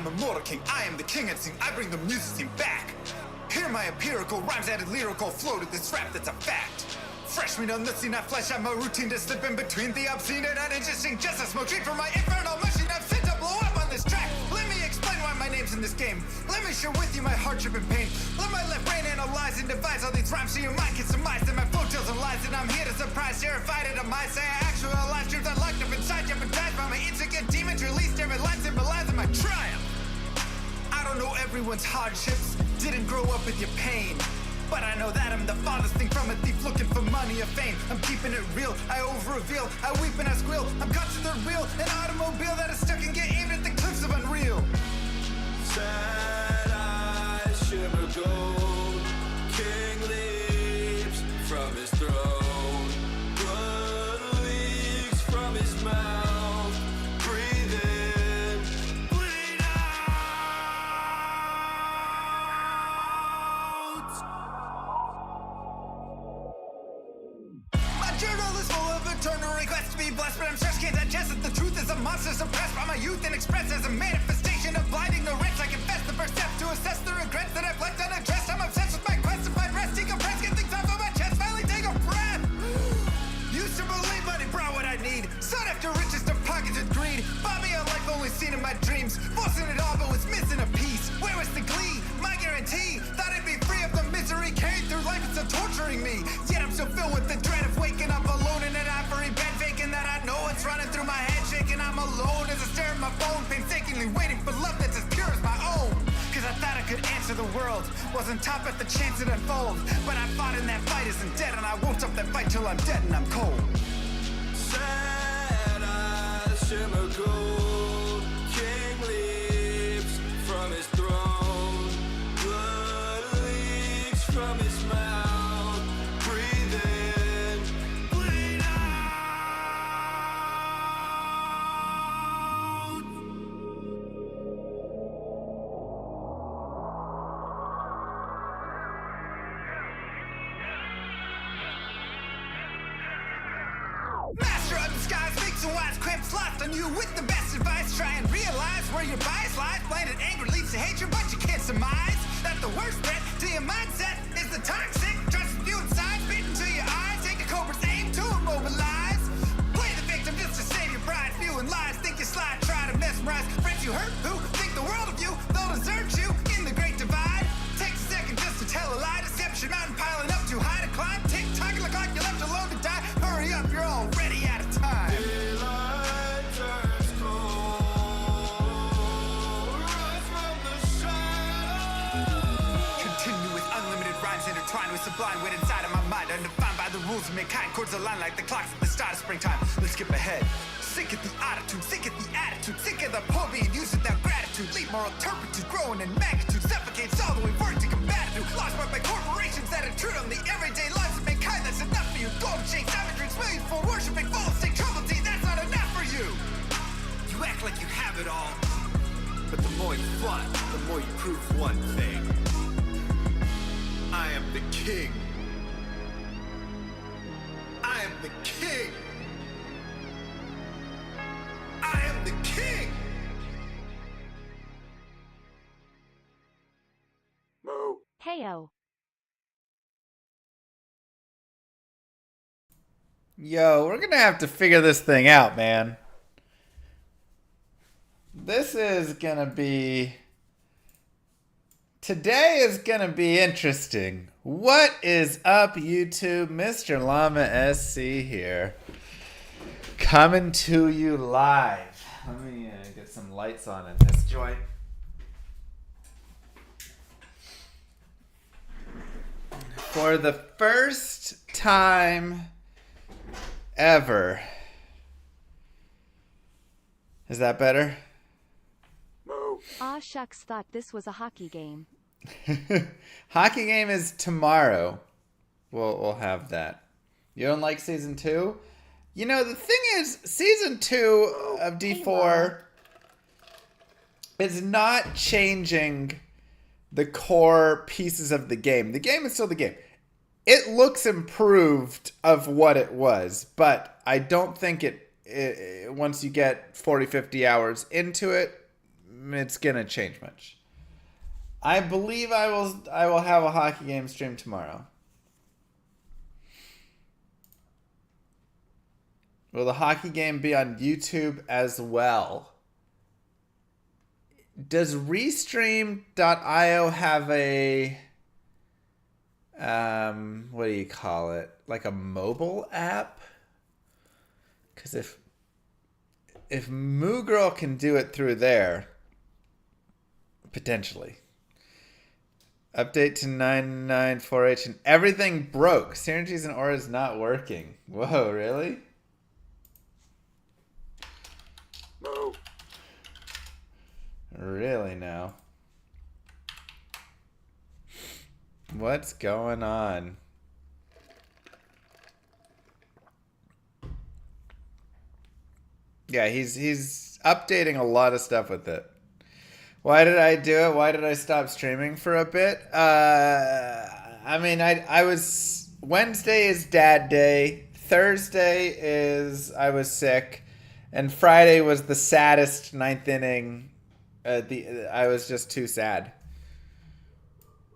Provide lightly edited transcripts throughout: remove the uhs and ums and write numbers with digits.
am immortal king, I am the king and sing, I bring the music scene back. Hear my empirical rhymes added lyrical flow to this rap that's a fact. Fresh meat on the scene, I flesh out my routine to slip in between the obscene and uninteresting. Just a smoke treat for my infernal machine, I've sent to blow up on this track. Let me explain why my name's in this game. Let me share with you my hardship and pain. Let my left brain analyze and devise all these rhymes so your mind can surmise that my flow tells some lies. And I'm here to surprise, terrified at a mind. Say I actualize truths I locked up inside, jeopardized by my insecure demons. Released every line symbolizing my triumph. I don't know everyone's hardships, didn't grow up with your pain. But I know that I'm the farthest thing from a thief looking for money or fame. I'm keeping it real, I over-reveal, I weep and I squeal. I'm cut to the real, an automobile that is stuck and get aimed at the cliffs of unreal. Sad eyes shimmer gold, king leaps from his throne. Blood leaks from his mouth, breathe in, bleed out. My journal is full of eternal requests to be blessed, but I'm stressed, can't digest it. The truth is a monster suppressed by my youth and expressed as a manifestation of blind ignorance. I confess the first step to assess the regrets that I've left unaddressed. I'm obsessed with my quest to find rest, decompress, get things off of my chest, finally take a breath. Used to believe money brought what I need, sought after riches to pockets with greed. Bought me a life only seen in my dreams, forcing it all but was missing a piece. Where was the glee? My guarantee, thought I'd be free of the misery carried through life, it's still torturing me. Yet I'm still filled with the dread of waking up alone in an ivory bed, faking that I know what's running through my head, shaking I'm alone as I stare at my phone, painstakingly waiting for love that's as pure as my own. Cause I thought I could answer the world, wasn't top at the chance it unfold. But I fought in that fight isn't dead, and I won't stop that fight till I'm dead and I'm cold. Sad eyes shimmer gold, king leaps from his throne. Blood leaks from his mouth, breathe in, bleed out. Master of the skies, makes and wise cramps lost on you with the best advice. Try and realize where your bias lies. Blinded anger leads to hatred, but you can't surmise that the worst threat to your mindset is the toxic trust with you inside, beating to your eyes. Take a cobra's aim to immobilize. Play the victim just to save your pride. Spewing lies, think you slide, try to mesmerize friends you hurt who think the world of you. They'll desert you in the great divide. Takes a second just to tell a lie. Deception mountain piling up too high to climb. Tick tock, look like you're left alone to die. Hurry up, you're already out of time. Daylight turns cold, rise from the shadows. Continue with unlimited rhymes intertwined with sublime wit inside of my mind, undefined by the rules of mankind. Chords align like the clocks at the start of springtime. Let's skip ahead. Sick of the attitude, sick of the attitude, sick of the poor being used without gratitude. Leave moral turpitude, growing in magnitude, suffocates all the way work to combat it. Lost by corporations that intrude on the everyday lives of mankind. That's enough for you. Golden chain, savageries, millions for worshiping, full of sick trouble tea. That's not enough for you. You act like you have it all, but the more you flaunt, the more you prove one thing. I am the king. I am the king. I am the king. Heyo. Yo, we're gonna have to figure this thing out, man. This is gonna be... Today is gonna be interesting. What is up, YouTube? Mr. Llama SC here. Coming to you live. Let me get some lights on in this joint. For the first time ever. Is that better? Aw shucks, thought this was a hockey game. Hockey game is tomorrow. We'll have that. You don't like season 2? You know, the thing is, season 2 of D4 is not changing the core pieces of the game. The game is still the game. It looks improved of what it was, but I don't think it once you get 40, 50 hours into it, it's gonna change much. I believe I will have a hockey game stream tomorrow. Will the hockey game be on YouTube as well? Does Restream.io have a what do you call it? Like a mobile app? Because if Moo Girl can do it through there, potentially. Update to 994H and everything broke. Synergies and Aura is not working. Whoa, really? Moo. Really now? What's going on? Yeah, he's updating a lot of stuff with it. Why did I do it? Why did I stop streaming for a bit? I mean, I was... Wednesday is Dad Day. Thursday is I was sick. And Friday was the saddest ninth inning. I was just too sad.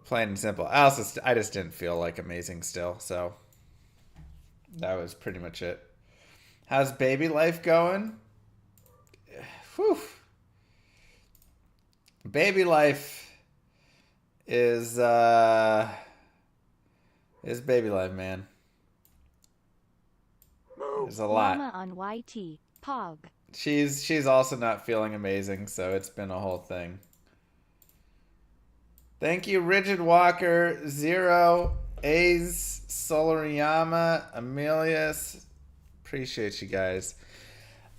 Plain and simple. I just didn't feel like amazing still, so that was pretty much it. How's baby life going? Whew. Baby life is baby life, man. There's a lot. Mama on YT. Pog. She's also not feeling amazing, so it's been a whole thing. Thank you, Rigid Walker, Zero, A's, Solariyama, Amelius. Appreciate you guys.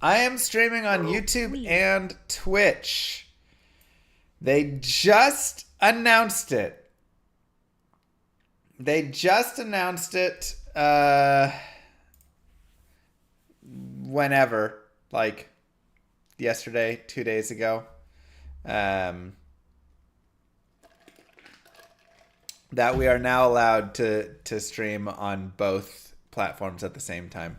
I am streaming on YouTube and Twitch. They just announced it. Whenever, like yesterday, 2 days ago. That we are now allowed to stream on both platforms at the same time.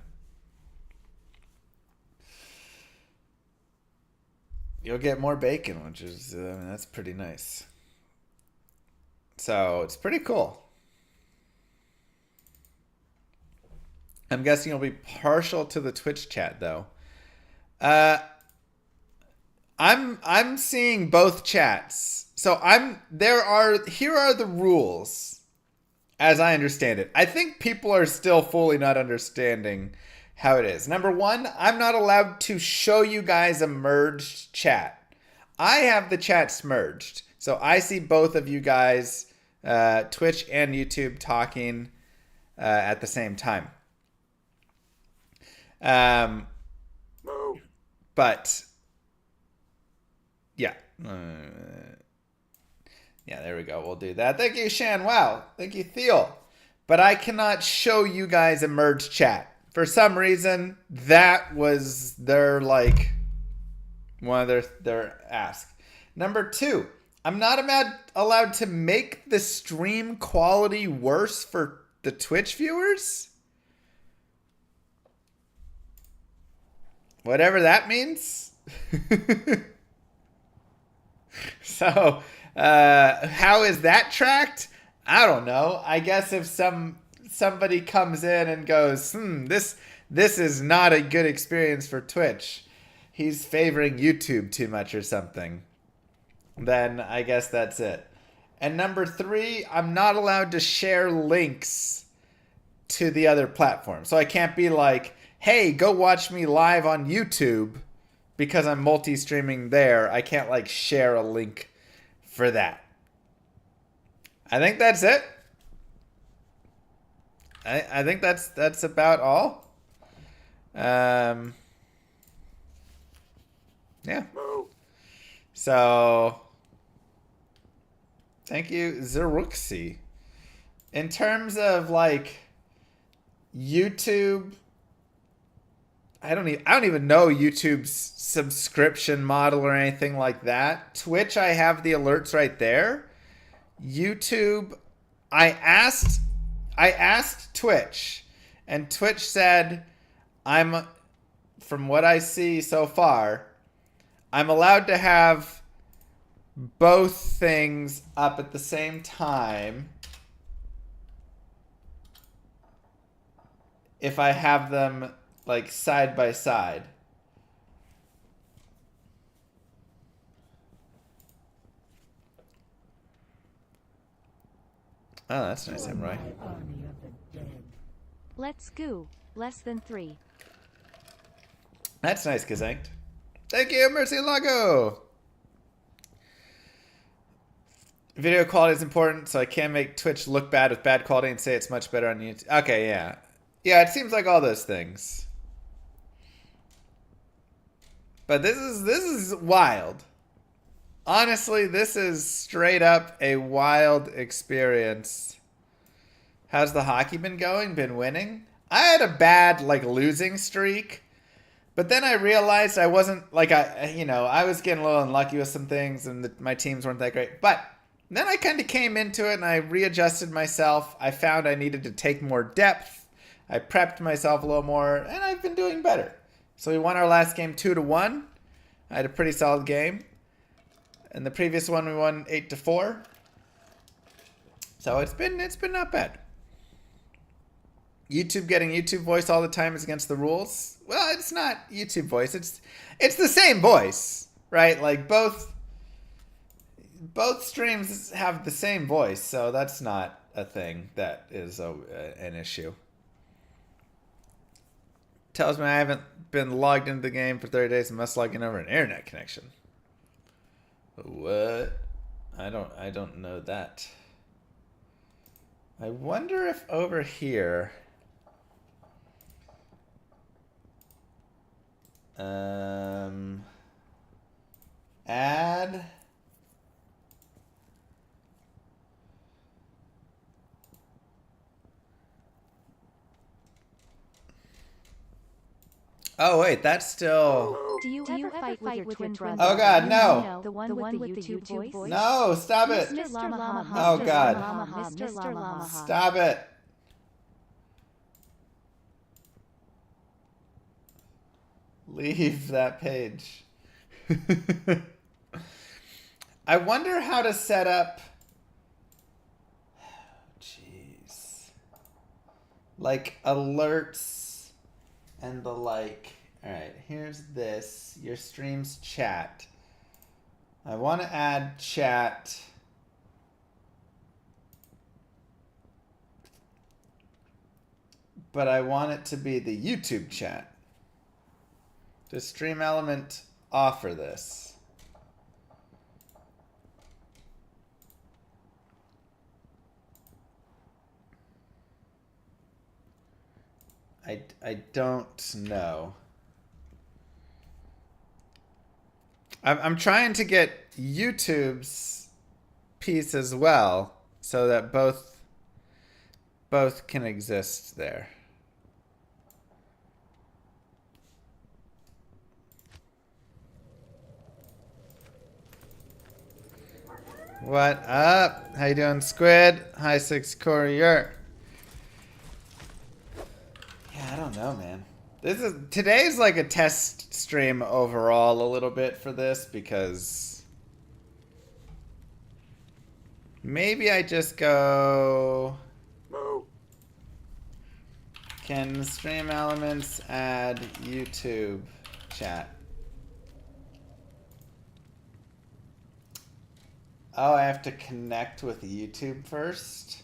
You'll get more bacon, which is that's pretty nice. So it's pretty cool. I'm guessing you'll be partial to the Twitch chat though. I'm seeing both chats. So here are the rules as I understand it. I think people are still fully not understanding how it is. Number one, I'm not allowed to show you guys a merged chat. I have the chats merged. So I see both of you guys, Twitch and YouTube, talking at the same time. But yeah. Yeah, there we go. We'll do that. Thank you, Shan. Wow. Thank you, Theo. But I cannot show you guys a merged chat. For some reason, that was their, like, one of their ask. Number two, I'm not allowed to make the stream quality worse for the Twitch viewers. Whatever that means. So, how is that tracked? I don't know. I guess if somebody comes in and goes, this is not a good experience for Twitch, he's favoring YouTube too much or something, then I guess that's it. And number three, I'm not allowed to share links to the other platform. So I can't be like, hey, go watch me live on YouTube because I'm multi-streaming there. I can't like share a link for that. I think that's it. I think that's about all. Yeah. So, thank you, Zeruxi. In terms of like YouTube, I don't even know YouTube's subscription model or anything like that. Twitch, I have the alerts right there. YouTube, I asked Twitch, and Twitch said, from what I see so far, I'm allowed to have both things up at the same time if I have them like side by side. Oh, that's nice, Samurai. Let's go. Less than 3. That's nice, Gazanked. Thank you, Mercy Lago. Video quality is important, so I can't make Twitch look bad with bad quality and say it's much better on YouTube. Okay, yeah. Yeah, it seems like all those things. But this is wild. Honestly, this is straight up a wild experience. How's the hockey been going? Been winning? I had a bad like losing streak, but then I realized I wasn't like I was getting a little unlucky with some things, and my teams weren't that great. But then I kind of came into it and I readjusted myself. I found I needed to take more depth. I prepped myself a little more, and I've been doing better. So we won our last game 2-1. I had a pretty solid game. And the previous one we won 8-4. So it's been not bad. YouTube getting YouTube voice all the time is against the rules. Well, it's not YouTube voice. It's the same voice, right? Like both streams have the same voice, so that's not a thing that is an issue. Tells me I haven't been logged into the game for 30 days and must log in over an internet connection. What? I don't know that. I wonder if over here add Oh wait, that's still. Do you ever fight with your twin brother? Oh God, no! The one with the YouTube voice? No, stop it! Mr. Llama. Oh God! Mr. Llama. Stop it! Leave that page. I wonder how to set up. Jeez. Like alerts. And the like. Alright, here's this. Your stream's chat. I want to add chat. But I want it to be the YouTube chat. Does Stream Element offer this? I don't know. I'm trying to get YouTube's piece as well, so that both can exist there. What up? How you doing, Squid? Hi, 6 Courier. Yeah, I don't know, man. Today's like a test stream overall a little bit for this, because maybe I just go. Can Stream Elements add YouTube chat? Oh, I have to connect with YouTube first?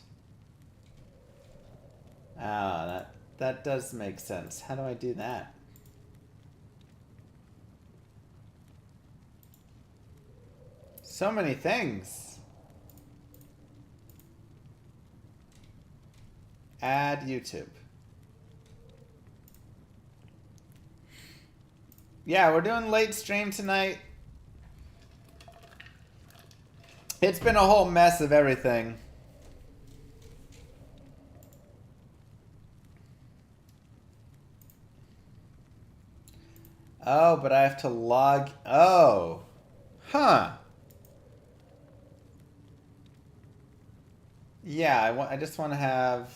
Oh, that does make sense. How do I do that? So many things. Add YouTube. Yeah, we're doing late stream tonight. It's been a whole mess of everything. Oh, but I have to log. Oh. Huh. Yeah, I just want to have.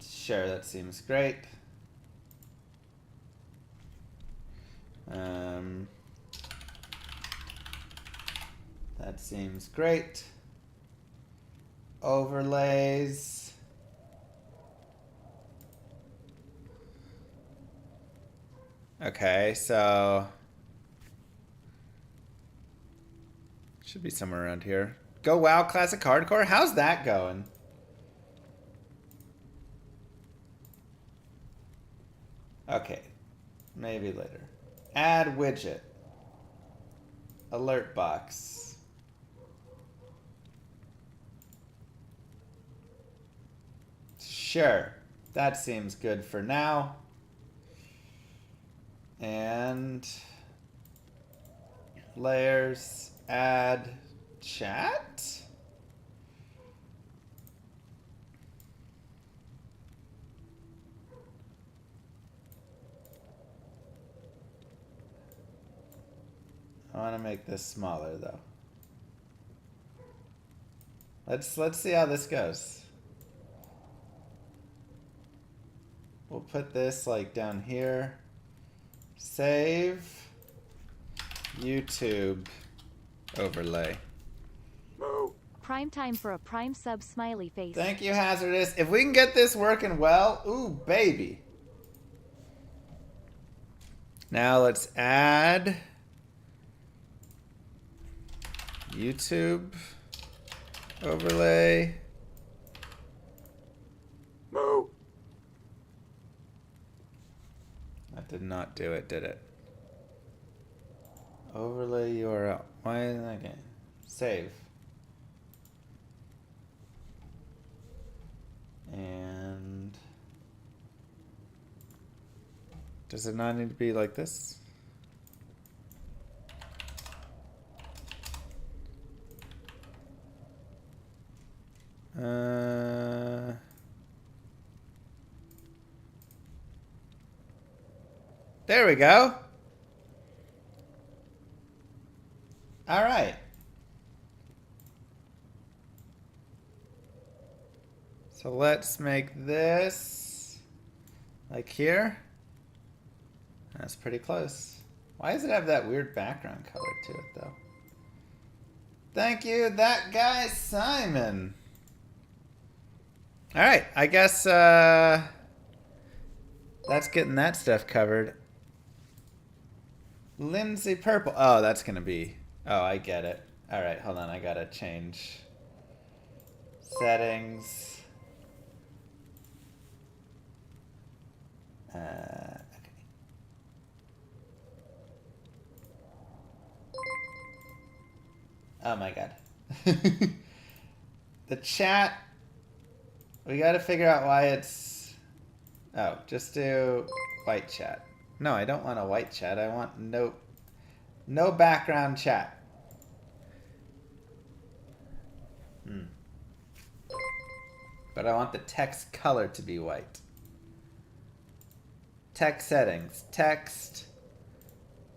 Sure, that seems great. That seems great. Overlays. Okay, so should be somewhere around here. Go WoW Classic Hardcore? How's that going? Okay, maybe later. Add widget. Alert box. Sure, that seems good for now. And layers, add chat. I want to make this smaller though. Let's see how this goes. We'll put this like down here. Save. YouTube overlay. Moo. Prime time for a prime sub smiley face. Thank you, Hazardous. If we can get this working well, ooh, baby. Now let's add YouTube overlay. Moo. That did not do it, did it? Overlay URL. Why isn't that getting save? And does it not need to be like this? There we go. All right. So let's make this like here. That's pretty close. Why does it have that weird background color to it though? Thank you, that guy Simon. All right, I guess that's getting that stuff covered. Lindsay Purple. Oh, that's gonna be. Oh, I get it. All right, hold on. I gotta change settings. Okay. Oh my god. The chat. We gotta figure out why it's. Oh, just do white chat. No, I don't want a white chat. I want no background chat. But I want the text color to be white. Text settings. Text.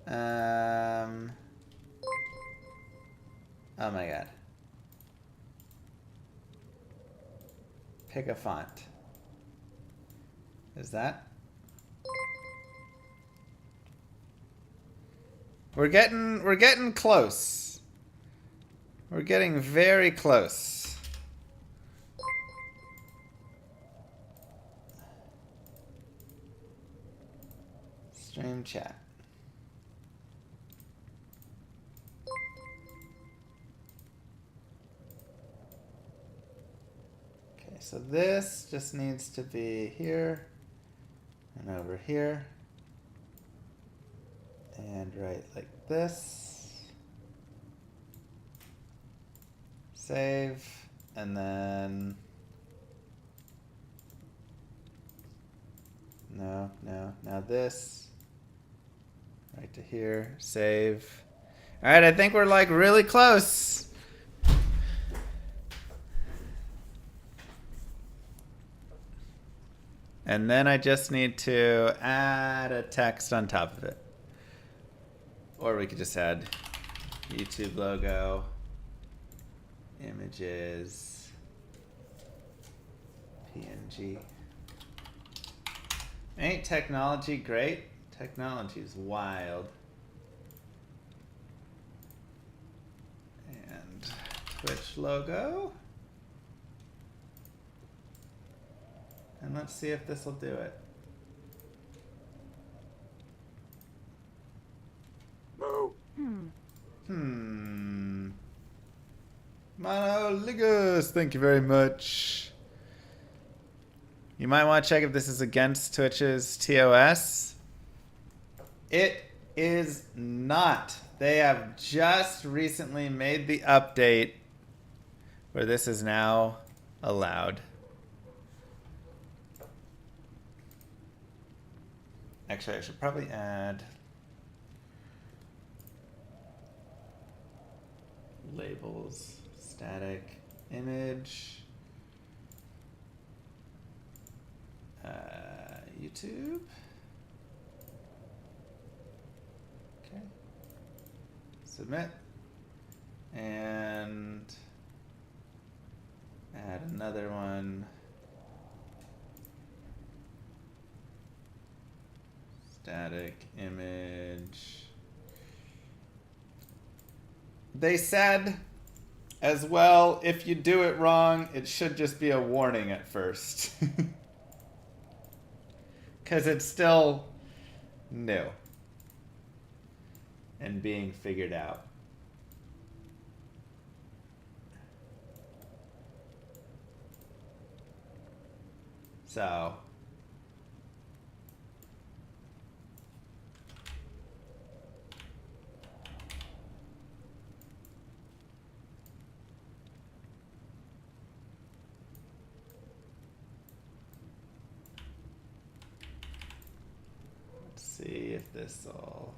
Oh my god. Pick a font. Is that? We're getting close. We're getting very close. Stream chat. Okay, so this just needs to be here and over here. And right like this. Save. And then... No. Now this. Right to here. Save. Alright, I think we're like really close. And then I just need to add a text on top of it. Or we could just add YouTube logo, images, PNG. Ain't technology great? Technology is wild. Twitch logo. And let's see if this will do it. Moo. Monoligus, thank you very much. You might want to check if this is against Twitch's TOS. It is not. They have just recently made the update where this is now allowed. Actually, I should probably add labels, static image, YouTube. Okay. Submit. And add another one. Static image. They said as well, if you do it wrong, it should just be a warning at first. Because it's still new and being figured out. So let's see if this all.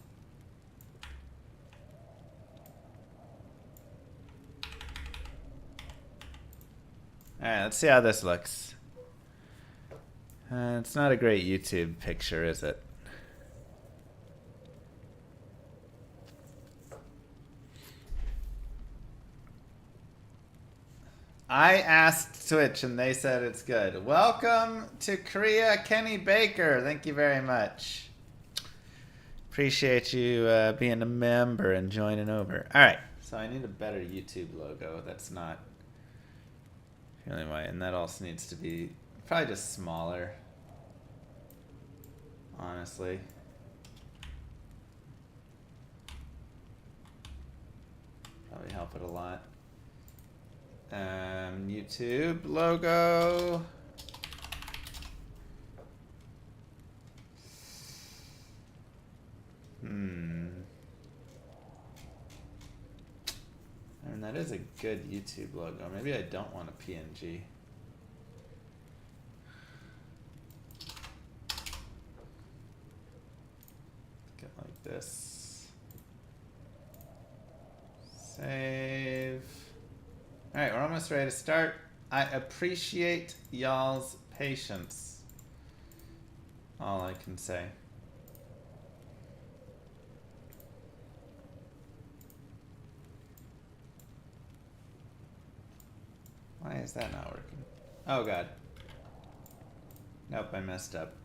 Alright, let's see how this looks. It's not a great YouTube picture, is it? I asked Twitch and they said it's good. Welcome to Korea, Kenny Baker. Thank you very much. Appreciate you being a member and joining over. All right, so I need a better YouTube logo. That's not really why, and that also needs to be probably just smaller. Honestly. Probably help it a lot. YouTube logo. I mean, that is a good YouTube logo. Maybe I don't want a PNG. Get like this. Save. All right, we're almost ready to start. I appreciate y'all's patience. All I can say. Why is that not working? Oh God. Nope, I messed up.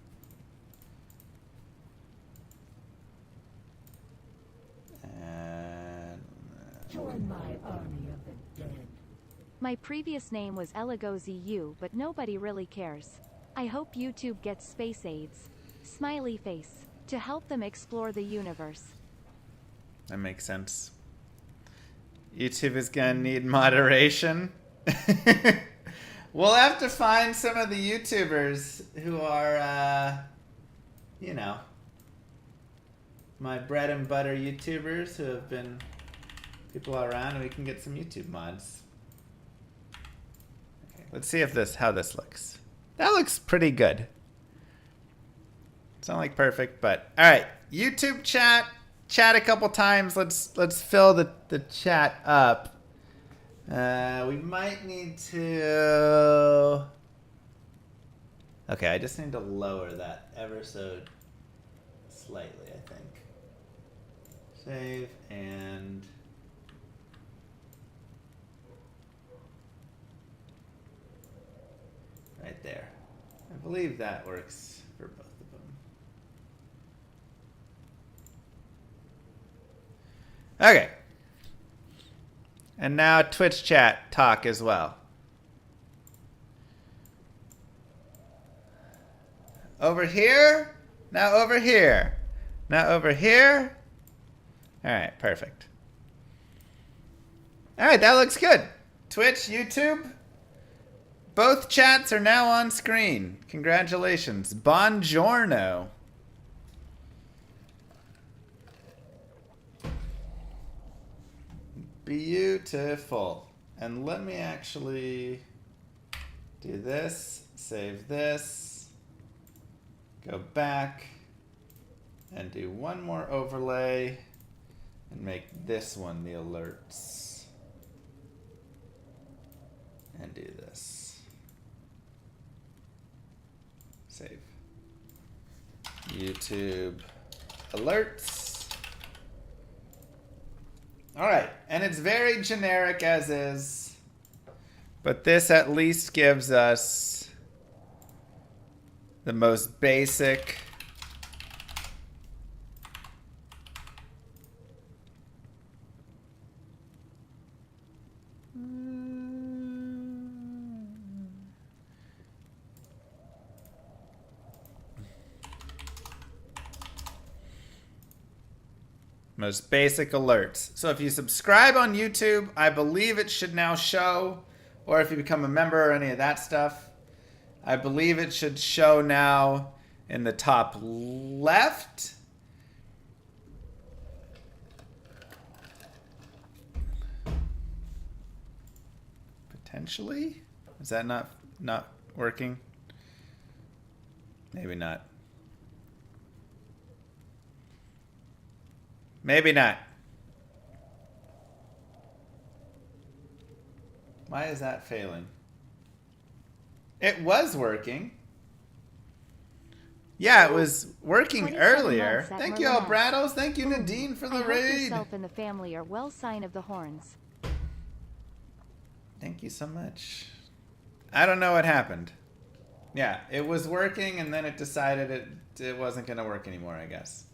And join my army of the dead. My previous name was EligoZU, but nobody really cares. I hope YouTube gets space aids. Smiley face. To help them explore the universe. that makes sense. YouTube is gonna need moderation. We'll have to find some of the YouTubers who are, you know, my bread and butter YouTubers who have been people around, and we can get some YouTube mods. Okay, let's see if how this looks. That looks pretty good. It's not like perfect, but all right. YouTube chat a couple times. Let's fill the chat up. We might need to. Okay, I just need to lower that ever so slightly, I think. Save and. Right there. I believe that works for both of them. Okay. And now Twitch chat talk as well. Over here. Now over here. Now over here. All right, perfect. All right, that looks good. Twitch, YouTube. Both chats are now on screen. Congratulations. Buongiorno. Beautiful. And let me actually do this, save this, go back, and do one more overlay, and make this one the alerts. And do this. Save. YouTube alerts. Alright, and it's very generic as is, but this at least gives us the most basic alerts. So if you subscribe on YouTube, I believe it should now show, or if you become a member or any of that stuff, I believe it should show now in the top left. Potentially? Is that not working? Maybe not. Maybe not. Why is that failing? It was working. Yeah, it was working earlier. Thank you, Albrados. Thank you, Nadine, for the raid. Hope yourself and the family are well sign of the horns. Thank you so much. I don't know what happened. Yeah, it was working, and then it decided it wasn't going to work anymore, I guess.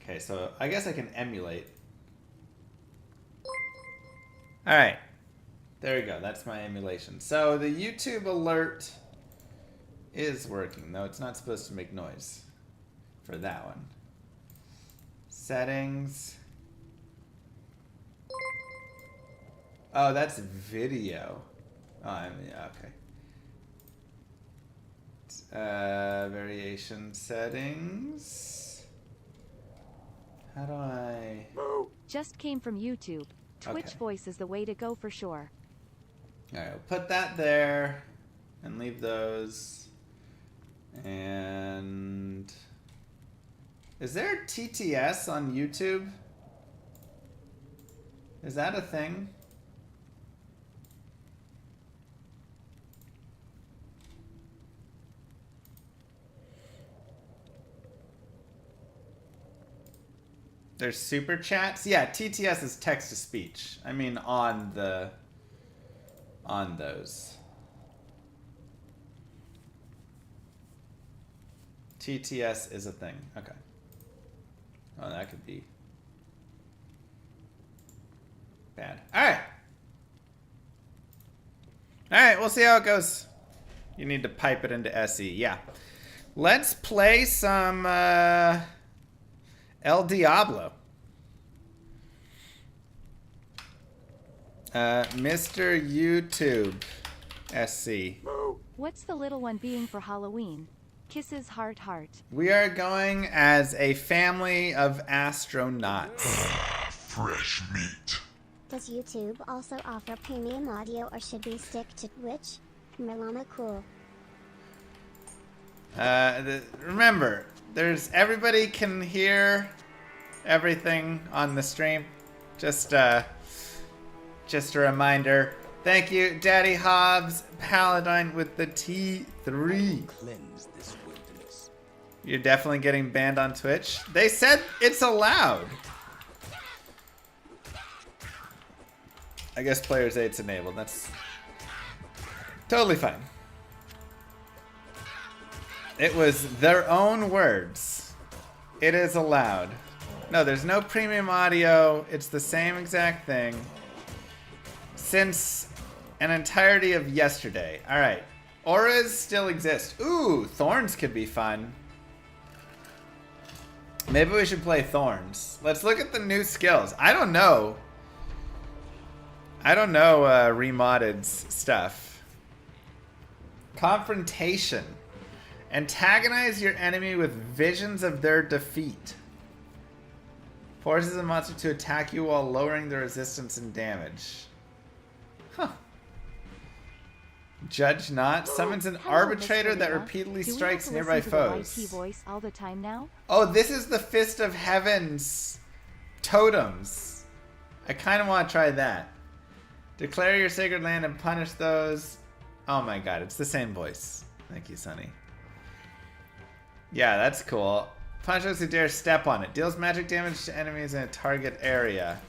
Okay, so I guess I can emulate. All right. There we go. That's my emulation. So the YouTube alert is working, though it's not supposed to make noise for that one. Settings. Oh, that's video. Oh, okay. Variation settings. How do I... Just came from YouTube. Twitch Okay. voice is the way to go for sure. Alright, we'll put that there and leave those. And... Is there TTS on YouTube? Is that a thing? There's super chats? Yeah, TTS is text to speech. I mean on those. TTS is a thing. Okay. Oh, that could be bad. Alright. Alright, we'll see how it goes. You need to pipe it into SE. Yeah. Let's play some El Diablo. Mr. YouTube SC. What's the little one being for Halloween? Kisses heart heart. We are going as a family of astronauts. Fresh meat. Does YouTube also offer premium audio, or should we stick to Twitch? Merlana cool. Remember, everybody can hear everything on the stream. Just a reminder. Thank you, Daddy Hobbs, Paladin with the T3. Cleanse this wilderness. You're definitely getting banned on Twitch. They said it's allowed. I guess Players 8's enabled. That's totally fine. It was their own words. It is allowed. No, there's no premium audio. It's the same exact thing. Since an entirety of yesterday. Alright. Auras still exist. Ooh, Thorns could be fun. Maybe we should play Thorns. Let's look at the new skills. I don't know. Remodded's stuff. Confrontation. Antagonize your enemy with visions of their defeat. Forces a monster to attack you while lowering the resistance and damage. Huh. Judge Not summons an Hello, arbitrator Mr. that Lena. repeatedly Do we strikes have to nearby listen to the foes. YT voice all the time now? Oh, this is the Fist of Heaven's totems. I kind of want to try that. Declare your sacred land and punish those. Oh my god, it's the same voice. Thank you, Sonny. Yeah, that's cool. Punish those who dare step on it. Deals magic damage to enemies in a target area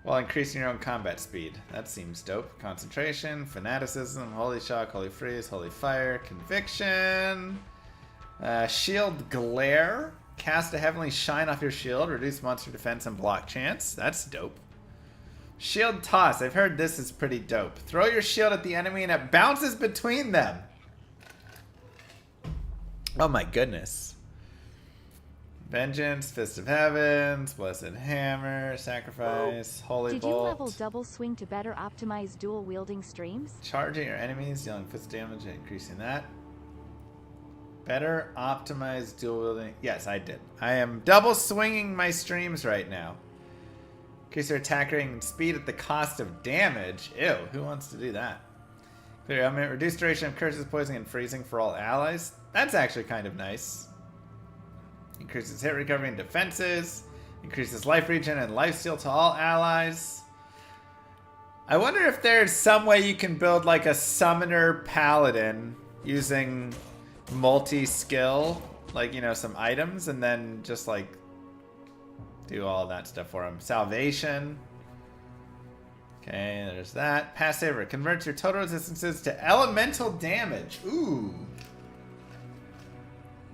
while increasing your own combat speed. That seems dope. Concentration, fanaticism, holy shock, holy freeze, holy fire, conviction, shield glare. Cast a heavenly shine off your shield. Reduce monster defense and block chance. That's dope. Shield toss. I've heard this is pretty dope. Throw your shield at the enemy and it bounces between them. Oh my goodness. Vengeance, Fist of Heavens, Blessed Hammer, Sacrifice, Holy Did Bolt. you level double swing to better optimize dual wielding streams? Charging your enemies, dealing fist damage and increasing that. Better optimize dual wielding. Yes, I did. I am double swinging my streams right now. Increase their attack rating and speed at the cost of damage. Ew, who wants to do that? Clear element, reduce duration of curses, poisoning, and freezing for all allies. That's actually kind of nice. Increases hit recovery and defenses. Increases life regen and lifesteal to all allies. I wonder if there's some way you can build like a summoner paladin using multi-skill, like, you know, some items, and then just like do all that stuff for him. Salvation. Okay, there's that. Pass saver. Converts your total resistances to elemental damage. Ooh.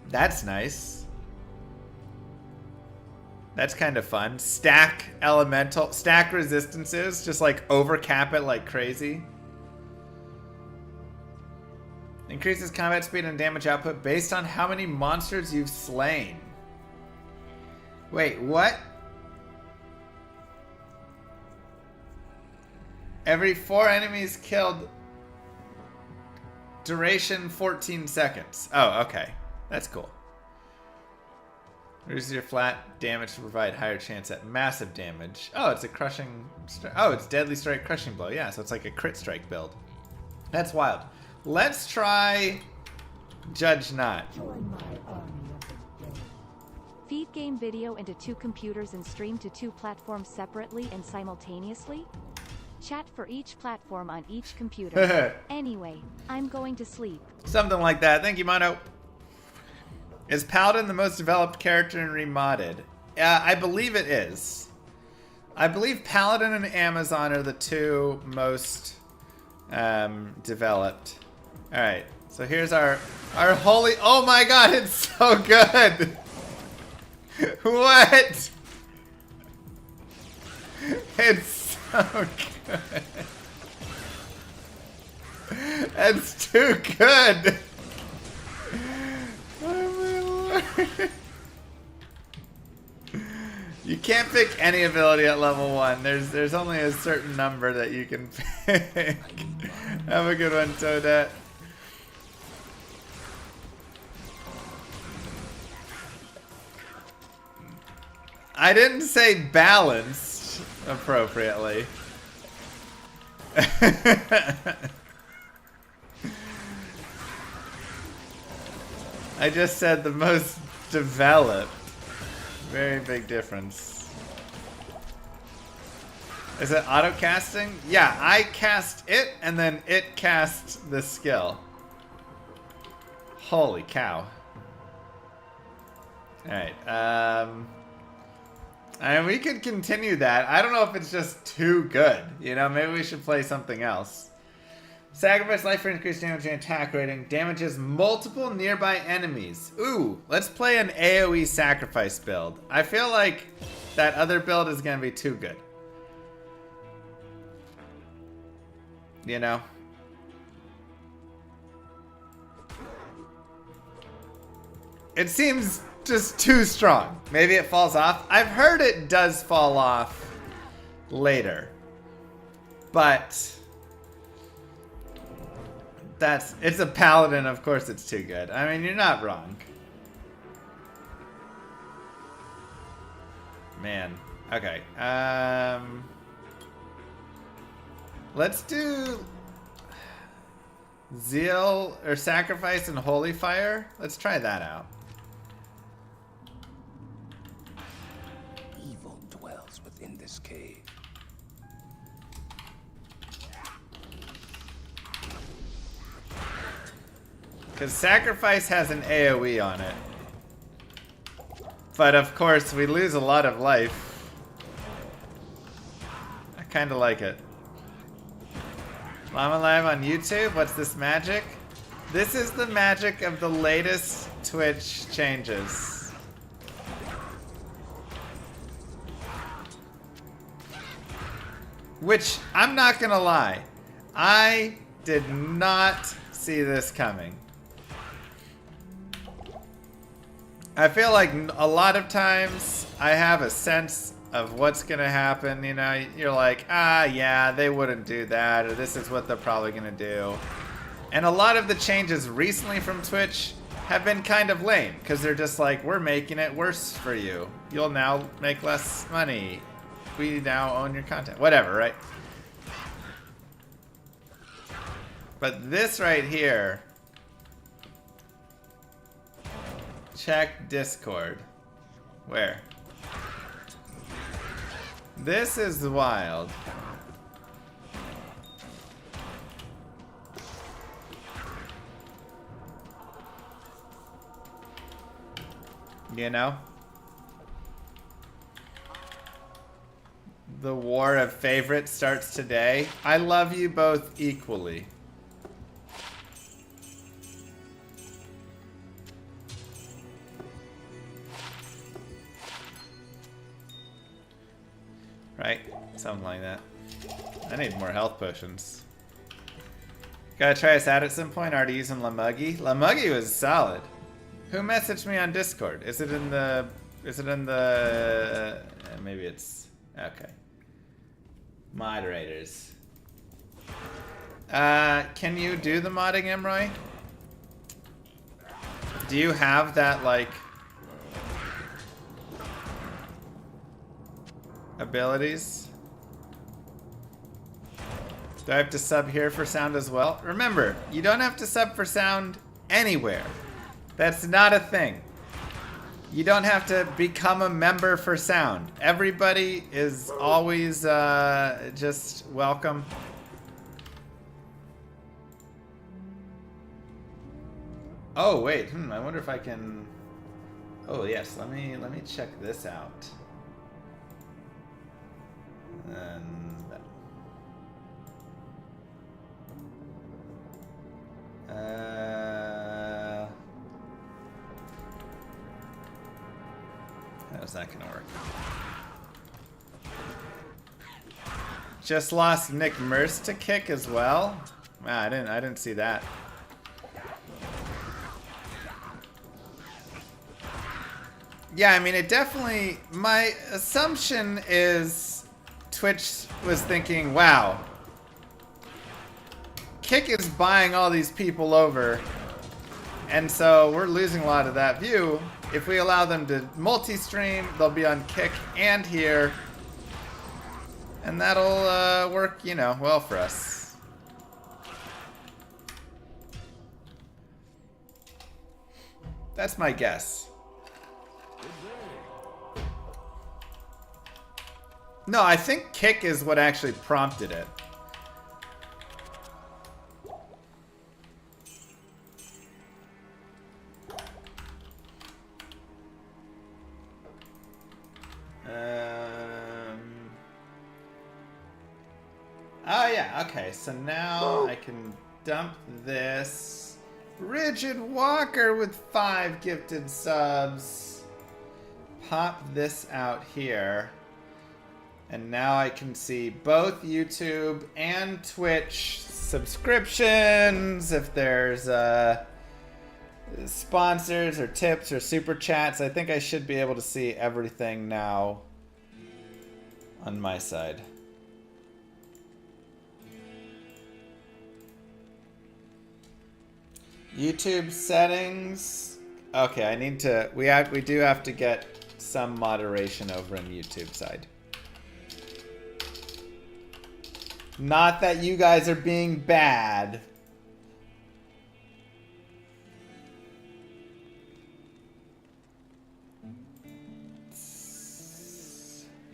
That's nice. That's kind of fun. Stack elemental, stack resistances, just like overcap it like crazy. Increases combat speed and damage output based on how many monsters you've slain. Wait, what? Every 4 enemies killed. Duration 14 seconds. Oh, okay. That's cool. Reduces your flat damage to provide higher chance at massive damage. Oh, it's a crushing... Oh, it's deadly strike crushing blow. Yeah, so it's like a crit strike build. That's wild. Let's try Judge Not. Join my army of the dead. Feed game video into 2 computers and stream to 2 platforms separately and simultaneously? Chat for each platform on each computer. Anyway, I'm going to sleep. Something like that. Thank you, Mono. Is Paladin the most developed character in Remodded? I believe it is. I believe Paladin and Amazon are the 2 most developed. Alright, so here's our holy... Oh my god, it's so good! What? It's so good. That's too good! You can't pick any ability at level 1. There's only a certain number that you can pick. Have a good one, Toadette. I didn't say balanced appropriately. I just said the most developed. Very big difference. Is it auto casting? Yeah, I cast it and then it casts the skill. Holy cow. Alright, and we could continue that. I don't know if it's just too good. You know, maybe we should play something else. Sacrifice life for increased damage and attack rating. Damages multiple nearby enemies. Ooh, let's play an AoE sacrifice build. I feel like that other build is going to be too good. You know? It seems just too strong. Maybe it falls off. I've heard it does fall off later. But it's a paladin, of course it's too good. I mean, you're not wrong. Man. Okay. Let's do Zeal or Sacrifice and Holy Fire. Let's try that out. Evil dwells within this cave. Because Sacrifice has an AoE on it. But of course, we lose a lot of life. I kind of like it. Llama Live on YouTube? What's this magic? This is the magic of the latest Twitch changes. Which, I'm not gonna lie, I did not see this coming. I feel like a lot of times I have a sense of what's gonna happen, you know, you're like, ah, yeah, they wouldn't do that, or this is what they're probably gonna do. And a lot of the changes recently from Twitch have been kind of lame, because they're just like, we're making it worse for you. You'll now make less money. We now own your content. Whatever, right? But this right here, check Discord. Where? This is wild. You know? The war of favorites starts today. I love you both equally. Right? Something like that. I need more health potions. Gotta try us out at some point. Already using Lamuggy. Lamuggy was solid. Who messaged me on Discord? Is it in the... maybe it's... Okay. Moderators. Can you do the modding, Emroy? Do you have that, like... abilities? Do I have to sub here for sound as well? Remember, you don't have to sub for sound anywhere. That's not a thing. You don't have to become a member for sound. Everybody is always just welcome. Oh wait, I wonder if I can. Oh yes, let me check this out. How's that gonna work? Just lost Nick Merce to kick as well. Wow, I didn't see that. Yeah, I mean, it definitely. My assumption is Twitch was thinking, wow, Kick is buying all these people over, and so we're losing a lot of that view. If we allow them to multi-stream, they'll be on Kick and here, and that'll work, you know, well for us. That's my guess. No, I think Kick is what actually prompted it. Oh yeah, okay, so now I can dump this. Rigid Walker with 5 gifted subs. Pop this out here. And now I can see both YouTube and Twitch subscriptions. If there's sponsors or tips or super chats, I think I should be able to see everything now on my side. YouTube settings. Okay, I need to. We do have to get some moderation over on YouTube side. Not that you guys are being bad.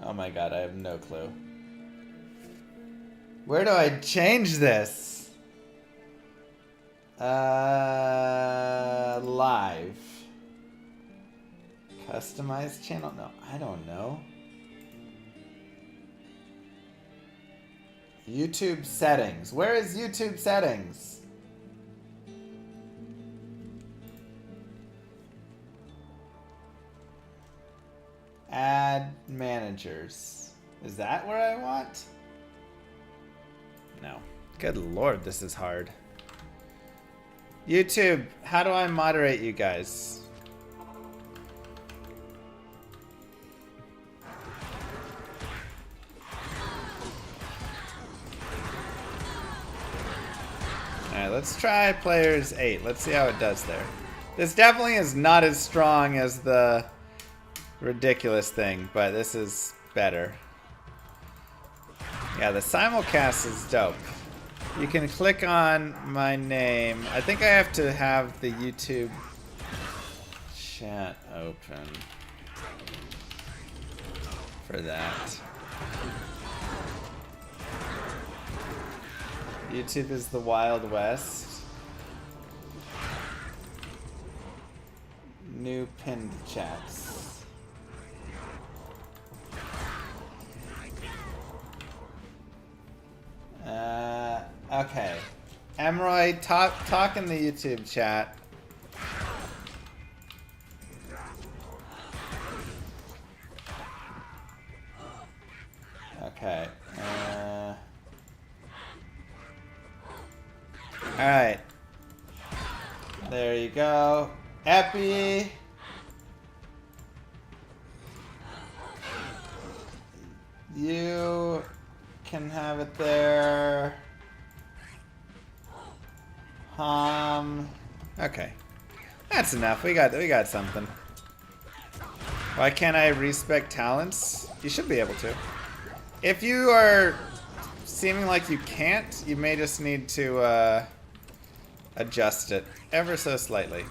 Oh my god, I have no clue. Where do I change this? Live. Customize channel? No, I don't know. YouTube settings. Where is YouTube settings? Add managers. Is that where I want? No. Good lord, this is hard. YouTube, how do I moderate you guys? Alright, let's try players 8. Let's see how it does there. This definitely is not as strong as the ridiculous thing, but this is better. Yeah, the simulcast is dope. You can click on my name. I think I have to have the YouTube chat open for that. YouTube is the Wild West. New pinned chats. Okay. Emroy, talk in the YouTube chat. Okay. Alright. There you go. Epi. You can have it there. Okay. That's enough. We got something. Why can't I respec talents? You should be able to. If you are seeming like you can't, you may just need to adjust it ever so slightly.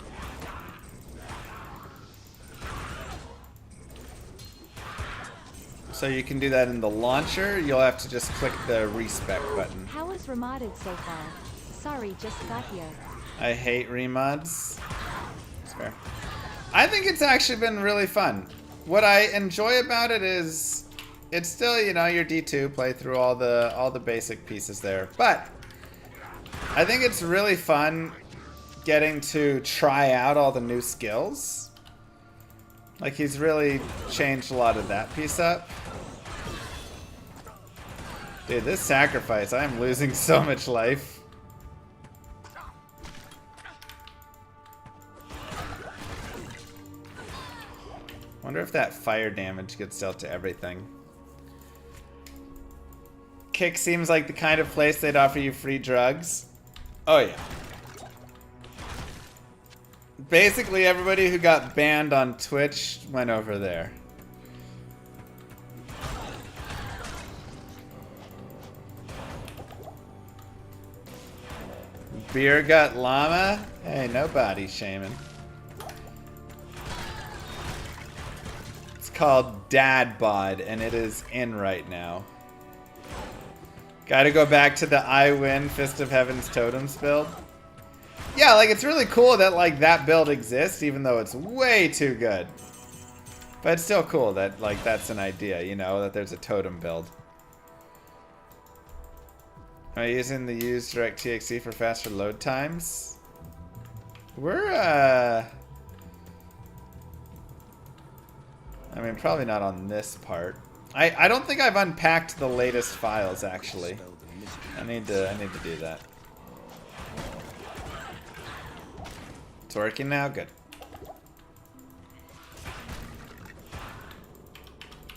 So you can do that in the launcher. You'll have to just click the respec button. How was Remodded so far? Sorry, just got here. I hate remods. It's fair. I think it's actually been really fun. What I enjoy about it is it's still, you know, your D2, play through all the basic pieces there. But I think it's really fun getting to try out all the new skills. Like, he's really changed a lot of that piece up. Dude, this sacrifice, I'm losing so much life. Wonder if that fire damage gets dealt to everything. Kick seems like the kind of place they'd offer you free drugs. Oh yeah. Basically everybody who got banned on Twitch went over there. Beer gut llama? Hey, no body shaming. It's called Dad Bod, and it is in right now. Gotta go back to the I Win Fist of Heaven's Totems build. Yeah, like, it's really cool that, like, that build exists, even though it's way too good. But it's still cool that, like, that's an idea, you know, that there's a totem build. Am I using the use DirectTXE for faster load times? We're, I mean, probably not on this part. I don't think I've unpacked the latest files, actually. I need to do that. It's working now? Good.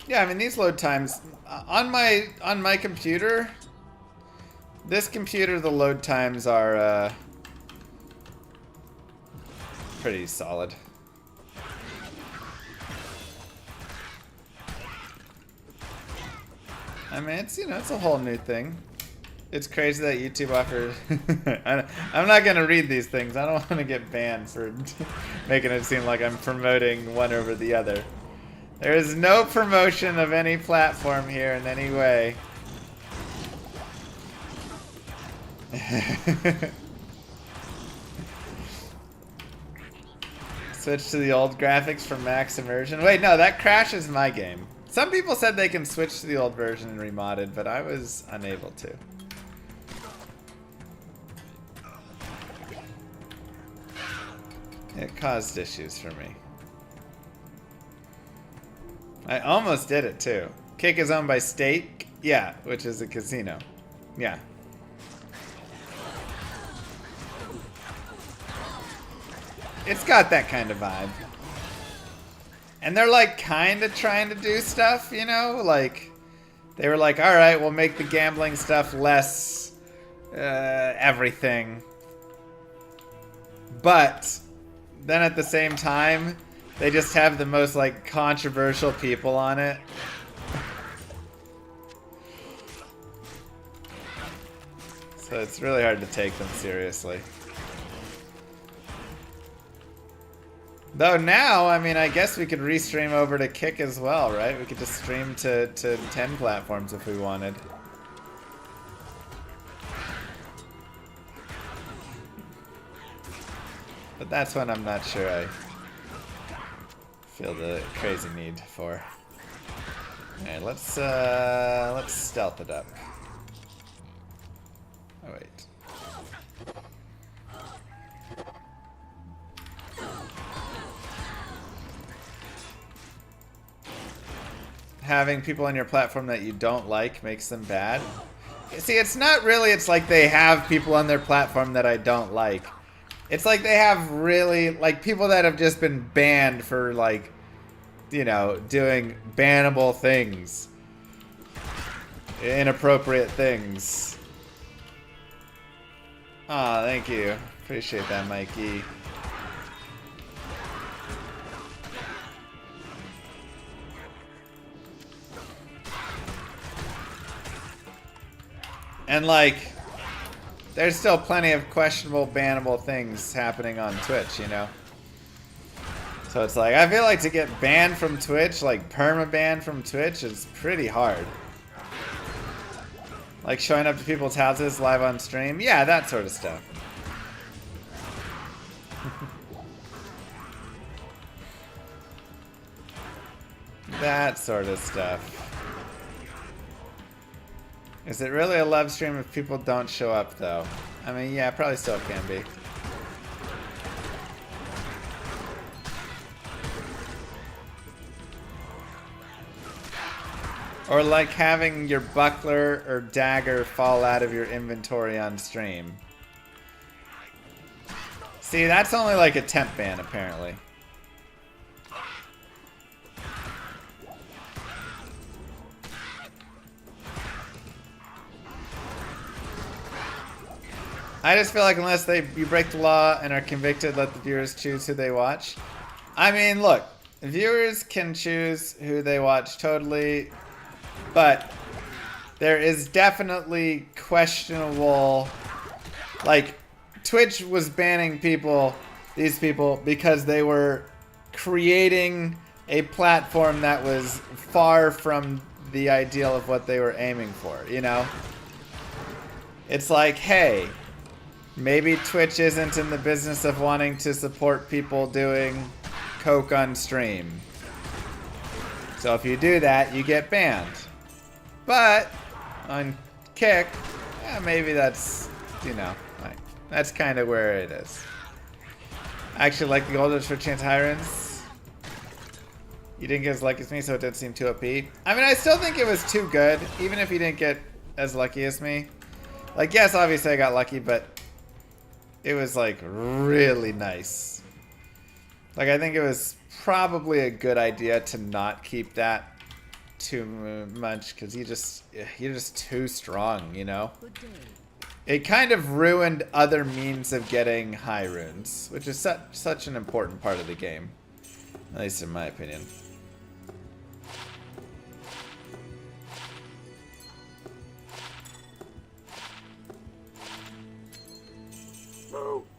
Yeah, I mean, these load times on my computer, this computer, the load times are pretty solid. I mean, it's, you know, it's a whole new thing. It's crazy that YouTube offered... I'm not going to read these things. I don't want to get banned for making it seem like I'm promoting one over the other. There is no promotion of any platform here in any way. Switch to the old graphics for max immersion. Wait, no, that crashes my game. Some people said they can switch to the old version in Remodded, but I was unable to. It caused issues for me. I almost did it too. Kick is owned by State? Yeah, which is a casino. Yeah. It's got that kind of vibe. And they're like kind of trying to do stuff, you know? Like, they were like, alright, we'll make the gambling stuff less everything. But then at the same time, they just have the most like controversial people on it. So it's really hard to take them seriously. Though now, I mean, I guess we could restream over to Kick as well, right? We could just stream to 10 platforms if we wanted. But that's one I'm not sure I feel the crazy need for. Alright, let's stealth it up. Oh wait. Having people on your platform that you don't like makes them bad. See, it's not really, it's like they have people on their platform that I don't like. It's like they have really, like, people that have just been banned for, like, you know, doing bannable things. Inappropriate things. Aw, thank you. Appreciate that, Mikey. And, like, there's still plenty of questionable, bannable things happening on Twitch, you know? So it's like, I feel like to get banned from Twitch, like perma-banned from Twitch, is pretty hard. Like showing up to people's houses live on stream. Yeah, that sort of stuff. That sort of stuff. Is it really a live stream if people don't show up, though? I mean, yeah, probably still can be. Or like having your buckler or dagger fall out of your inventory on stream. See, that's only like a temp ban, apparently. I just feel like unless you break the law and are convicted, let the viewers choose who they watch. I mean, look, viewers can choose who they watch totally, but there is definitely questionable, like, Twitch was banning these people, because they were creating a platform that was far from the ideal of what they were aiming for, you know? It's like, hey, maybe Twitch isn't in the business of wanting to support people doing coke on stream. So if you do that, you get banned. But on Kick, maybe that's, you know, like, that's kind of where it is. I actually like the Golders for Chance Hirons. You didn't get as lucky as me, so it didn't seem too OP. I mean, I still think it was too good, even if you didn't get as lucky as me. Like, yes, obviously I got lucky, but it was, like, really nice. Like, I think it was probably a good idea to not keep that too much, because you're just too strong, you know? It kind of ruined other means of getting high runes, which is such an important part of the game. At least in my opinion.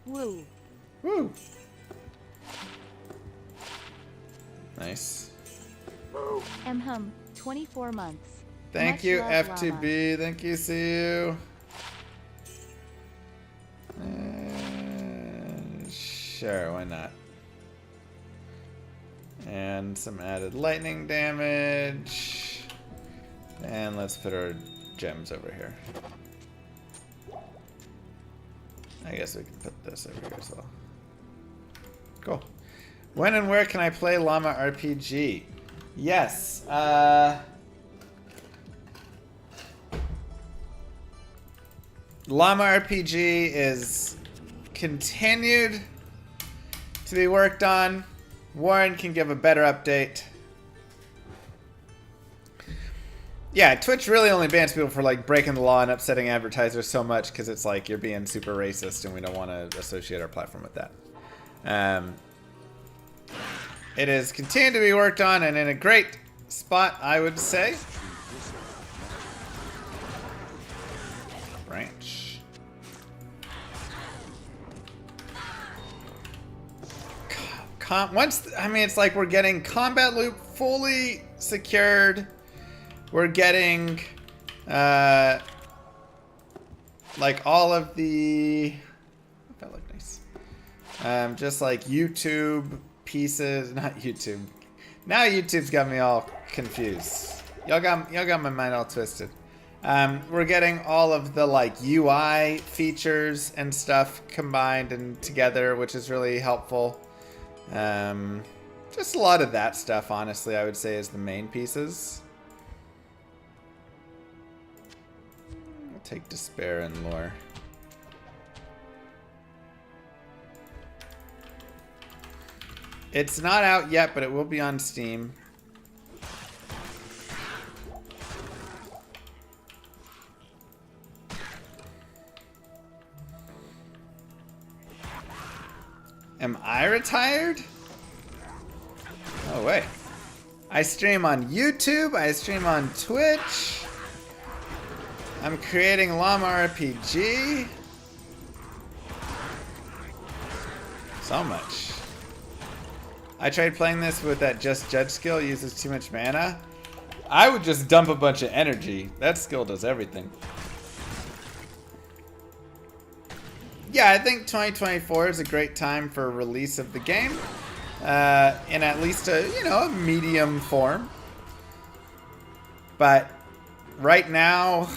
Woo. Woo! Nice. Hum, 24 months. Thank Much you, love, F2B. Llama. Thank you, see you. Sure, why not? And some added lightning damage. And let's put our gems over here. I guess we can put this over here as well. Cool. When and where can I play Llama RPG? Yes. Llama RPG is continued to be worked on. Warren can give a better update. Yeah, Twitch really only bans people for like breaking the law and upsetting advertisers so much because it's like you're being super racist and we don't want to associate our platform with that. It is continued to be worked on and in a great spot, I would say. Branch. I mean, it's like we're getting combat loop fully secured. We're getting, like all of the, that looked nice. Just like YouTube pieces, not YouTube. Now YouTube's got me all confused. Y'all got my mind all twisted. We're getting all of the like UI features and stuff combined and together, which is really helpful. Just a lot of that stuff, honestly, I would say is the main pieces. I'll take Despair and Lore. It's not out yet, but it will be on Steam. Am I retired? Oh, wait. I stream on YouTube. I stream on Twitch. I'm creating Llama RPG. So much. I tried playing this with that Just Judge skill. It uses too much mana. I would just dump a bunch of energy. That skill does everything. Yeah, I think 2024 is a great time for release of the game. In at least a, a medium form. But right now,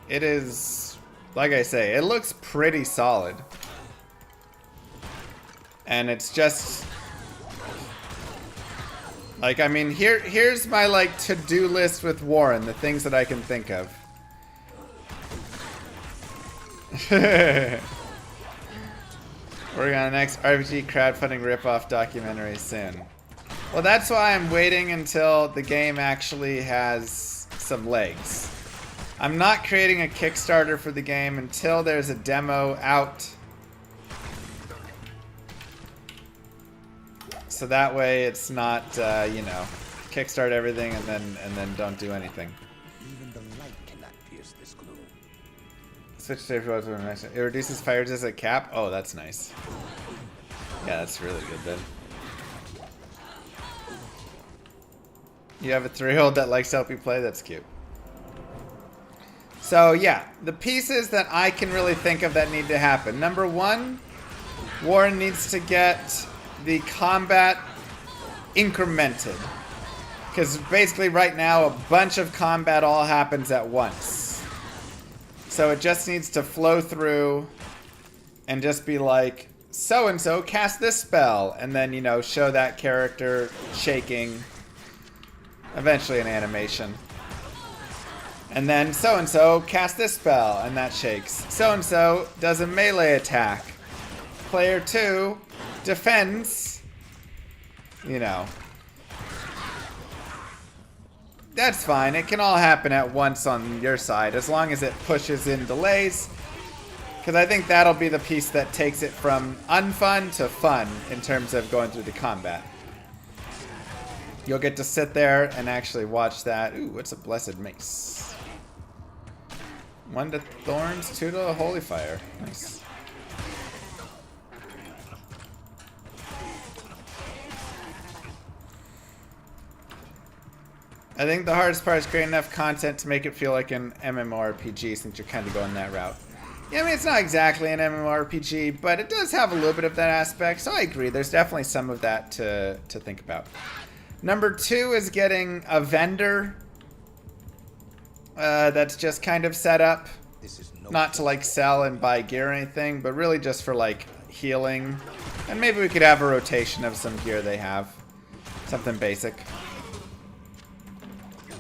it is, like I say, it looks pretty solid. And it's just, like, I mean, here's my, like, to-do list with Warren, the things that I can think of. We're on the next RPG crowdfunding ripoff documentary soon. Well, that's why I'm waiting until the game actually has some legs. I'm not creating a Kickstarter for the game until there's a demo out. So that way it's not, kickstart everything and then don't do anything. Even the light cannot pierce this gloom. Switch to it reduces fire resistance cap. Oh, that's nice. Yeah, that's really good then. You have a 3-year-old that likes to help you play? That's cute. So yeah, the pieces that I can really think of that need to happen. Number one, Warren needs to get the combat incremented. Because basically right now a bunch of combat all happens at once. So it just needs to flow through and just be like, so-and-so cast this spell. And then, you know, show that character shaking. Eventually an animation. And then so-and-so cast this spell, and that shakes. So-and-so does a melee attack. Player 2 defends. You know. That's fine. It can all happen at once on your side, as long as it pushes in delays. Because I think that'll be the piece that takes it from unfun to fun in terms of going through the combat. You'll get to sit there and actually watch that. Ooh, what's a blessed mace? 1 to thorns, 2 to holy fire. Nice. I think the hardest part is creating enough content to make it feel like an MMORPG, since you're kind of going that route. Yeah, I mean, it's not exactly an MMORPG, but it does have a little bit of that aspect, so I agree. There's definitely some of that to think about. Number 2 is getting a vendor that's just kind of set up. Not to like sell and buy gear or anything, but really just for like healing. And maybe we could have a rotation of some gear they have. Something basic.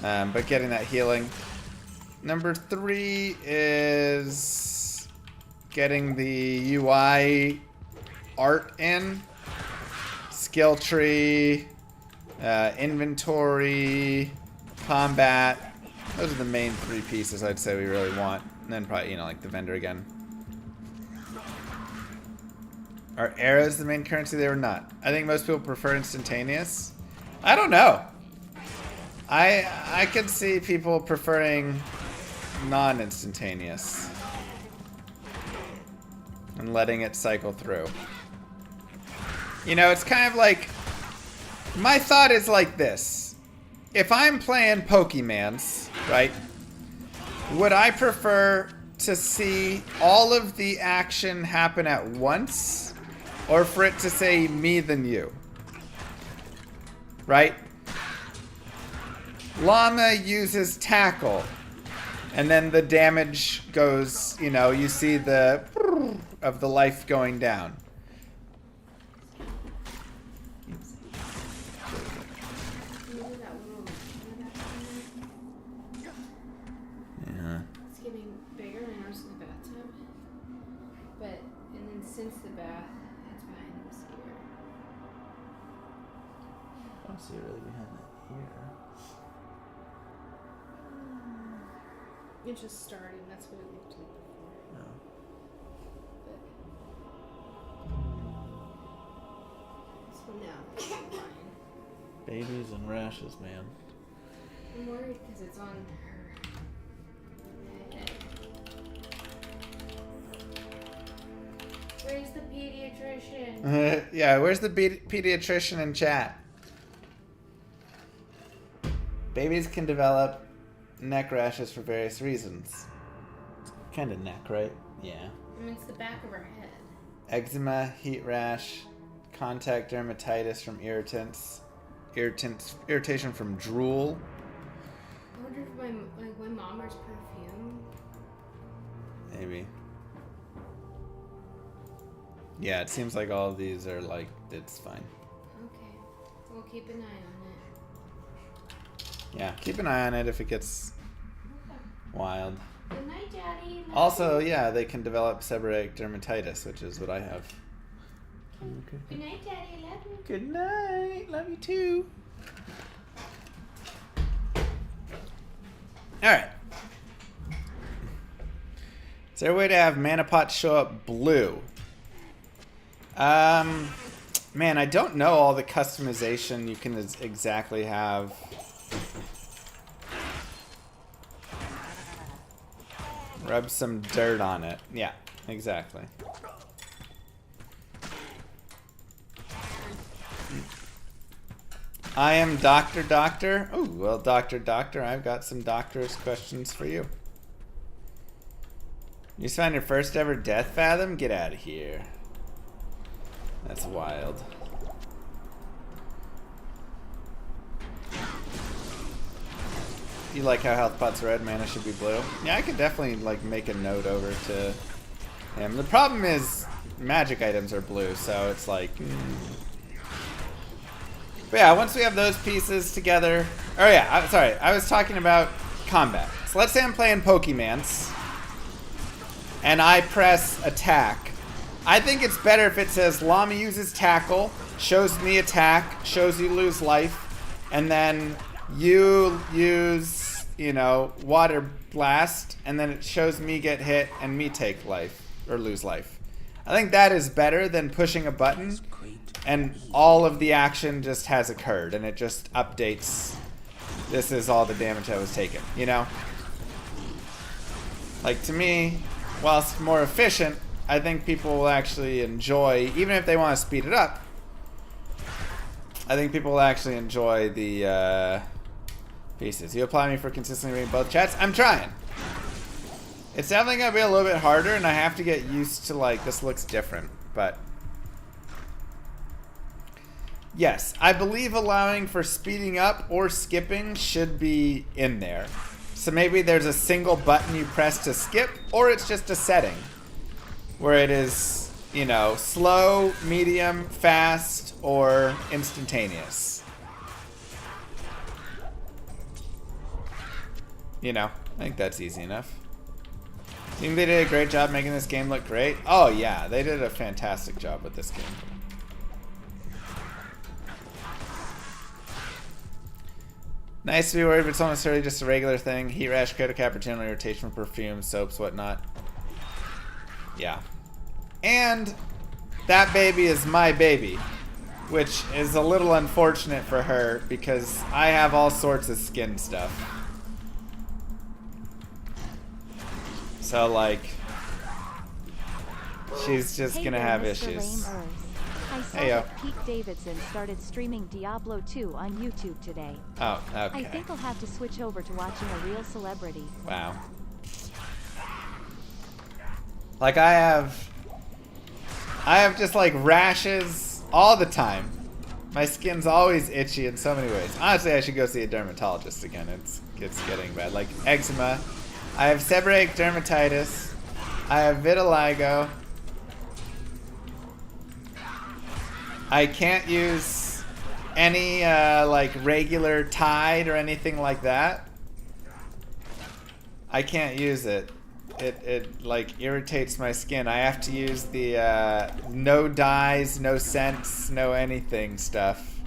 But getting that healing. Number 3 is getting the UI art in. Skill tree. Inventory. Combat. Those are the main 3 pieces I'd say we really want. And then probably, you know, like the vendor again. Are arrows the main currency? They were not. I think most people prefer instantaneous. I don't know. I could see people preferring non-instantaneous. And letting it cycle through. You know, it's kind of like... My thought is like this. If I'm playing Pokemans, right? Would I prefer to see all of the action happen at once? Or for it to say me than you? Right? Llama uses tackle. And then the damage goes, you know, you see the of the life going down. Yeah. It's getting bigger and I noticed in the bathtub. But, and then since the bath, it's behind this ear. I don't see it really behind that ear. It's just starting, that's what it looked like before. No. But, so now, it's fine. Babies and rashes, man. I'm worried because it's on her head. Where's the pediatrician? Yeah, where's the pediatrician in chat? Babies can develop neck rashes for various reasons. It's kind of neck, right? Yeah. I mean, it's the back of her head. Eczema, heat rash, contact dermatitis from irritation from drool. I wonder if my mom wears perfume. Maybe. Yeah, it seems like all of these are like, it's fine. Okay. We'll keep an eye on it. Yeah, keep an eye on it if it gets wild. Good night, Daddy. Love Also, you. yeah, they can develop seborrheic dermatitis, which is what I have. Okay. Good night, Daddy. I love you. Good night. Love you too. Alright. Is there a way to have mana pots show up blue? Man, I don't know all the customization you can exactly have. Rub some dirt on it. Yeah, exactly. I am Doctor. Oh, well, Doctor, I've got some doctor's questions for you. You just found your first ever death fathom? Get out of here. That's wild. You like how health pot's red, mana should be blue. Yeah, I could definitely like make a note over to him. The problem is magic items are blue, so it's like. But yeah, once we have those pieces together. Oh yeah, I'm sorry. I was talking about combat. So let's say I'm playing Pokemans, and I press attack. I think it's better if it says Llama uses tackle, shows me attack, shows you lose life, and then you use, you know, water blast, and then it shows me get hit and me take life or lose life. I think that is better than pushing a button and all of the action just has occurred and it just updates. This is all the damage that was taken, you know? Like, to me, whilst more efficient, I think people will actually enjoy, even if they want to speed it up, I think people will actually enjoy the pieces. You apply me for consistently reading both chats? I'm trying. It's definitely going to be a little bit harder, and I have to get used to, like, this looks different, but yes, I believe allowing for speeding up or skipping should be in there. So maybe there's a single button you press to skip, or it's just a setting where it is, you know, slow, medium, fast, or instantaneous. You know, I think that's easy enough. Do you think they did a great job making this game look great? Oh yeah, they did a fantastic job with this game. Nice to be worried, but it's not necessarily just a regular thing. Heat rash, coat of cappuccino, irritation from perfume, soaps, whatnot. Yeah. And that baby is my baby, which is a little unfortunate for her because I have all sorts of skin stuff. So, like, she's just gonna have issues. I saw Hey, yo. that Pete Davidson started streaming Diablo 2 on YouTube today. Oh, okay. I think I'll have to switch over to watching a real celebrity. Wow. Like, I have just, like, rashes all the time. My skin's always itchy in so many ways. Honestly, I should go see a dermatologist again. It's getting bad. Like, eczema. I have seborrheic dermatitis. I have vitiligo. I can't use any, like, regular Tide or anything like that. I can't use it. It like, irritates my skin. I have to use the, no dyes, no scents, no anything stuff.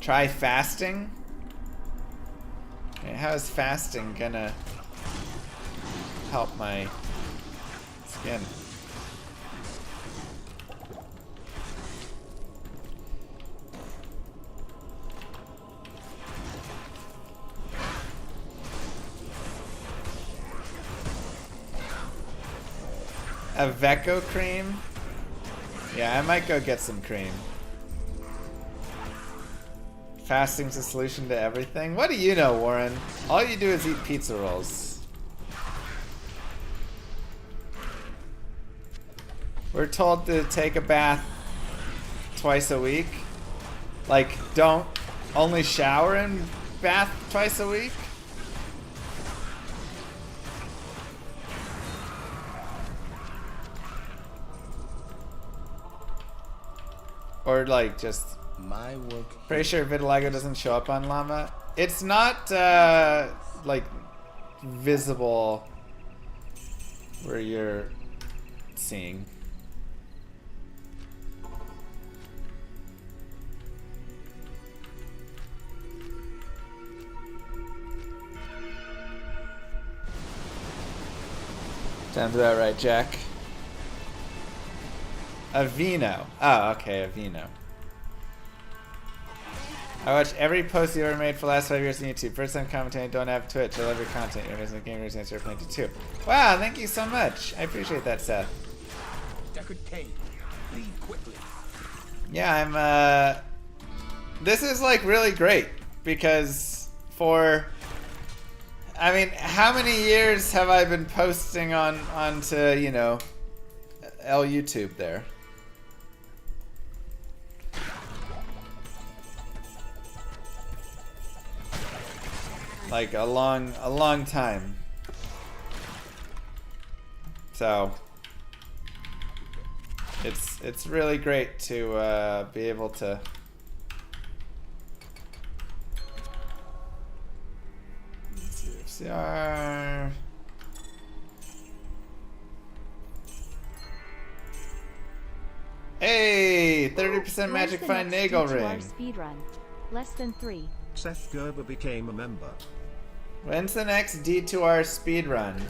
Try fasting? Okay, how is fasting gonna help my skin? Aveco cream? Yeah, I might go get some cream. Fasting's a solution to everything? What do you know, Warren? All you do is eat pizza rolls. We're told to take a bath twice a week. Like, don't only shower and bath twice a week? Or like just My work. pretty sure vitiligo doesn't show up on llama. It's not like visible where you're seeing. Sounds about right, Jack. Avino. Oh, okay, Avino. I watch every post you ever made for the last 5 years on YouTube. First time commentating, don't have Twitch. I love your content. You're amazing gamers, answer plenty too. Wow, thank you so much. I appreciate that, Seth. Deckard Cain, leave quickly. Yeah, I'm, this is, like, really great. Because for... I mean, how many years have I been posting onto, you know, YouTube there? like a long time. So it's really great to be able to CR. Hey, 30% magic find Nagel ring. Speedrun. Less than 3. Seth Gerber became a member. When's the next D2R speedrun?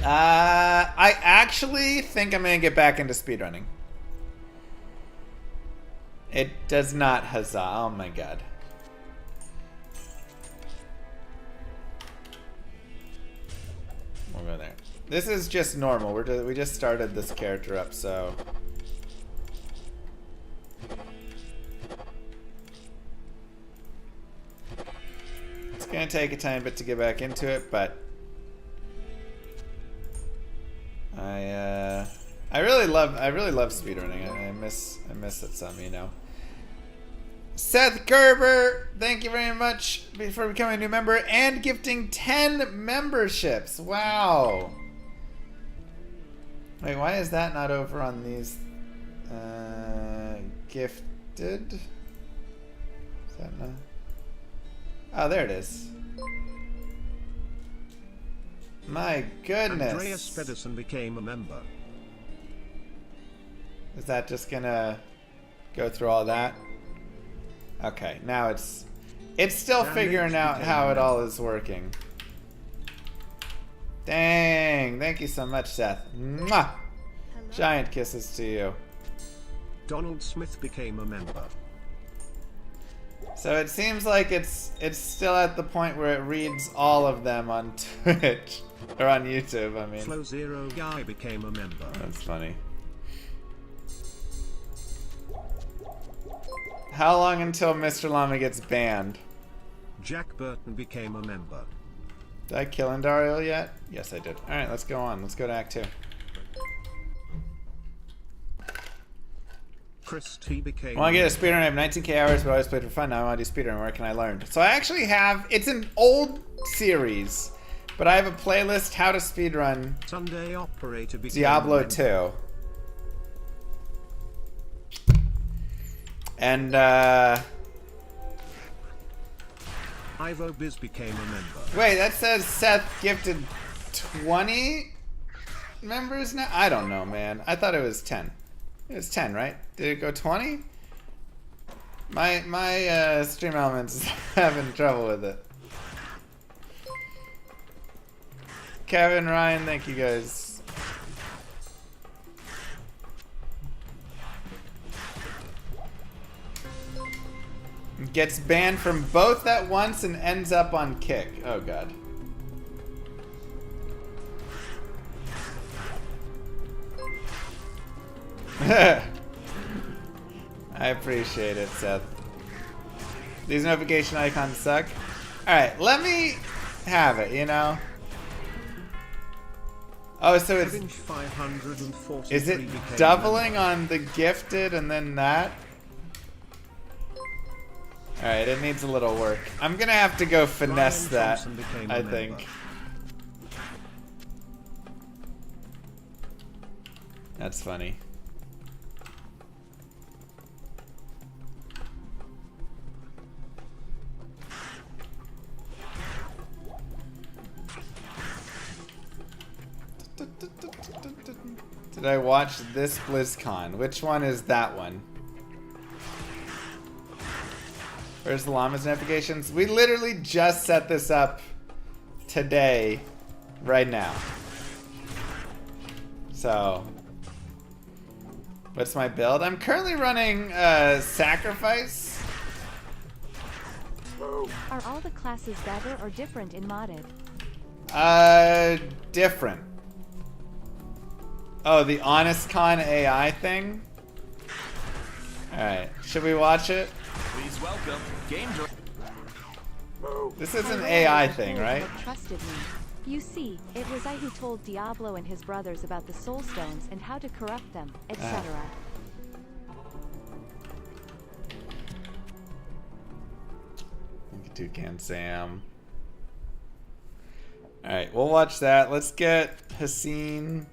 I actually think I'm gonna get back into speedrunning. It does not, huzzah. Oh my god. We'll go there. This is just normal. We just started this character up, so it's gonna take a tiny bit to get back into it, but I really love speedrunning. I miss it some, you know. Seth Gerber, thank you very much for becoming a new member and gifting 10 memberships. Wow. Wait, why is that not over on these gifted? Is that not? Oh, there it is. My goodness. Andreas Pedersen became a member. Is that just gonna go through all that? Okay, now it's still figuring out how it all is working. Dang, thank you so much, Seth. Mwah! Giant kisses to you. Donald Smith became a member. So it seems like it's still at the point where it reads all of them on Twitch or on YouTube. I mean, Flow Zero Guy became a member. That's funny. How long until Mr. Llama gets banned? Jack Burton became a member. Did I kill Indario yet? Yes, I did. All right, let's go on. Let's go to Act 2. Chris T became. I want to get a speedrun. I have 19k hours, but I always played for fun. Now I want to do speedrun. Where can I learn? So I actually have. It's an old series, but I have a playlist how to speedrun Sunday Operator became Diablo 2. And Ivo Biz became a member. wait, that says Seth gifted 20 members now? I don't know, man. I thought it was 10. It was 10, right? Did it go 20? My Stream Elements is having trouble with it. Kevin, Ryan, thank you guys. Gets banned from both at once and ends up on kick. Oh god. I appreciate it, Seth. These notification icons suck. Alright, let me have it, you know? Oh, so it's... Is it doubling on the gifted and then that? Alright, it needs a little work. I'm gonna have to go finesse that, I think. That's funny. Did I watch this BlizzCon? Which one is that one? Where's the llama's notifications? We literally just set this up today, right now. So, what's my build? I'm currently running Sacrifice. Are all the classes better or different in modded? Different. Oh, the Honest Con AI thing? Alright, should we watch it? Please welcome Game This is an AI thing, right? Trusted me. You see, it was I who told Diablo and his brothers about the soul stones and how to corrupt them, etc. We could Toucan Sam. Alright, we'll watch that. Let's get Hassan.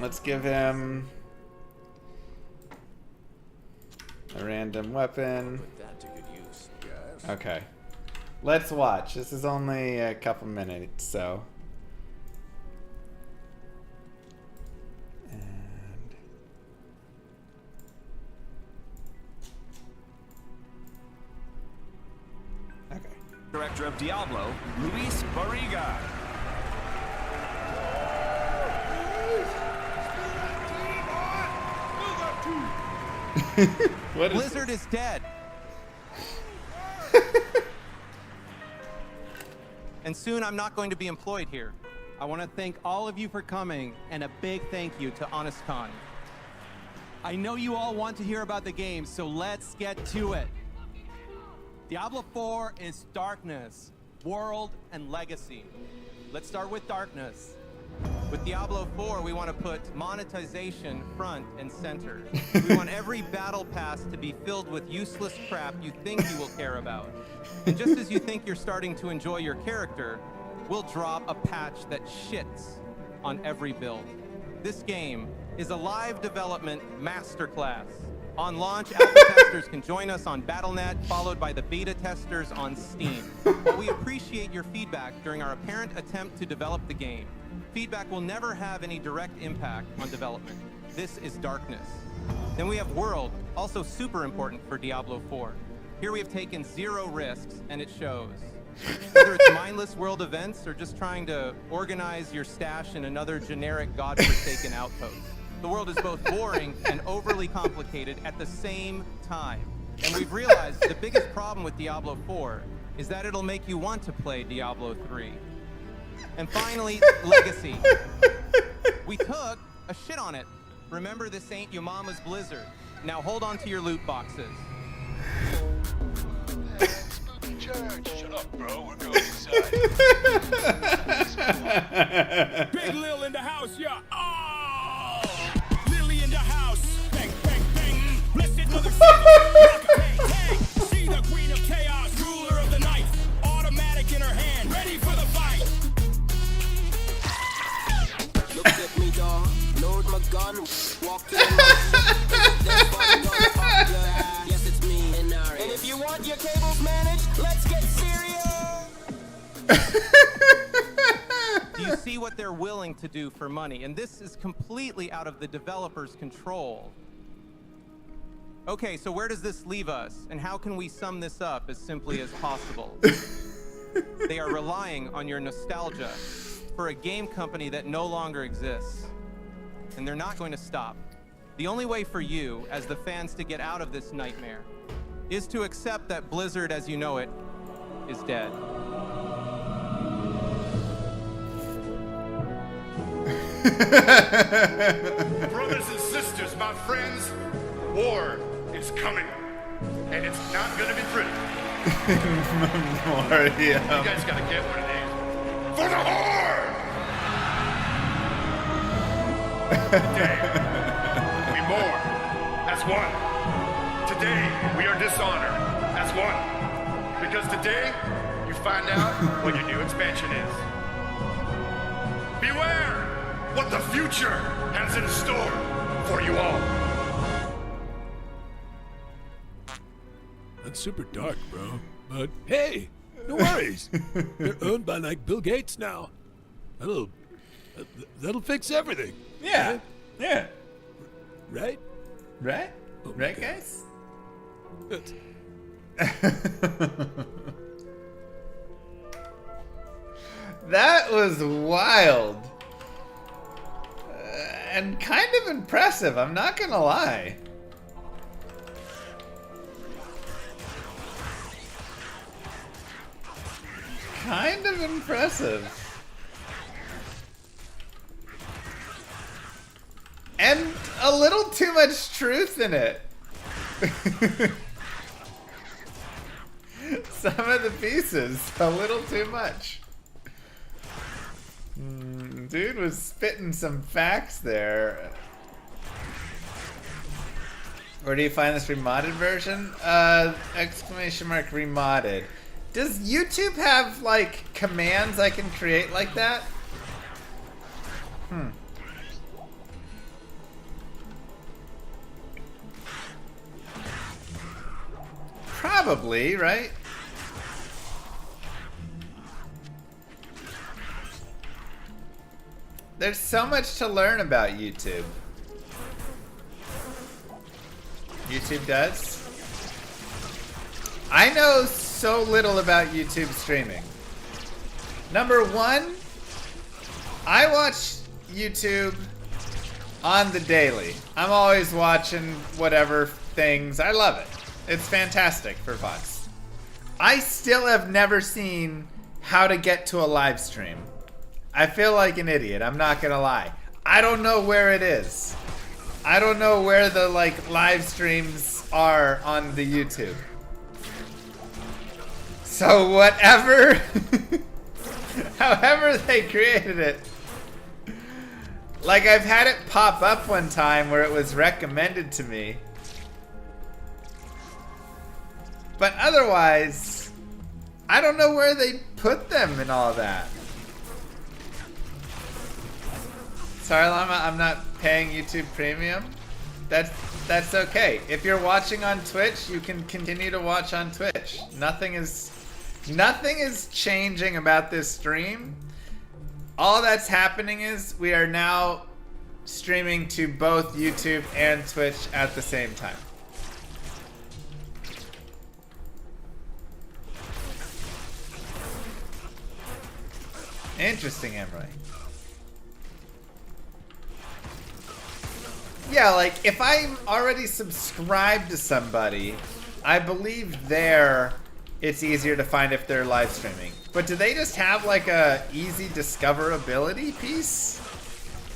Let's give him a random weapon. Okay. Let's watch. This is only a couple minutes, so. And okay. Director of Diablo, Luis Barriga. What is Blizzard is dead. And soon I'm not going to be employed here. I want to thank all of you for coming, and a big thank you to HonestCon. I know you all want to hear about the game, so let's get to it. Diablo 4 is Darkness, World, and Legacy. Let's start with Darkness. With Diablo 4, we want to put monetization front and center. We want every battle pass to be filled with useless crap you think you will care about. And just as you think you're starting to enjoy your character, we'll drop a patch that shits on every build. This game is a live development masterclass. On launch, alpha testers can join us on Battle.net, followed by the beta testers on Steam. While we appreciate your feedback during our apparent attempt to develop the game, feedback will never have any direct impact on development. This is Darkness. Then we have World, also super important for Diablo 4. Here we have taken 0 risks, and it shows. Whether it's mindless world events or just trying to organize your stash in another generic godforsaken outpost, the world is both boring and overly complicated at the same time. And we've realized the biggest problem with Diablo 4 is that it'll make you want to play Diablo 3. And finally, Legacy. We took a shit on it. Remember, this ain't your mama's Blizzard. Now hold on to your loot boxes. Shut up, bro. We're going inside. Big Lil in the house, yeah. Oh! Lily in the house. Bang, bang, bang. Blessed motherfucker. Bang, bang. See the queen of chaos, ruler of the night. Automatic in her hand, ready for the fight. Look at me, dog. Load my gun. Walk in. Yes, it's me. And if you want your cables managed, let's get serious. Do you see what they're willing to do for money? And this is completely out of the developer's control. Okay, so where does this leave us? And how can we sum this up as simply as possible? They are relying on your nostalgia for a game company that no longer exists. And they're not going to stop. The only way for you, as the fans, to get out of this nightmare is to accept that Blizzard as you know it is dead. Brothers and sisters, my friends, war is coming. And it's not gonna be pretty. You guys gotta get one of these. For the Horde! Today, we mourn as one. Today, we are dishonored as one. Because today, you find out what your new expansion is. Beware what the future has in store for you all. That's super dark, bro. But hey, no worries. They're owned by like Bill Gates now. That'll fix everything. Yeah. Right? Yeah. Right? Right? Oh, right, God. guys? Good. That was wild. And kind of impressive, I'm not gonna lie. Kind of impressive. And a little too much truth in it. Some of the pieces, a little too much. Dude was spitting some facts there. Where do you find this remodded version? Exclamation mark remodded. Does YouTube have like commands I can create like that? Probably, right? There's so much to learn about YouTube. YouTube does? I know so little about YouTube streaming. Number one, I watch YouTube on the daily. I'm always watching whatever things. I love it. It's fantastic for VODs. I still have never seen how to get to a live stream. I feel like an idiot, I'm not gonna lie. I don't know where it is. I don't know where the like live streams are on the YouTube. So whatever, however they created it. Like I've had it pop up one time where it was recommended to me. But otherwise, I don't know where they put them and all that. Sorry, Llama, I'm not paying YouTube Premium. That's okay. If you're watching on Twitch, you can continue to watch on Twitch. Nothing is changing about this stream. All that's happening is we are now streaming to both YouTube and Twitch at the same time. Interesting, Emily. Yeah, like, if I'm already subscribed to somebody, I believe there it's easier to find if they're live streaming. But do they just have, like, a easy discoverability piece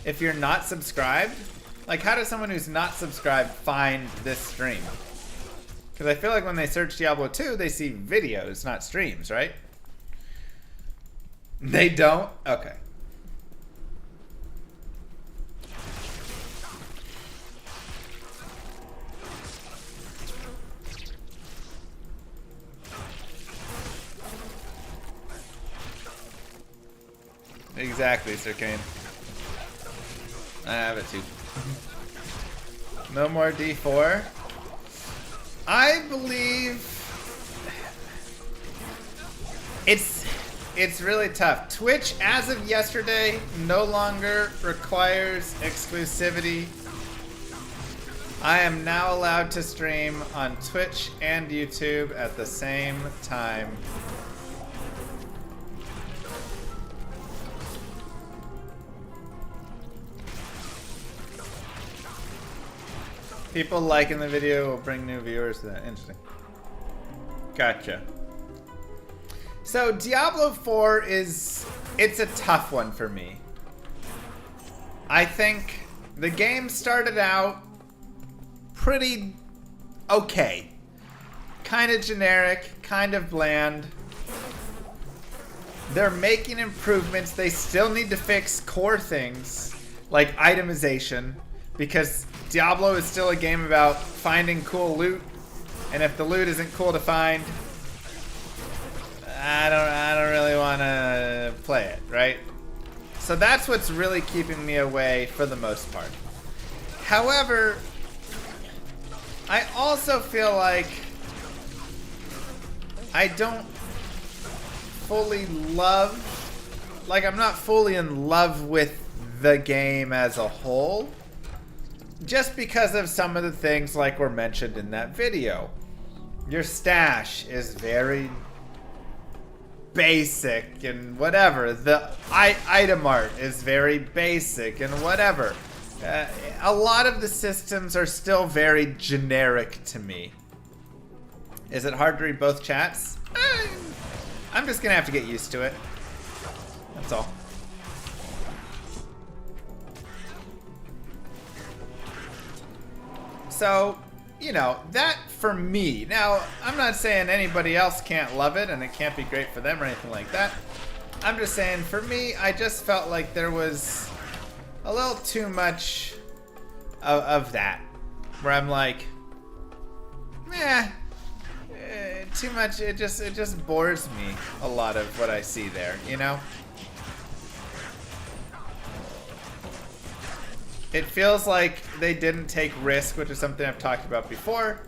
if you're not subscribed? Like, how does someone who's not subscribed find this stream? Because I feel like when they search Diablo 2, they see videos, not streams, right? They don't? Okay. Exactly, Sir Kane. I have it too. No more D4. I believe it's really tough. Twitch, as of yesterday, no longer requires exclusivity. I am now allowed to stream on Twitch and YouTube at the same time. People liking the video will bring new viewers to that. Interesting. Gotcha. So Diablo 4 it's a tough one for me. I think the game started out pretty okay. Kind of generic, kind of bland. They're making improvements. They still need to fix core things like itemization, because Diablo is still a game about finding cool loot, and if the loot isn't cool to find, I don't really want to play it, right? So that's what's really keeping me away for the most part. However, I also feel like I don't fully love, like I'm not fully in love with the game as a whole, just because of some of the things like were mentioned in that video. Your stash is very basic and whatever. The item art is very basic and whatever. A lot of the systems are still very generic to me. Is it hard to read both chats? I'm just gonna have to get used to it. That's all. So, you know, that for me. Now, I'm not saying anybody else can't love it and it can't be great for them or anything like that. I'm just saying, for me, I just felt like there was a little too much of that. Where I'm like, too much. It just bores me a lot of what I see there, you know? It feels like they didn't take risk, which is something I've talked about before.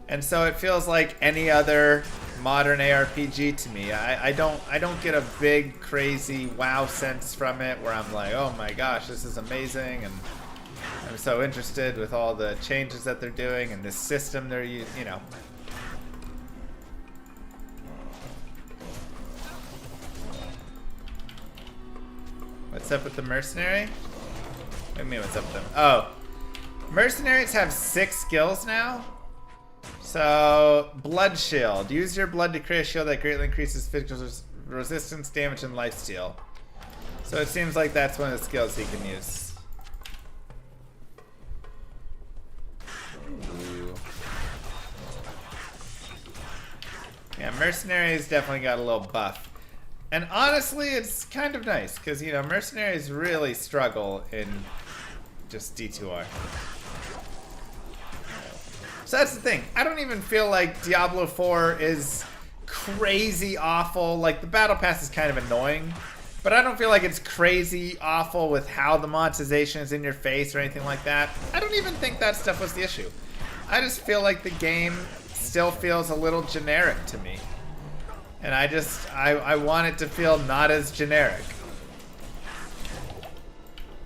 And so it feels like any other modern ARPG to me. I don't get a big, crazy wow sense from it where I'm like, oh my gosh, this is amazing, and I'm so interested with all the changes that they're doing and this system they're using, you know. What's up with the mercenary? What do you mean, what's up with them? Oh. Mercenaries have 6 skills now. So, Blood Shield. Use your blood to create a shield that greatly increases physical resistance, damage, and lifesteal. So it seems like that's one of the skills he can use. Ooh. Yeah, Mercenaries definitely got a little buff. And honestly, it's kind of nice, because, you know, Mercenaries really struggle in just D2R. So that's the thing. I don't even feel like Diablo 4 is crazy awful. Like, the Battle Pass is kind of annoying, but I don't feel like it's crazy awful with how the monetization is in your face or anything like that. I don't even think that stuff was the issue. I just feel like the game still feels a little generic to me. And I want it to feel not as generic.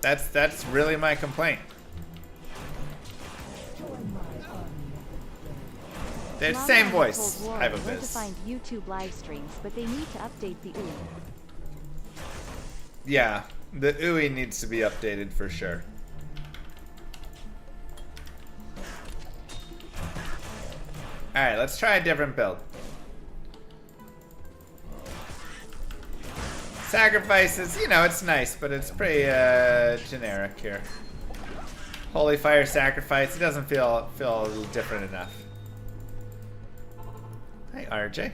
That's really my complaint. They're the same voice. I have a where to biz. find YouTube live streams, but they need to update the UI. Yeah, the UI needs to be updated for sure. Alright, let's try a different build. Sacrifices, you know, it's nice, but it's pretty generic here. Holy Fire Sacrifice, it doesn't feel a little different enough. Hey, RJ.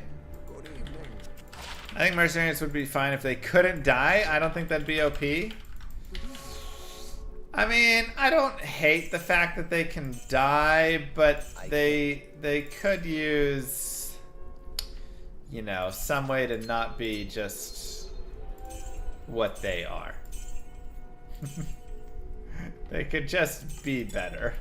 I think Mercenaries would be fine if they couldn't die. I don't think that'd be OP. I mean, I don't hate the fact that they can die, but they could use, you know, some way to not be just what they are. They could just be better.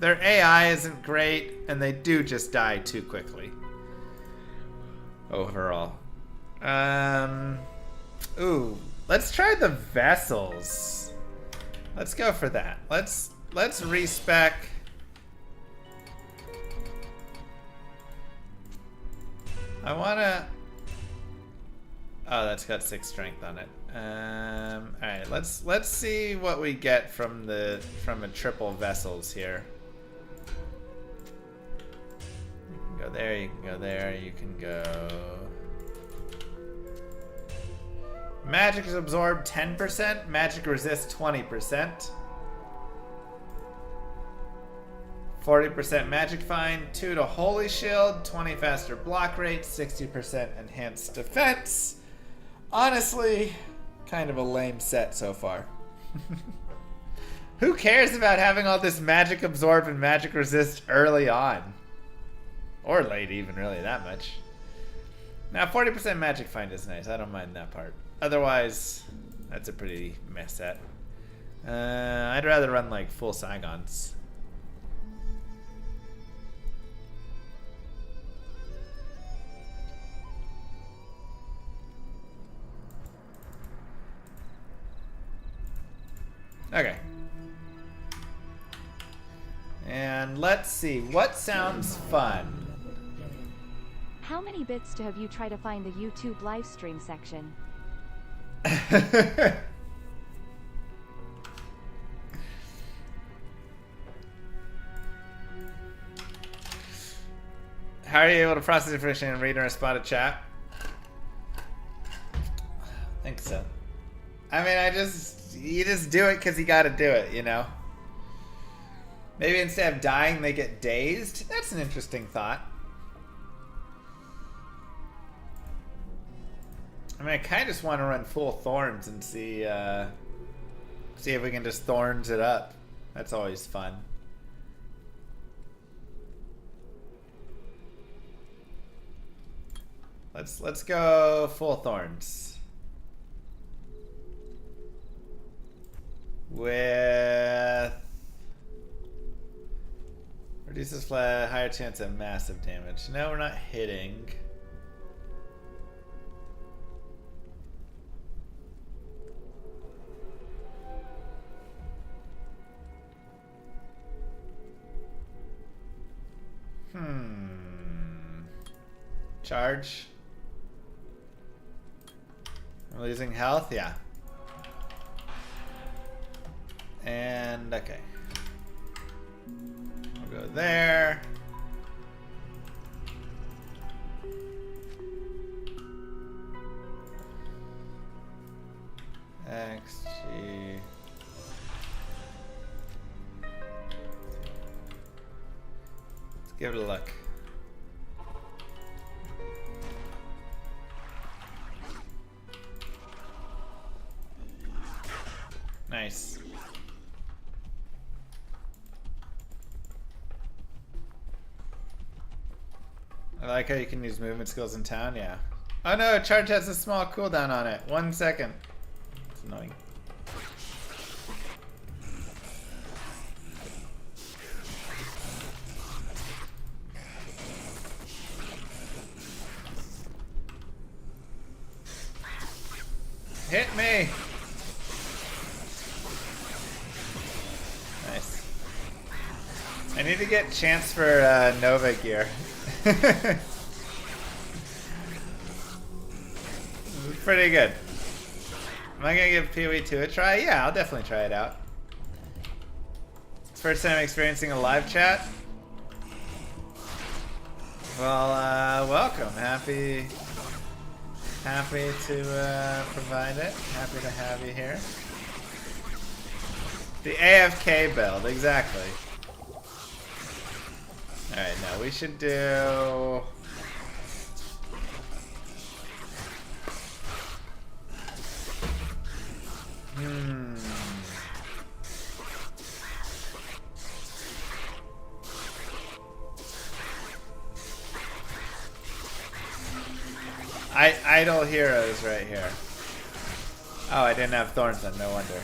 Their AI isn't great, and they do just die too quickly. Overall. Ooh, let's try the vessels. Let's go for that. Let's respec. I wanna. Oh, that's got 6 strength on it. All right, let's see what we get from a triple vessels here. You can go there. You can go there. You can go. Magic is absorbed 10%. Magic resist 20%. 40% magic find. 2 to holy shield. 20 faster block rate. 60% enhanced defense. Honestly, kind of a lame set so far. Who cares about having all this magic absorb and magic resist early on? Or late even, really, that much. Now, 40% magic find is nice. I don't mind that part. Otherwise, that's a pretty mess set. I'd rather run like full Saigons. Okay. And let's see, what sounds fun? How many bits have you tried to find the YouTube live stream section? How are you able to process information and read and respond to chat? I think so. I mean, you just do it because you gotta do it, you know? Maybe instead of dying, they get dazed? That's an interesting thought. I mean, I kind of just want to run full thorns and see if we can just thorns it up. That's always fun. Let's go full thorns. With reduces flat, higher chance of massive damage. No, we're not hitting. Charge. I'm losing health, yeah. And okay. We'll go there. XG. Let's give it a look. Nice. I like how you can use movement skills in town, yeah. Oh no, charge has a small cooldown on it. 1 second. It's annoying. Hit me! Nice. I need to get chance for Nova gear. Pretty good. Am I gonna give PoE 2 a try? Yeah, I'll definitely try it out. First time experiencing a live chat. Well, welcome. Happy to provide it. Happy to have you here. The AFK build, exactly. Alright, now we should do... Idle heroes right here. Oh, I didn't have thorns then, no wonder.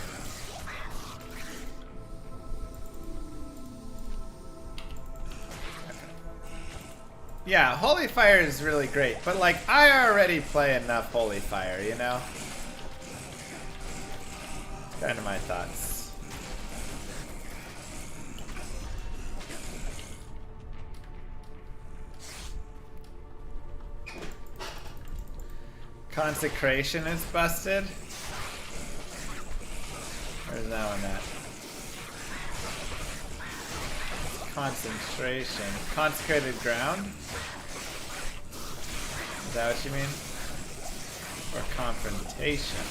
Yeah, Holy Fire is really great, but like, I already play enough Holy Fire, you know? Kind of my thoughts. Consecration is busted? Where's that one at? Concentration. Consecrated ground? Is that what you mean? Or confrontation?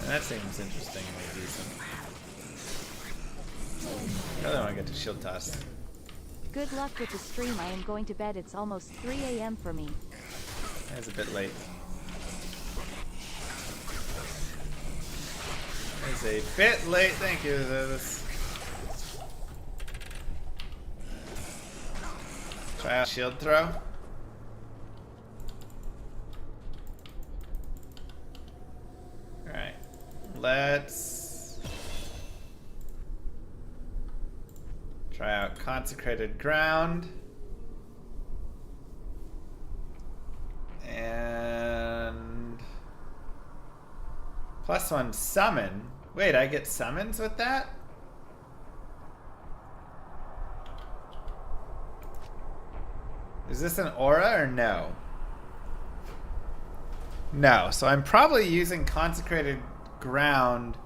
And that seems interestingly decent. I really want to get to shield toss. Good luck with the stream. I am going to bed. It's almost 3 a.m. for me. That's a bit late. It's a bit late. Thank you, Liz. Try out shield throw. Alright. Let's try out consecrated ground. And +1 summon. Wait, I get summons with that? Is this an aura or no? No, so I'm probably using consecrated ground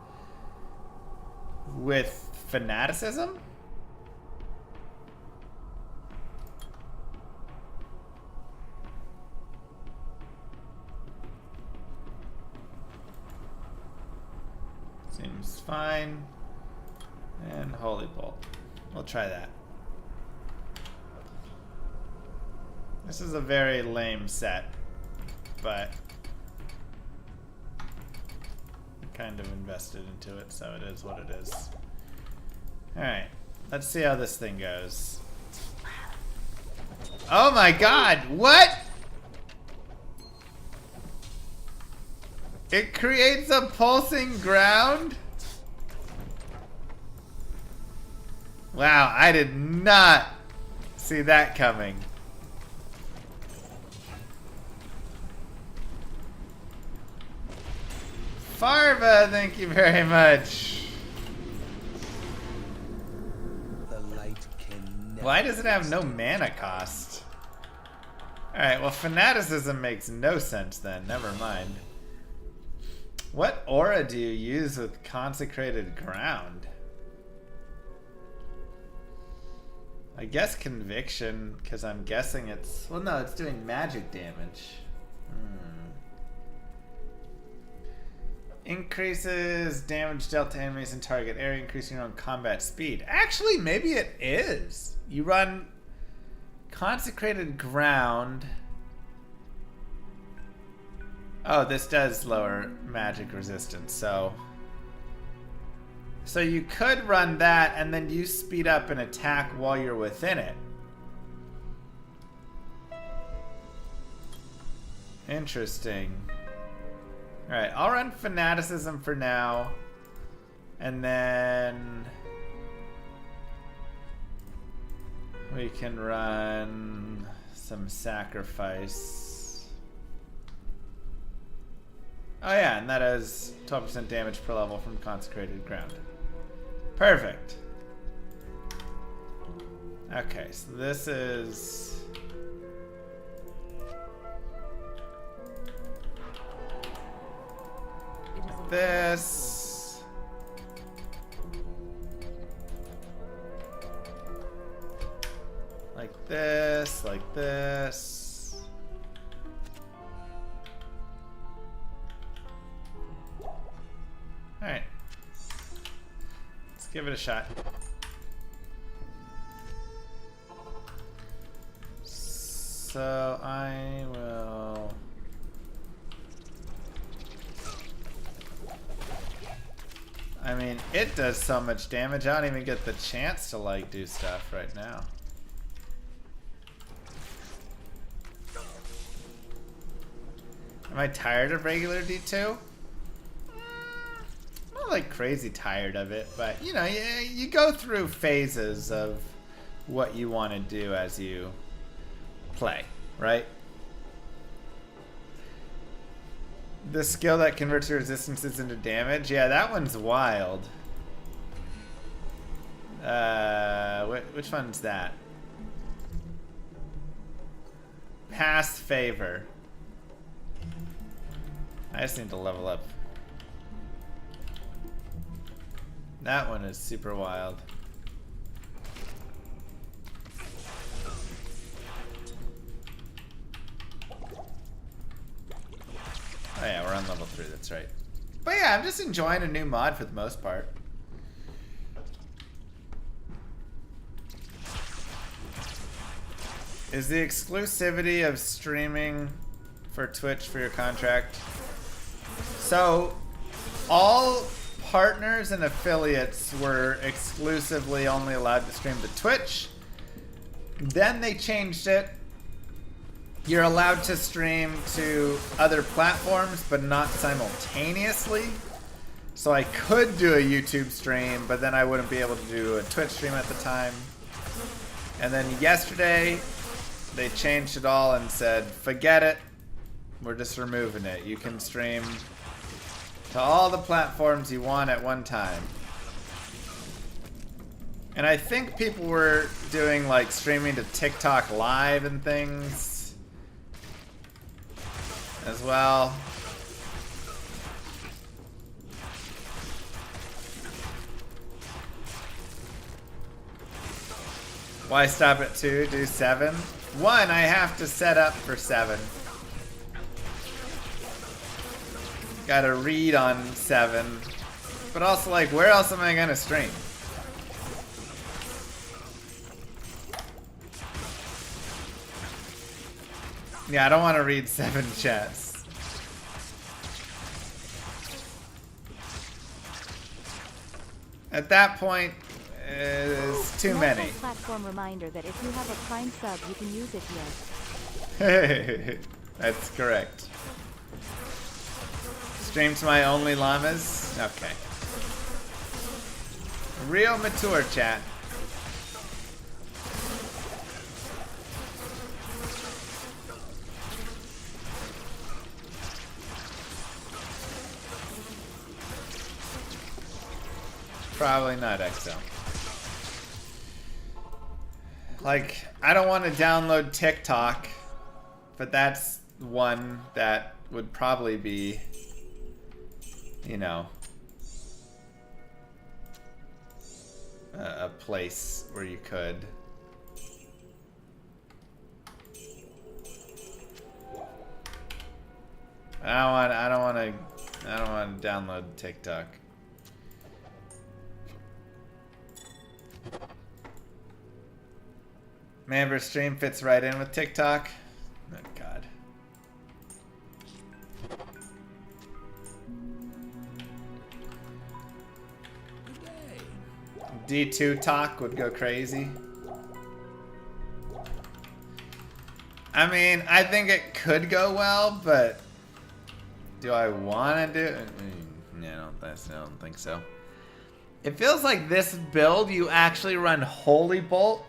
with fanaticism? fine. And Holy Bolt. We'll try that. This is a very lame set, but I kind of invested into it, so it is what it is. Alright, let's see how this thing goes. Oh my god, what? It creates a pulsing ground? Wow, I did not see that coming. Farva, thank you very much. The light can never. Why does it have no mana cost? Alright, well, fanaticism makes no sense then. Never mind. What aura do you use with consecrated ground? I guess conviction, because I'm guessing it's... Well, no, it's doing magic damage. Increases damage dealt to enemies in target area, increasing your own combat speed. Actually, maybe it is. You run consecrated ground. Oh, this does lower magic resistance, so you could run that and then you speed up and attack while you're within it. Interesting. Alright, I'll run fanaticism for now. And then we can run some sacrifice. Oh yeah, and that has 12% damage per level from consecrated ground. Perfect. Okay, so this is... this. Like this, like this. Alright. Let's give it a shot. So I will... I mean, it does so much damage, I don't even get the chance to, like, do stuff right now. Am I tired of regular D2? Not, like, crazy tired of it, but, you know, you go through phases of what you want to do as you play, right? The skill that converts your resistances into damage? Yeah, that one's wild. Which one's that? Past favor. I just need to level up. That one is super wild. Oh yeah, we're on level 3, that's right. But yeah, I'm just enjoying a new mod for the most part. Is the exclusivity of streaming for Twitch for your contract? So, all partners and affiliates were exclusively only allowed to stream to Twitch. Then they changed it. You're allowed to stream to other platforms, but not simultaneously. So I could do a YouTube stream, but then I wouldn't be able to do a Twitch stream at the time. And then yesterday, they changed it all and said, forget it. We're just removing it. You can stream to all the platforms you want at one time. And I think people were doing like streaming to TikTok live and things as well. Why stop at 2? Do 7? 1, I have to set up for 7. Gotta read on 7. But also, like, where else am I gonna stream? Yeah, I don't want to read 7 chats. At that point, it's too many. Platform reminder that if you have a Prime sub, you can use it here. That's correct. Stream to my only llamas? Okay. Real mature chat. Probably not XL. Like, I don't want to download TikTok, but that's one that would probably be, you know, a place where you could. I don't want to download TikTok. Manver's stream fits right in with TikTok. Oh god. D2 talk would go crazy. I mean, I think it could go well, but do I want to do it? No, I don't think so. It feels like this build you actually run Holy Bolt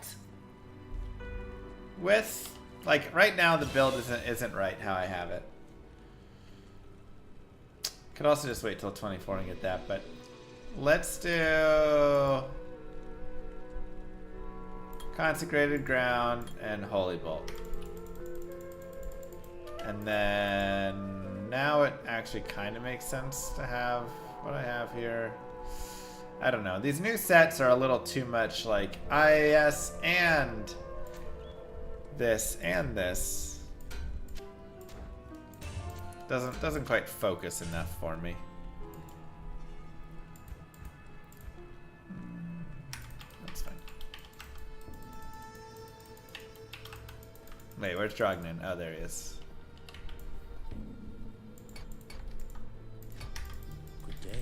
with. Like, right now the build isn't right how I have it. Could also just wait till 24 and get that, but let's do Consecrated Ground and Holy Bolt. And then now it actually kind of makes sense to have what I have here. I don't know. These new sets are a little too much like IAS and this and this. Doesn't quite focus enough for me. That's fine. Wait, where's Drognin? Oh, there he is. Good day.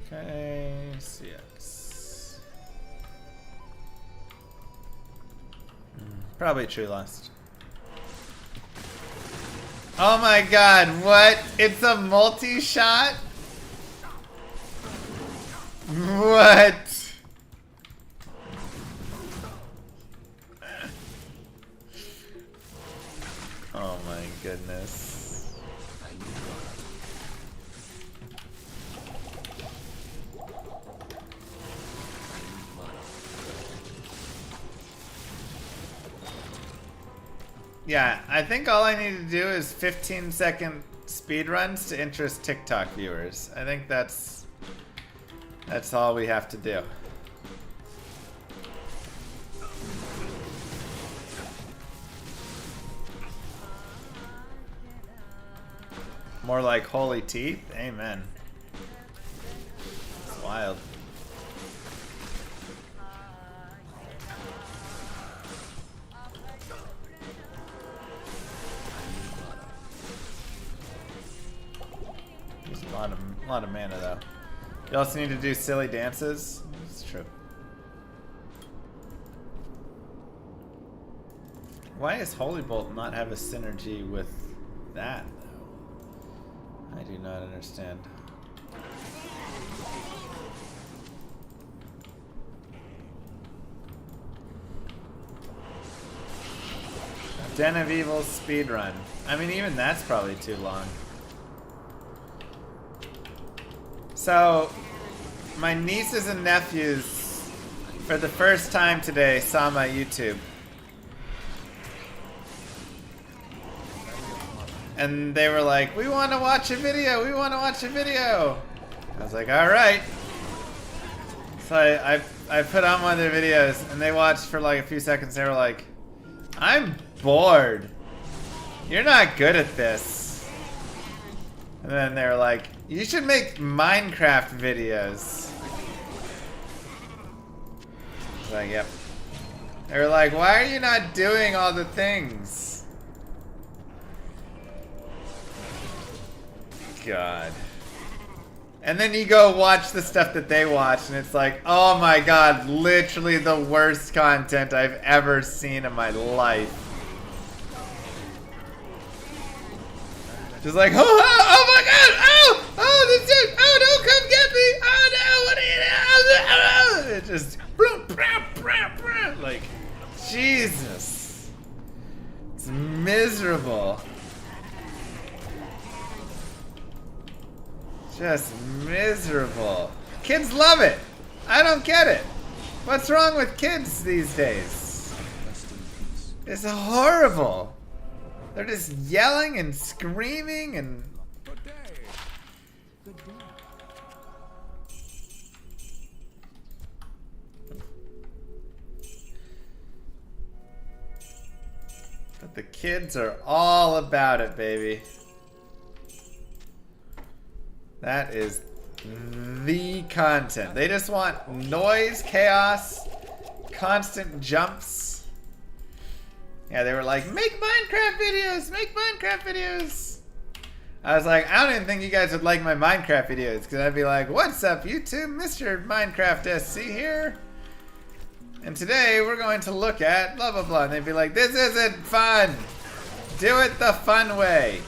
Okay, CX. Probably True Lust. Oh my god, what? It's a multi-shot? What? Oh my goodness. Yeah, I think all I need to do is 15-second speed runs to interest TikTok viewers. I think that's all we have to do. More like holy teeth? Amen. It's wild. There's a lot of mana though. You also need to do silly dances. It's true. Why does Holy Bolt not have a synergy with that though? I do not understand. Den of Evil speedrun. I mean, even that's probably too long. So, my nieces and nephews, for the first time today, saw my YouTube. And they were like, we want to watch a video, we want to watch a video. I was like, alright. So I put on one of their videos, and they watched for like a few seconds. They were like, I'm bored. You're not good at this. And then they're like, you should make Minecraft videos. It's like, yep. They were like, why are you not doing all the things? God. And then you go watch the stuff that they watch, and it's like, oh my god, literally the worst content I've ever seen in my life. Just like, oh my god, oh, this dude, oh, don't come get me, oh no, what are you doing? It just, like, Jesus. It's miserable. Just miserable. Kids love it. I don't get it. What's wrong with kids these days? It's horrible. They're just yelling and screaming and... But the kids are all about it, baby. That is the content. They just want noise, chaos, constant jumps. Yeah, they were like, make Minecraft videos, make Minecraft videos. I was like, I don't even think you guys would like my Minecraft videos, because I'd be like, what's up, YouTube? Mr. Minecraft SC here. And today we're going to look at blah, blah, blah. And they'd be like, this isn't fun. Do it the fun way.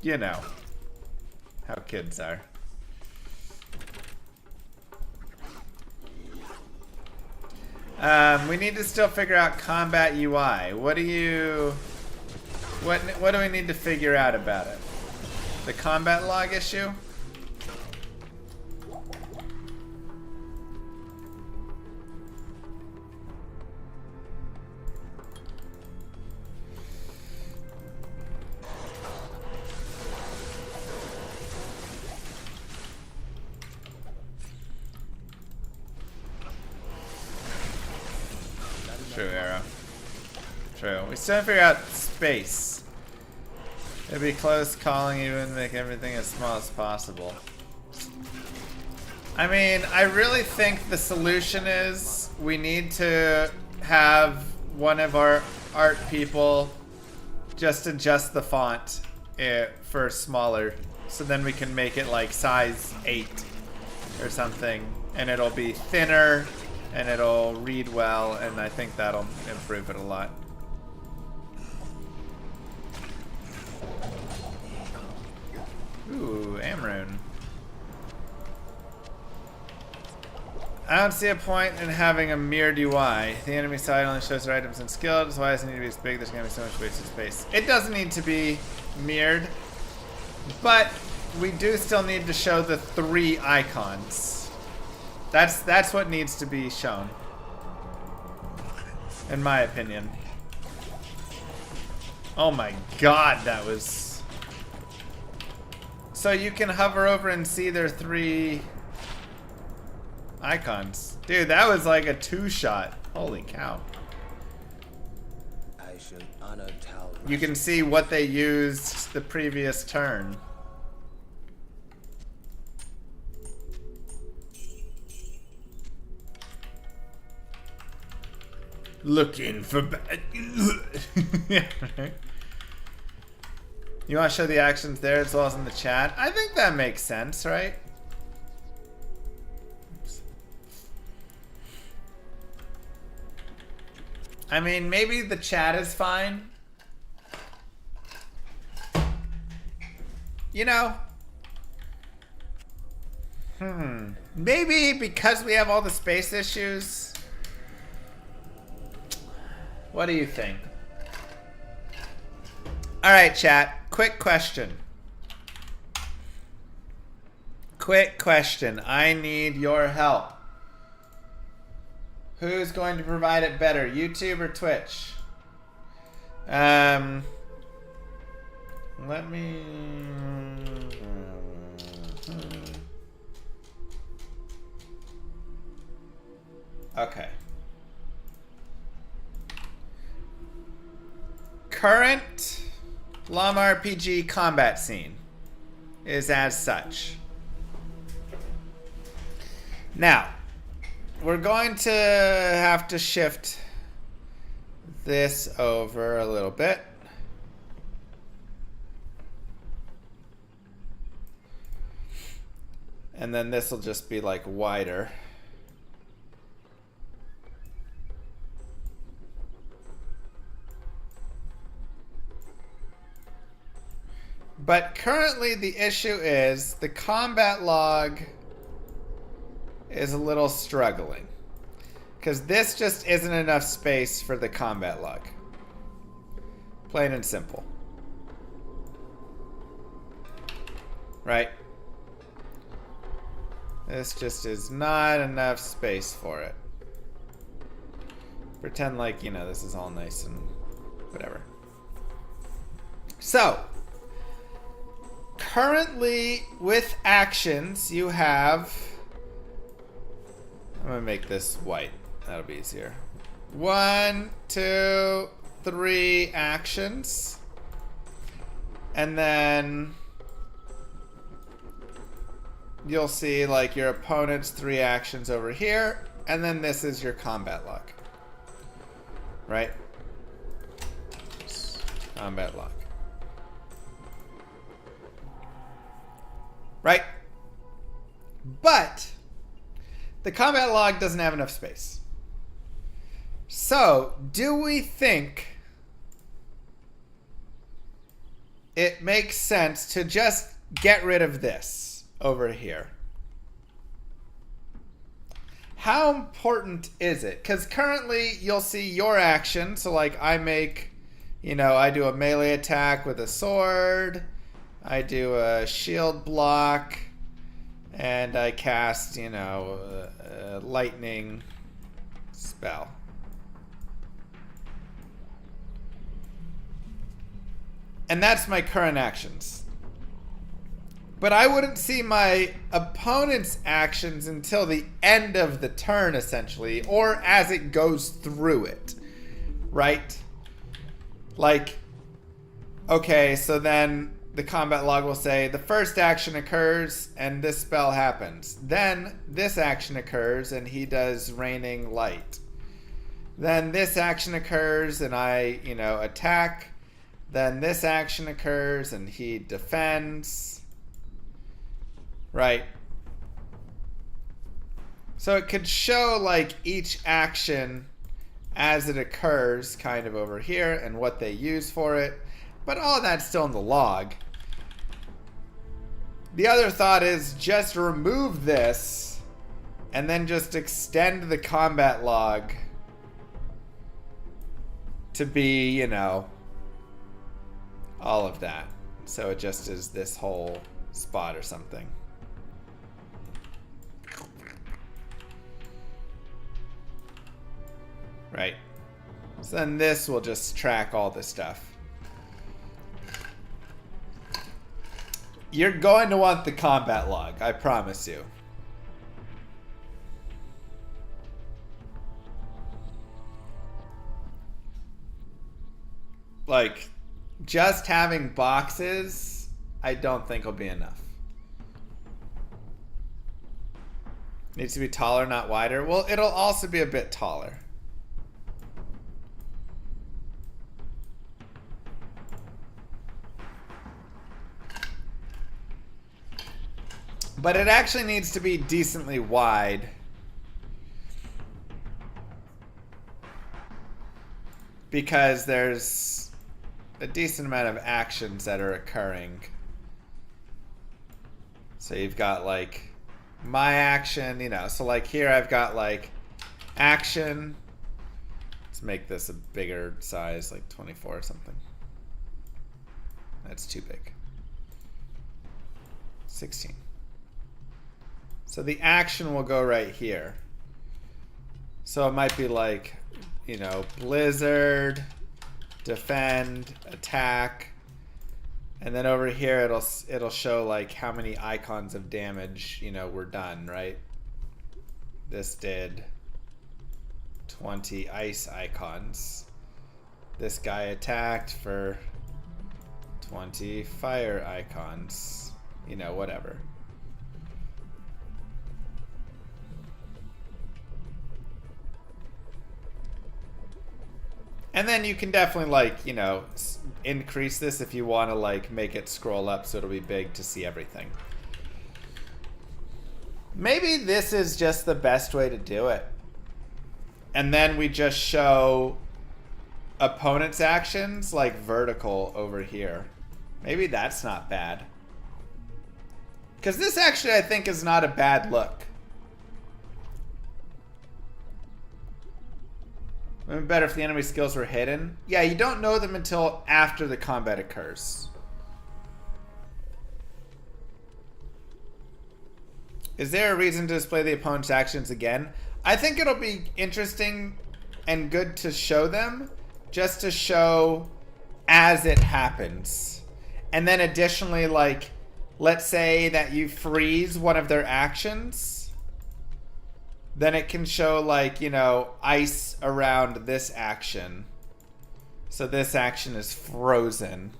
You know how kids are. We need to still figure out combat UI. What do we need to figure out about it? The combat log issue? True, Arrow. True. We still have to figure out space. It'd be close calling you and make everything as small as possible. I mean, I really think the solution is we need to have one of our art people just adjust the font for smaller, so then we can make it like size 8 or something, and it'll be thinner and it'll read well, and I think that'll improve it a lot. Ooh, Amrune. I don't see a point in having a mirrored UI. The enemy side only shows their items and skills. Why does it need to be this big? There's gonna be so much wasted space. It doesn't need to be mirrored, but we do still need to show the 3 icons. That's what needs to be shown, in my opinion. Oh my god, that was... So you can hover over and see their 3 icons. Dude, that was like a 2-shot. Holy cow. I should honor Tal. You can see what they used the previous turn. Looking for bad. Yeah, right. You want to show the actions there as well as in the chat? I think that makes sense, right? Oops. I mean, maybe the chat is fine. You know? Maybe because we have all the space issues. What do you think? All right, chat. Quick question. Quick question. I need your help. Who's going to provide it better, YouTube or Twitch? Let me... Okay. current Llama RPG combat scene is as such. Now, we're going to have to shift this over a little bit. And then this will just be like wider. But currently the issue is the combat log is a little struggling. Because this just isn't enough space for the combat log. Plain and simple. Right? This just is not enough space for it. Pretend like, you know, this is all nice and whatever. So, currently with actions, you have... I'm gonna make this white. That'll be easier. 1, 2, 3 actions. And then you'll see like your opponent's 3 actions over here. And then this is your combat log. Right? Combat log. Right? But the combat log doesn't have enough space. So, do we think it makes sense to just get rid of this over here? How important is it? Because currently you'll see your action. So like I make, you know, I do a melee attack with a sword. I do a shield block. And I cast, you know, a lightning spell. And that's my current actions. But I wouldn't see my opponent's actions until the end of the turn, essentially, or as it goes through it, right? Like, okay, so then the combat log will say, the first action occurs and this spell happens. Then this action occurs and he does raining light. Then this action occurs and I, you know, attack. Then this action occurs and he defends. Right. So it could show like each action as it occurs kind of over here and what they use for it. But all that's still in the log. The other thought is just remove this and then just extend the combat log to be, you know, all of that. So it just is this whole spot or something. Right. So then this will just track all the stuff. You're going to want the combat log, I promise you. Like, just having boxes, I don't think will be enough. Needs to be taller, not wider. Well, it'll also be a bit taller. But it actually needs to be decently wide. Because there's a decent amount of actions that are occurring. So you've got like my action, you know. So like here I've got like action. Let's make this a bigger size, like 24 or something. That's too big. 16. So the action will go right here. So it might be like, you know, blizzard, defend, attack, and then over here it'll show like how many icons of damage, you know, were done, right? This did 20 ice icons. This guy attacked for 20 fire icons. You know, whatever. And then you can definitely, like, you know, increase this if you want to, like, make it scroll up so it'll be big to see everything. Maybe this is just the best way to do it. And then we just show opponent's actions, like, vertical over here. Maybe that's not bad. Because this actually, I think, is not a bad look. It would be better if the enemy skills were hidden. Yeah, you don't know them until after the combat occurs. Is there a reason to display the opponent's actions again? I think it'll be interesting and good to show them, just to show as it happens. And then additionally, like, let's say that you freeze one of their actions. Then it can show, like, you know, ice around this action. So this action is frozen.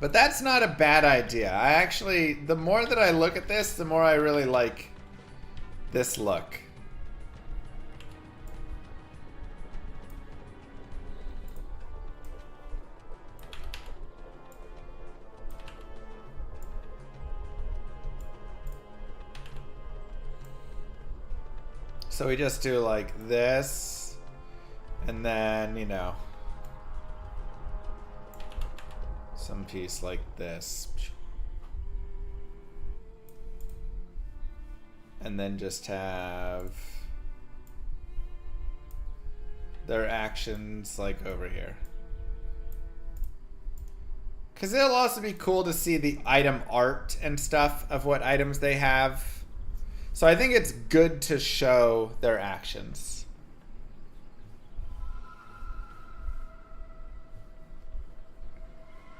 But that's not a bad idea. I actually, the more that I look at this, the more I really like this look. So we just do like this, and then, you know, some piece like this. And then just have their actions like over here. Because it'll also be cool to see the item art and stuff of what items they have. So I think it's good to show their actions.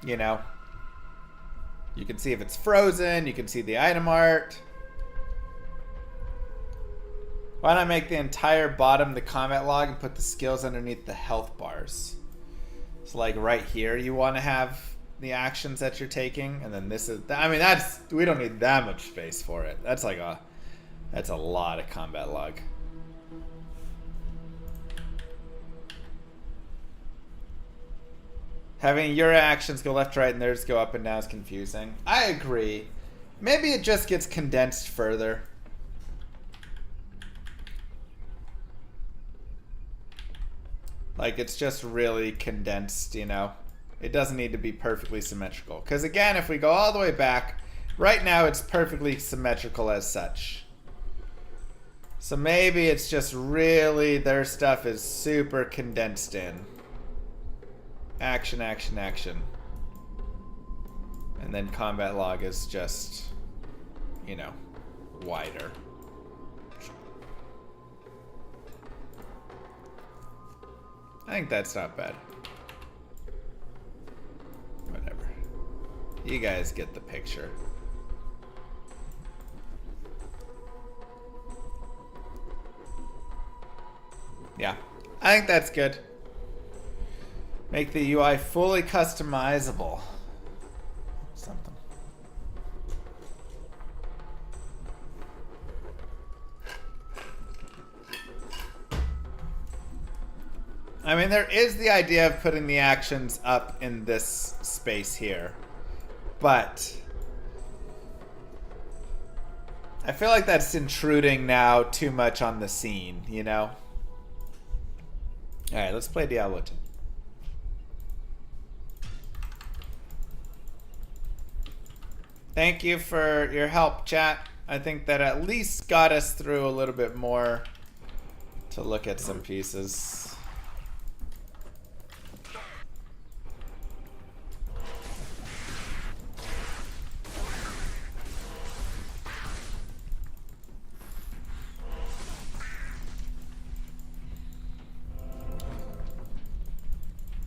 You know, you can see if it's frozen, you can see the item art. Why not make the entire bottom the combat log and put the skills underneath the health bars? So like right here, you want to have the actions that you're taking, and then this is, I mean, that's, we don't need that much space for it. That's like a, that's a lot of combat log. Having your actions go left to right and theirs go up and down is confusing. I agree. Maybe it just gets condensed further. Like, it's just really condensed, you know? It doesn't need to be perfectly symmetrical. Because again, if we go all the way back, right now it's perfectly symmetrical as such. So maybe it's just really, their stuff is super condensed in. Action, action, action. And then combat log is just, you know, wider. I think that's not bad. Whatever. You guys get the picture. Yeah, I think that's good. Make the UI fully customizable. Something. I mean, there is the idea of putting the actions up in this space here, but I feel like that's intruding now too much on the scene, you know? Alright, let's play Diablo 2. Thank you for your help, chat. I think that at least got us through a little bit more to look at some pieces.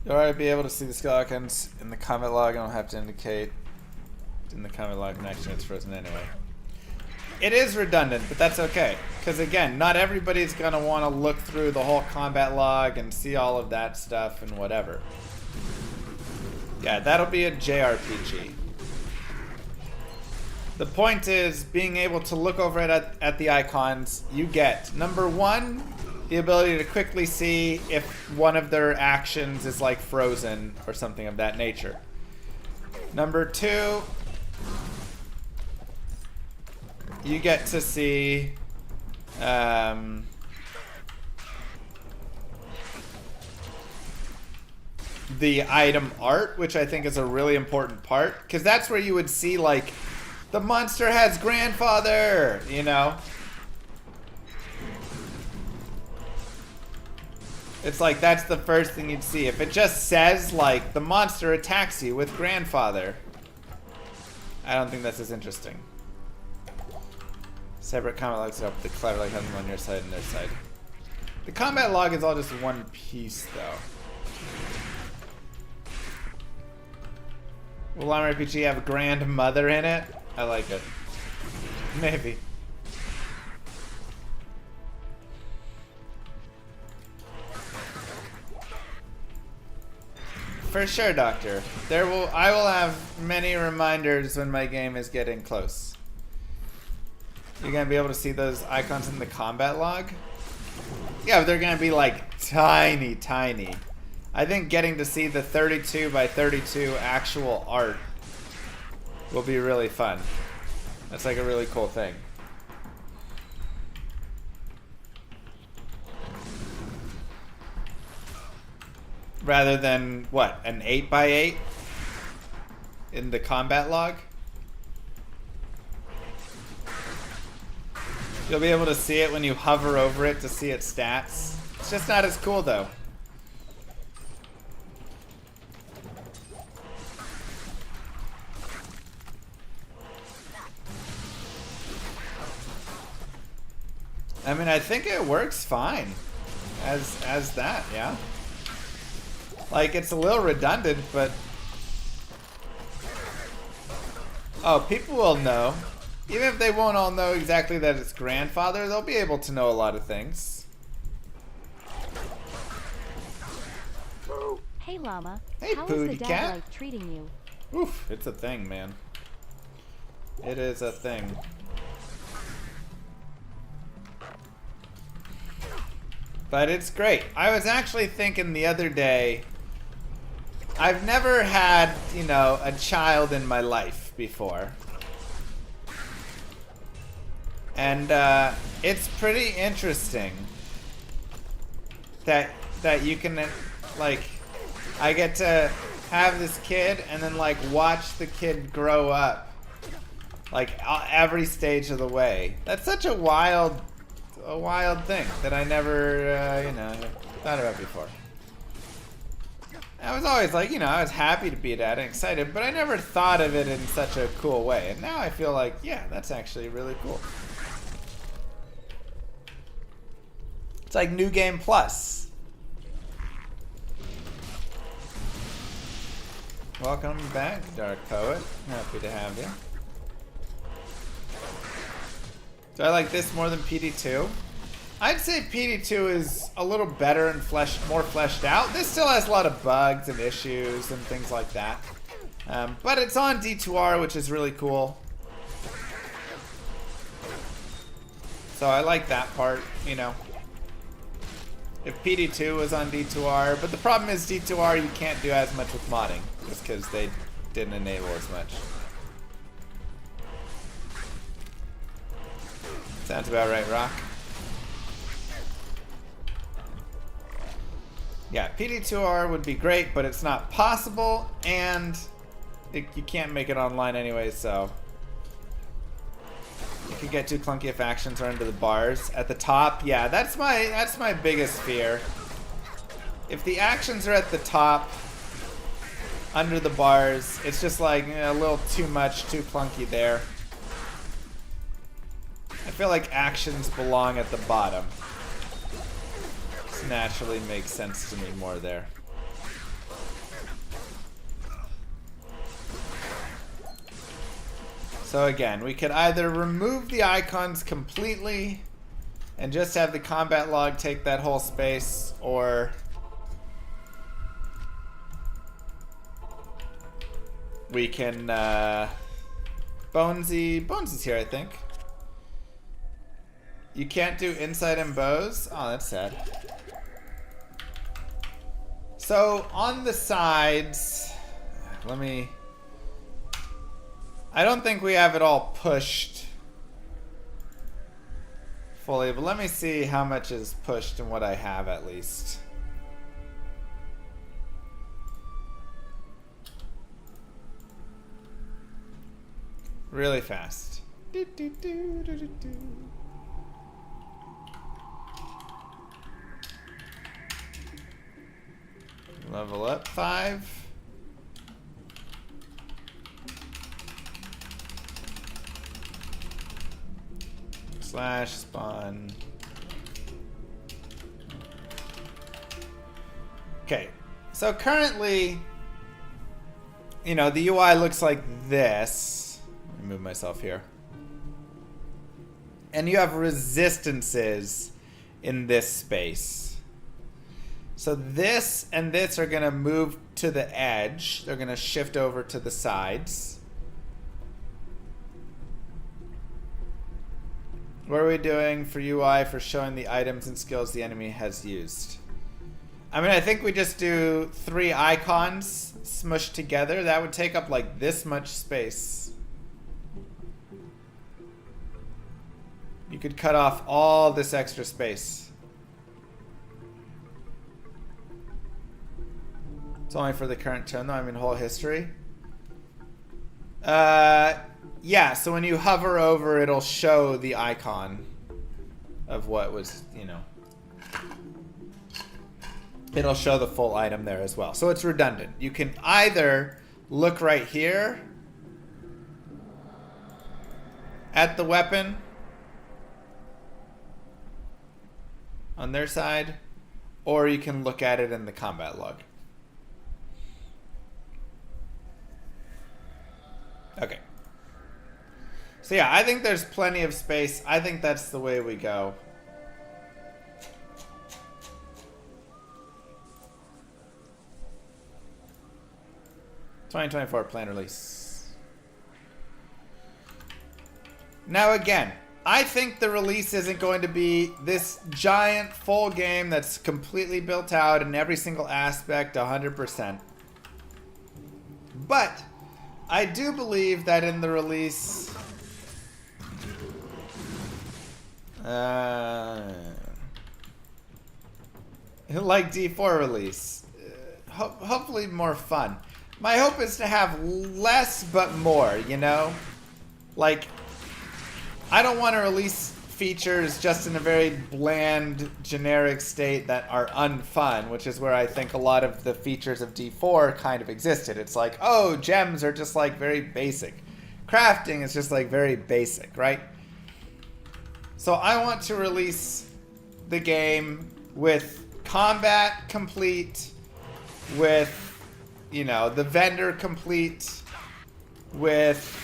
You'll already be able to see the skill icons in the comment log. I don't have to indicate in the comment log connection. It's frozen anyway. it is redundant, but that's okay. Because again, not everybody's going to want to look through the whole combat log and see all of that stuff and whatever. Yeah, that'll be a JRPG. The point is being able to look over it at the icons. You get, number one, the ability to quickly see if one of their actions is like frozen or something of that nature. Number two, you get to see the item art, which I think is a really important part, because that's where you would see like the monster has grandfather, you know. It's like that's the first thing you'd see. If it just says like the monster attacks you with grandfather, I don't think that's as interesting. Separate combat logs set up the clever like having them on your side and their side. The combat log is all just one piece though. Will Llama RPG have a grandmother in it? I like it. Maybe. For sure, Doctor. I will have many reminders when my game is getting close. You're gonna be able to see those icons in the combat log? Yeah, but they're gonna be like tiny, tiny. I think getting to see the 32 by 32 actual art will be really fun. That's like a really cool thing. Rather than, what, an 8 by 8 in the combat log? You'll be able to see it when you hover over it to see its stats. It's just not as cool though. I mean, I think it works fine as that, yeah. Like, it's a little redundant, but oh, people will know. Even if they won't all know exactly that it's grandfather, they'll be able to know a lot of things. Hey Llama, hey, how is the dad cat life treating you? Oof, it's a thing, man. It is a thing. But it's great. I was actually thinking the other day, I've never had, you know, a child in my life before. And it's pretty interesting that you can, like, I get to have this kid and then like watch the kid grow up, like every stage of the way. That's such a wild thing that I never, you know, thought about before. I was always like, you know, I was happy to be a dad and excited, but I never thought of it in such a cool way. And now I feel like, yeah, that's actually really cool. It's like New Game Plus. Welcome back, Dark Poet. Happy to have you. Do I like this more than PD2? I'd say PD2 is a little better and more fleshed out. This still has a lot of bugs and issues and things like that. But it's on D2R, which is really cool. So I like that part, you know. If PD2 was on D2R, but the problem is D2R you can't do as much with modding, just because they didn't enable as much. Sounds about right, Rock. Yeah, PD2R would be great, but it's not possible, and you can't make it online anyway, so it could get too clunky if actions are under the bars. At the top, yeah, that's my biggest fear. If the actions are at the top, under the bars, it's just like, you know, a little too much, too clunky there. I feel like actions belong at the bottom. This naturally makes sense to me more there. So again, we could either remove the icons completely and just have the combat log take that whole space, or we can Bonesy's here, I think. You can't do inside and bows? Oh, that's sad. So on the sides, I don't think we have it all pushed fully, but let me see how much is pushed and what I have at least. Really fast. Level up 5. Slash spawn. Okay, so currently, you know, the UI looks like this. Let me move myself here. And you have resistances in this space. So this and this are going to move to the edge. They're going to shift over to the sides. What are we doing for UI for showing the items and skills the enemy has used? I mean, I think we just do 3 icons smushed together. That would take up like this much space. You could cut off all this extra space. It's only for the current turn though, I mean whole history. Yeah, so when you hover over, it'll show the icon of what was, you know. It'll show the full item there as well. So it's redundant. You can either look right here at the weapon on their side, or you can look at it in the combat log. Okay. So yeah, I think there's plenty of space. I think that's the way we go. '2024 plan release. Now again, I think the release isn't going to be this giant full game that's completely built out in every single aspect 100%. But I do believe that in the release, like D4 release, hopefully more fun. My hope is to have less but more, you know? Like, I don't want to release features just in a very bland, generic state that are unfun, which is where I think a lot of the features of D4 kind of existed. It's like, oh, gems are just like very basic. Crafting is just like very basic, right? So I want to release the game with combat complete, with, you know, the vendor complete, with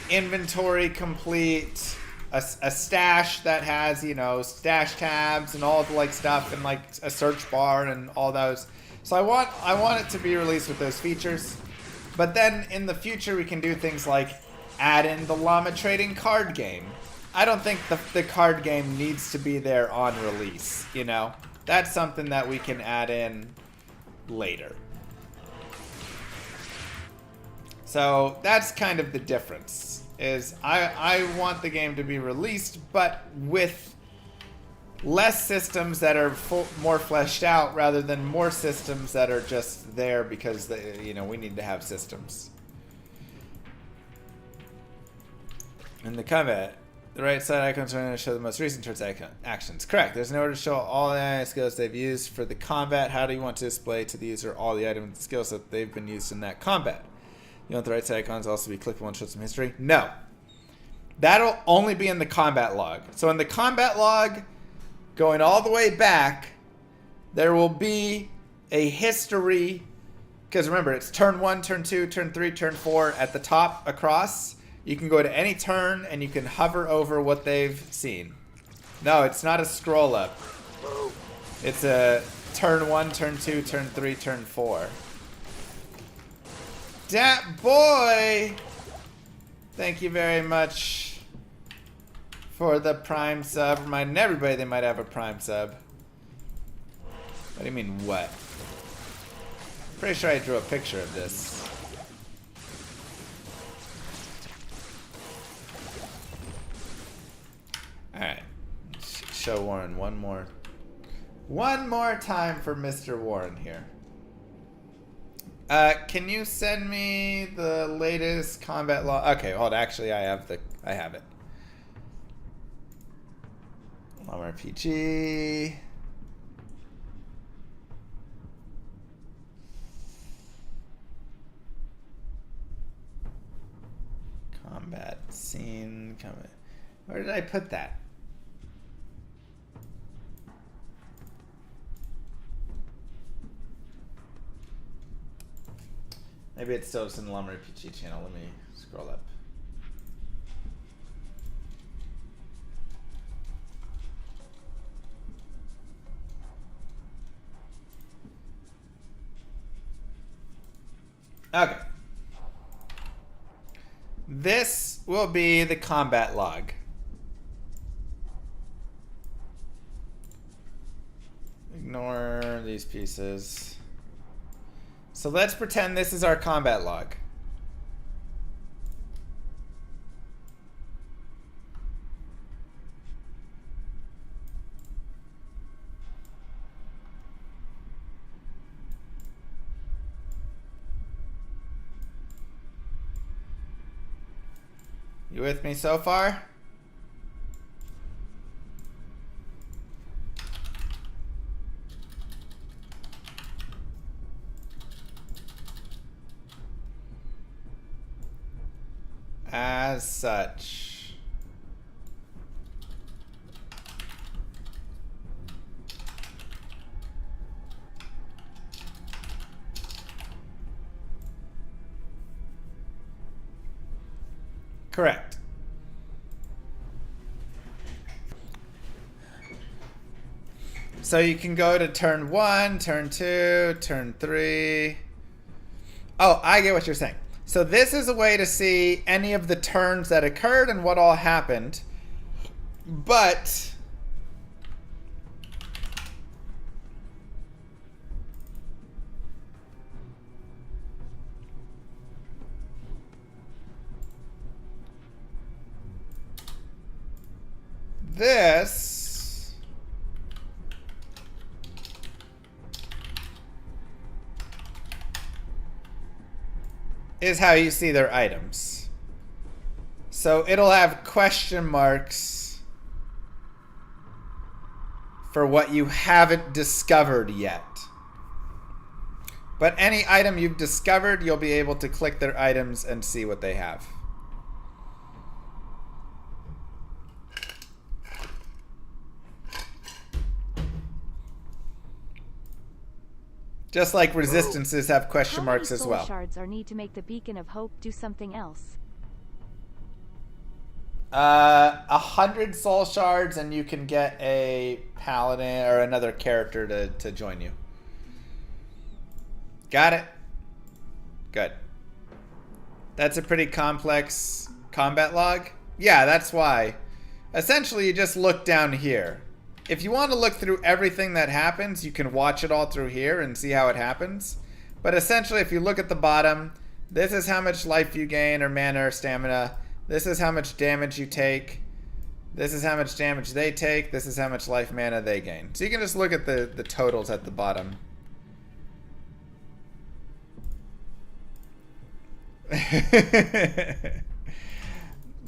inventory complete, a stash that has, you know, stash tabs and all the like stuff, and like a search bar and all those. So I want it to be released with those features. But then in the future we can do things like add in the llama trading card game. I don't think the card game needs to be there on release, you know? That's something that we can add in later. So that's kind of the difference, is I want the game to be released, but with less systems that are more fleshed out rather than more systems that are just there because you know, we need to have systems. In the combat, the right side icons are going to show the most recent turn's actions. Correct. There's an order to show all the skills they've used for the combat. How do you want to display to the user all the items and skills that they've been used in that combat? You want the right side icons also be clickable and show some history? No. That'll only be in the combat log. So in the combat log, going all the way back, there will be a history because remember, it's turn 1, turn 2, turn 3, turn 4 at the top across. You can go to any turn and you can hover over what they've seen. No, it's not a scroll up. It's a turn 1, turn 2, turn 3, turn 4. Dat boy! Thank you very much for the Prime sub. Reminding everybody they might have a Prime sub. What do you mean, what? Pretty sure I drew a picture of this. Alright. Show Warren one more time for Mr. Warren here. Can you send me the latest combat law? Okay, hold on. Actually, I have it. RPG. Combat scene. Where did I put that? Maybe it's still just in the Llama RPG channel. Let me scroll up. Okay. This will be the combat log. Ignore these pieces. So let's pretend this is our combat log. You with me so far? As such. Correct. So you can go to turn 1, turn 2, turn 3. Oh, I get what you're saying. So this is a way to see any of the turns that occurred and what all happened. But this is how you see their items. So it'll have question marks for what you haven't discovered yet. But any item you've discovered, you'll be able to click their items and see what they have. Just like resistances have question marks as well. How many soul shards are need to make the beacon of hope do something else? 100 soul shards and you can get a paladin or another character to join you. Got it? Good. That's a pretty complex combat log. Yeah, that's why. Essentially, you just look down here. If you want to look through everything that happens, you can watch it all through here and see how it happens. But essentially, if you look at the bottom, this is how much life you gain or mana or stamina. This is how much damage you take. This is how much damage they take. This is how much life mana they gain. So you can just look at the totals at the bottom.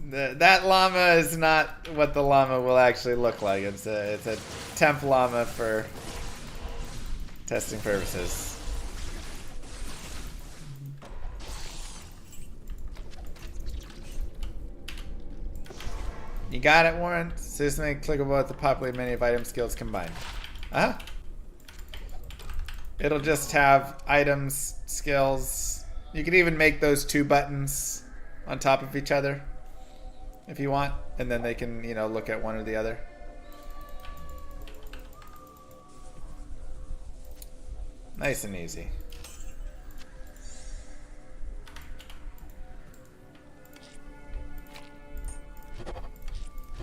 That llama is not what the llama will actually look like. It's a temp llama for testing purposes. You got it, Warren? Systematic clickable with the populated menu of item skills combined. Uh-huh. It'll just have items, skills. You could even make those 2 buttons on top of each other if you want, and then they can, you know, look at one or the other. Nice and easy.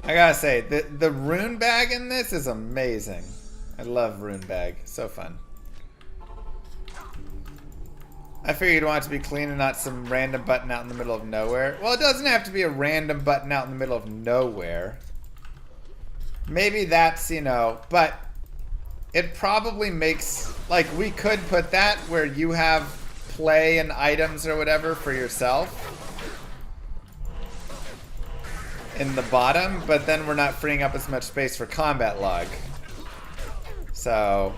I gotta say, the rune bag in this is amazing. I love rune bag. So fun. I figured you'd want it to be clean and not some random button out in the middle of nowhere. Well, it doesn't have to be a random button out in the middle of nowhere. Maybe that's, you know, but it probably makes, like, we could put that where you have play and items or whatever for yourself in the bottom, but then we're not freeing up as much space for combat log. So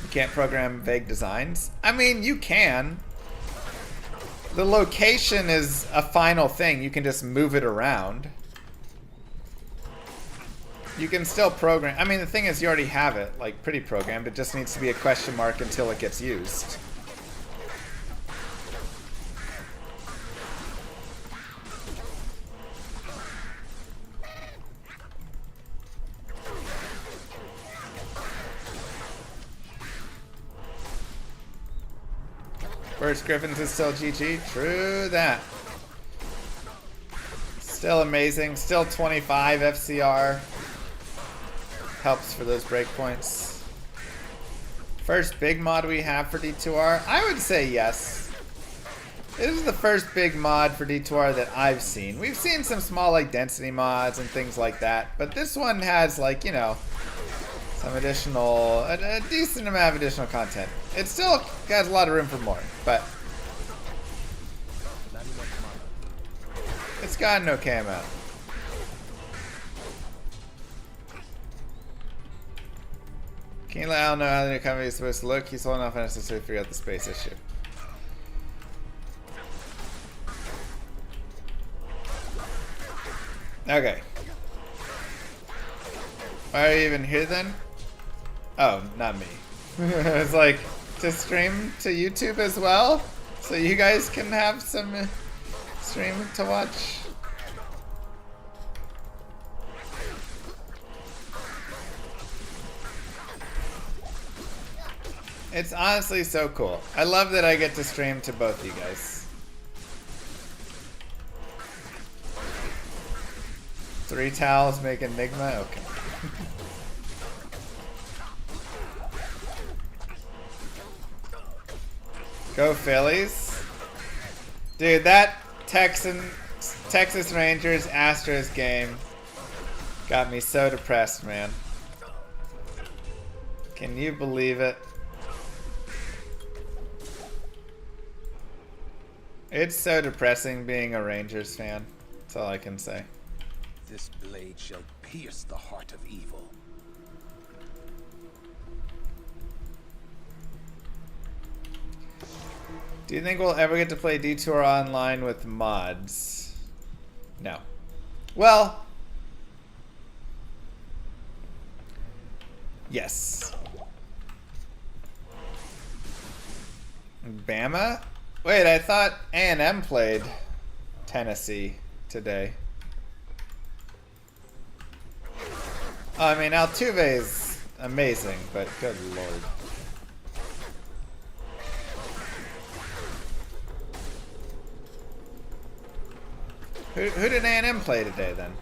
you can't program vague designs. I mean, you can. The location is a final thing. You can just move it around. You can still program. I mean, the thing is, you already have it, like, pretty programmed. It just needs to be a question mark until it gets used. First Griffins is still GG. True that. Still amazing. Still 25 FCR. Helps for those breakpoints. First big mod we have for D2R? I would say yes. This is the first big mod for D2R that I've seen. We've seen some small, like, density mods and things like that, but this one has, like, you know, some additional, a decent amount of additional content. It still has a lot of room for more, but it's got an okay amount. Can you let Al know how the new company is supposed to look? He's holding off unnecessarily to figure out the space issue. Okay. Why are you even here then? Oh, not me. It's like, to stream to YouTube as well? So you guys can have some stream to watch? It's honestly so cool. I love that I get to stream to both you guys. 3 towels make Enigma? Okay. Go Phillies. Dude, that Texas Rangers Astros game got me so depressed, man. Can you believe it? It's so depressing being a Rangers fan. That's all I can say. This blade shall pierce the heart of evil. Do you think we'll ever get to play D2R online with mods? No. Well, yes. Bama? Wait, I thought A&M played Tennessee today. I mean, Altuve's amazing, but good lord. Who did A&M play today, then?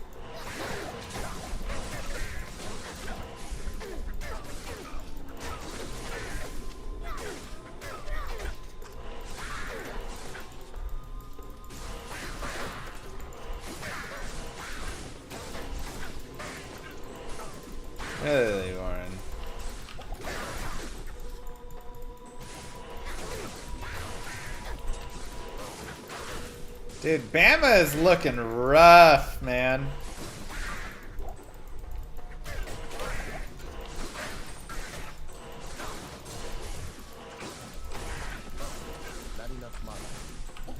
Really, Warren. Dude, Bama is looking rough, man.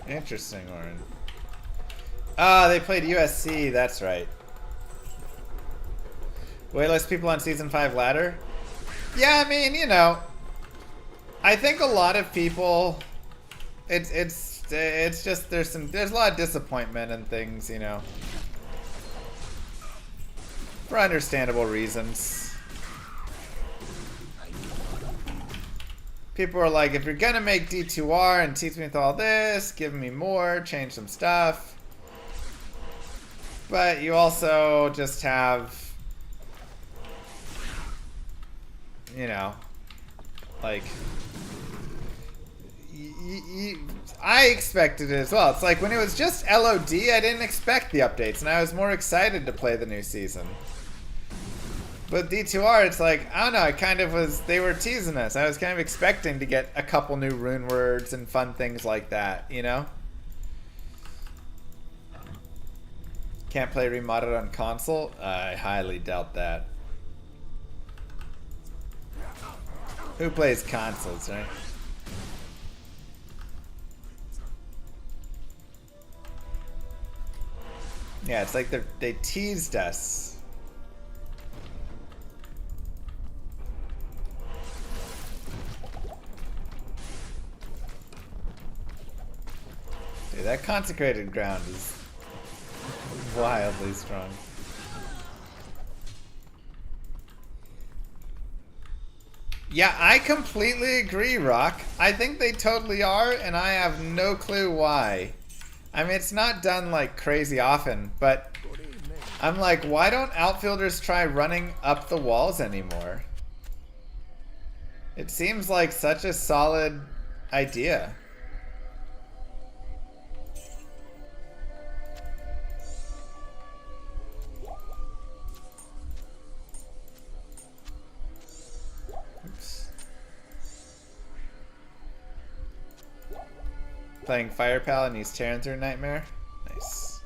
Interesting, Warren. Ah, they played USC, that's right. Way less people on Season 5 ladder? Yeah, I mean, you know, I think a lot of people, it's just there's a lot of disappointment and things, you know, for understandable reasons. People are like, if you're gonna make D2R and teach me with all this, give me more, change some stuff. But you also just have, you know, like, I expected it as well. It's like when it was just LOD, I didn't expect the updates, and I was more excited to play the new season. But D2R, it's like, I don't know, it kind of was, they were teasing us. I was kind of expecting to get a couple new rune words and fun things like that, you know? Can't play Remodded on console? I highly doubt that. Who plays consoles, right? Yeah, it's like they teased us. Dude, that consecrated ground is wildly strong. Yeah, I completely agree, Rock. I think they totally are, and I have no clue why. I mean, it's not done like crazy often, but I'm like, why don't outfielders try running up the walls anymore? It seems like such a solid idea. Playing Fire Pal and he's tearing through Nightmare. Nice.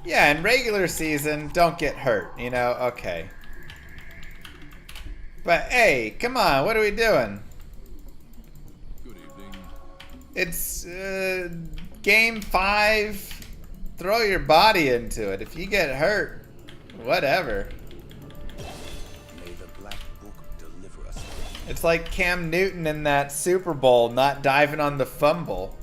Yeah, in regular season, don't get hurt, you know? Okay. But hey, come on, what are we doing? Good evening. It's game 5. Throw your body into it. If you get hurt, whatever. It's like Cam Newton in that Super Bowl not diving on the fumble.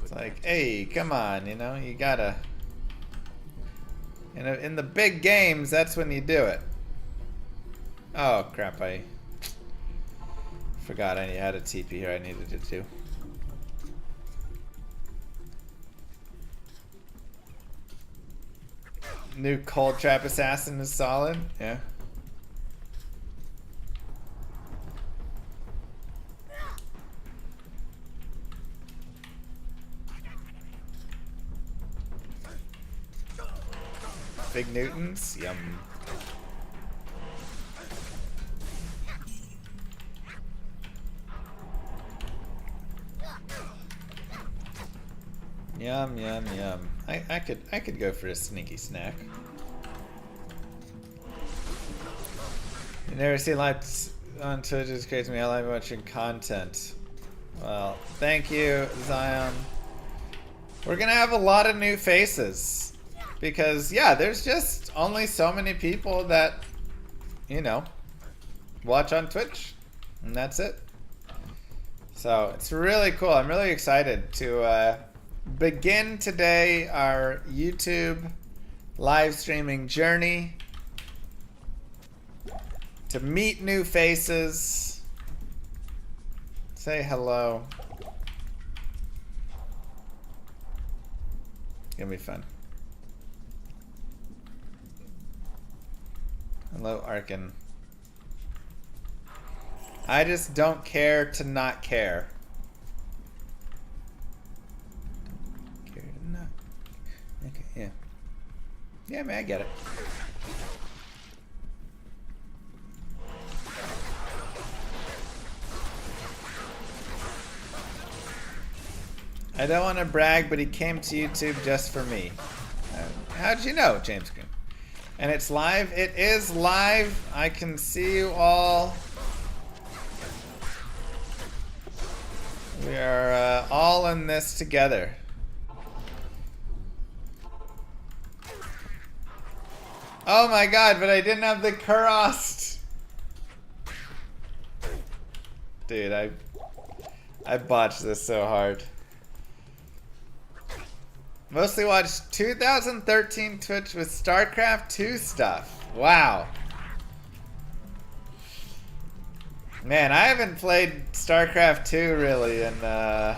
It's like, hey, come on, you know, you gotta... In the big games, that's when you do it. Oh, crap, I forgot I had a TP here I needed to do. New Cold Trap Assassin is solid, yeah. Big Newtons, yum. Yum, yum, yum. I could go for a sneaky snack. You never see lights on Twitch, it's crazy to me. I like watching content. Well, thank you, Zion. We're gonna have a lot of new faces. Because, yeah, there's just only so many people that, you know, watch on Twitch. And that's it. So, it's really cool. I'm really excited to begin today our YouTube live streaming journey. To meet new faces. Say hello. It's gonna be fun. Hello, Arkin. I just don't care to not care. Don't care to not. Okay, yeah. Yeah, man, I get it. I don't want to brag, but he came to YouTube just for me. How'd you know, James Green? And it's live? It is live. I can see you all. We are all in this together. Oh my god, but I didn't have the Kurost. Dude, I botched this so hard. Mostly watched 2013 Twitch with StarCraft 2 stuff. Wow. Man, I haven't played StarCraft 2 really in a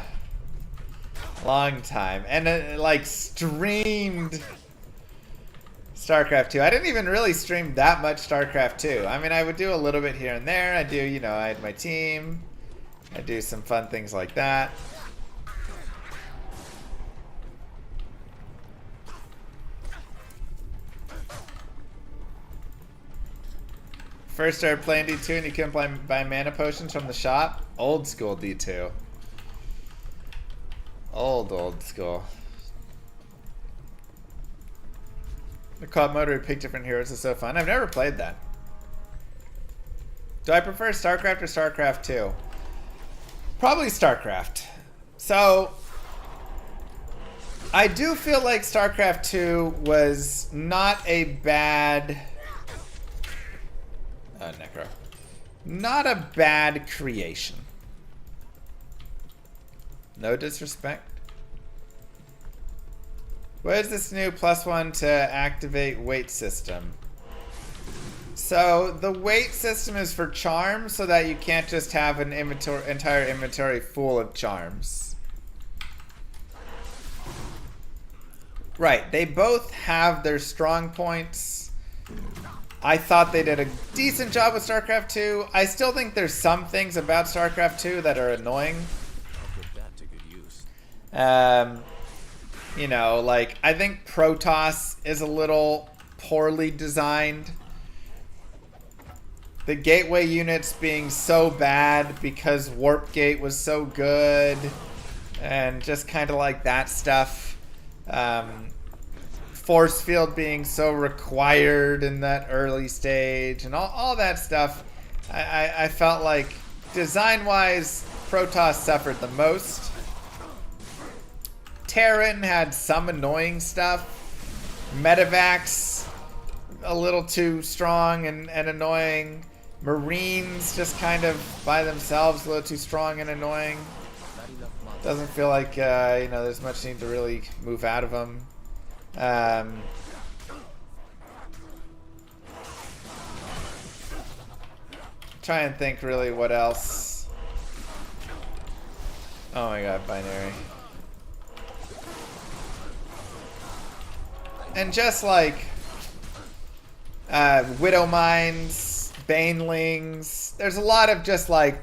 long time. And like streamed StarCraft 2. I didn't even really stream that much StarCraft 2. I mean, I would do a little bit here and there. I do, you know, I had my team. I do some fun things like that. First started playing D2 and you couldn't buy mana potions from the shop. Old school D2. Old school. The co-op mode where you pick different heroes is so fun. I've never played that. Do I prefer StarCraft or StarCraft 2? Probably StarCraft. So, I do feel like StarCraft 2 was not a bad... Necro. Not a bad creation. No disrespect. What is this new +1 to activate weight system? So the weight system is for charms so that you can't just have an entire inventory full of charms. Right, they both have their strong points. I thought they did a decent job with StarCraft 2. I still think there's some things about StarCraft 2 that are annoying. You know, like, I think Protoss is a little poorly designed. The gateway units being so bad because Warp Gate was so good. And just kind of like that stuff. Force field being so required in that early stage and all that stuff. I felt like design-wise, Protoss suffered the most. Terran had some annoying stuff. Medivacs, a little too strong and annoying. Marines just kind of by themselves, a little too strong and annoying. Doesn't feel like, you know, there's much need to really move out of them. Try and think really what else. Oh my god, binary. And just like Widow Mines, Banelings, there's a lot of just like,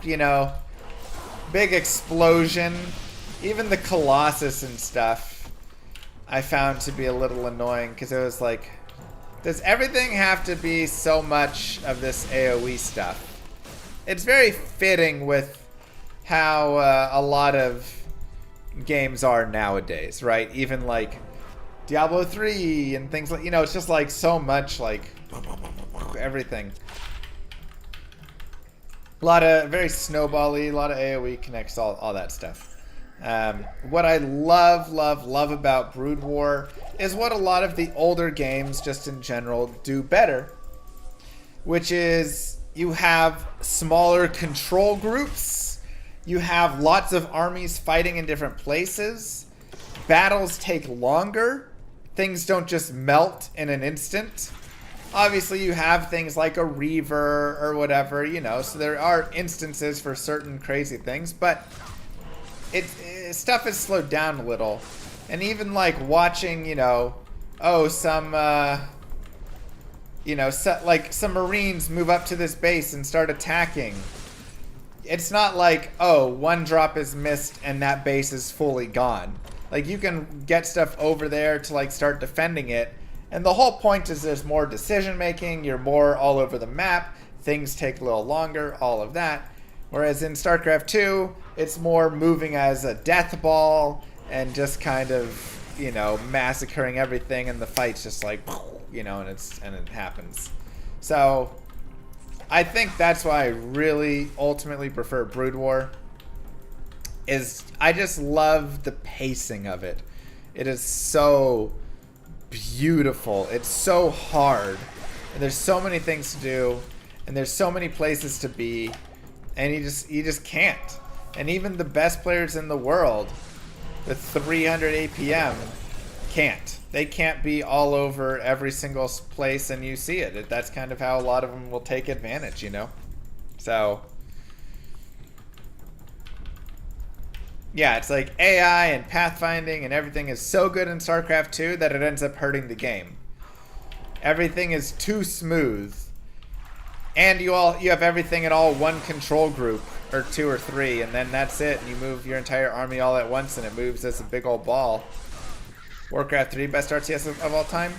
you know, big explosion. Even the Colossus and stuff I found to be a little annoying because it was like, does everything have to be so much of this AoE stuff? It's very fitting with how a lot of games are nowadays, right? Even like Diablo 3 and things like, you know, it's just like so much like everything. A lot of very snowball-y, a lot of AoE connects, all that stuff. What I love about Brood War is what a lot of the older games just in general do better, which is you have smaller control groups, you have lots of armies fighting in different places, battles take longer, things don't just melt in an instant. Obviously you have things like a Reaver or whatever, you know, so there are instances for certain crazy things, but stuff is slowed down a little. And even like watching, you know, some like some Marines move up to this base and start attacking. It's not like, oh, one drop is missed and that base is fully gone. Like you can get stuff over there to like start defending it. And the whole point is there's more decision making, you're more all over the map, things take a little longer, all of that. Whereas in StarCraft 2, it's more moving as a death ball and just kind of, you know, massacring everything, and the fight's just like, you know, and it happens. So I think that's why I really ultimately prefer Brood War. is, I just love the pacing of it. It is so beautiful. It's so hard. And there's so many things to do, and there's so many places to be, and you just can't. And even the best players in the world with 300 APM can't. They can't be all over every single place, and you see it. That's kind of how a lot of them will take advantage, you know? So, yeah, it's like AI and pathfinding and everything is so good in StarCraft 2 that it ends up hurting the game. Everything is too smooth. And you have everything in all one control group, or 2 or 3, and then that's it. And you move your entire army all at once, and it moves as a big old ball. Warcraft 3, best RTS of all time.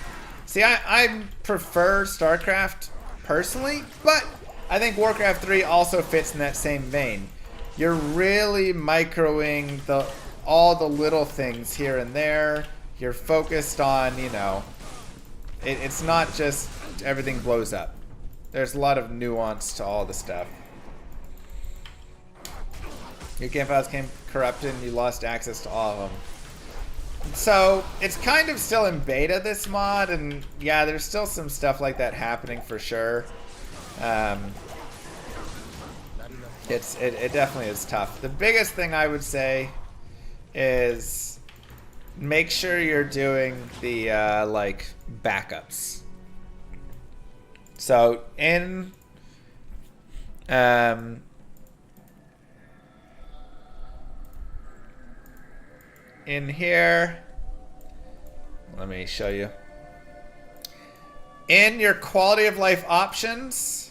See, I prefer StarCraft personally, but I think Warcraft 3 also fits in that same vein. You're really microing all the little things here and there. You're focused on, you know, it's not just everything blows up. There's a lot of nuance to all the stuff. Your game files came corrupted and you lost access to all of them. So, it's kind of still in beta, this mod, and yeah, there's still some stuff like that happening for sure. It definitely is tough. The biggest thing I would say is make sure you're doing the, like, backups. So, in here, let me show you. In your quality of life options,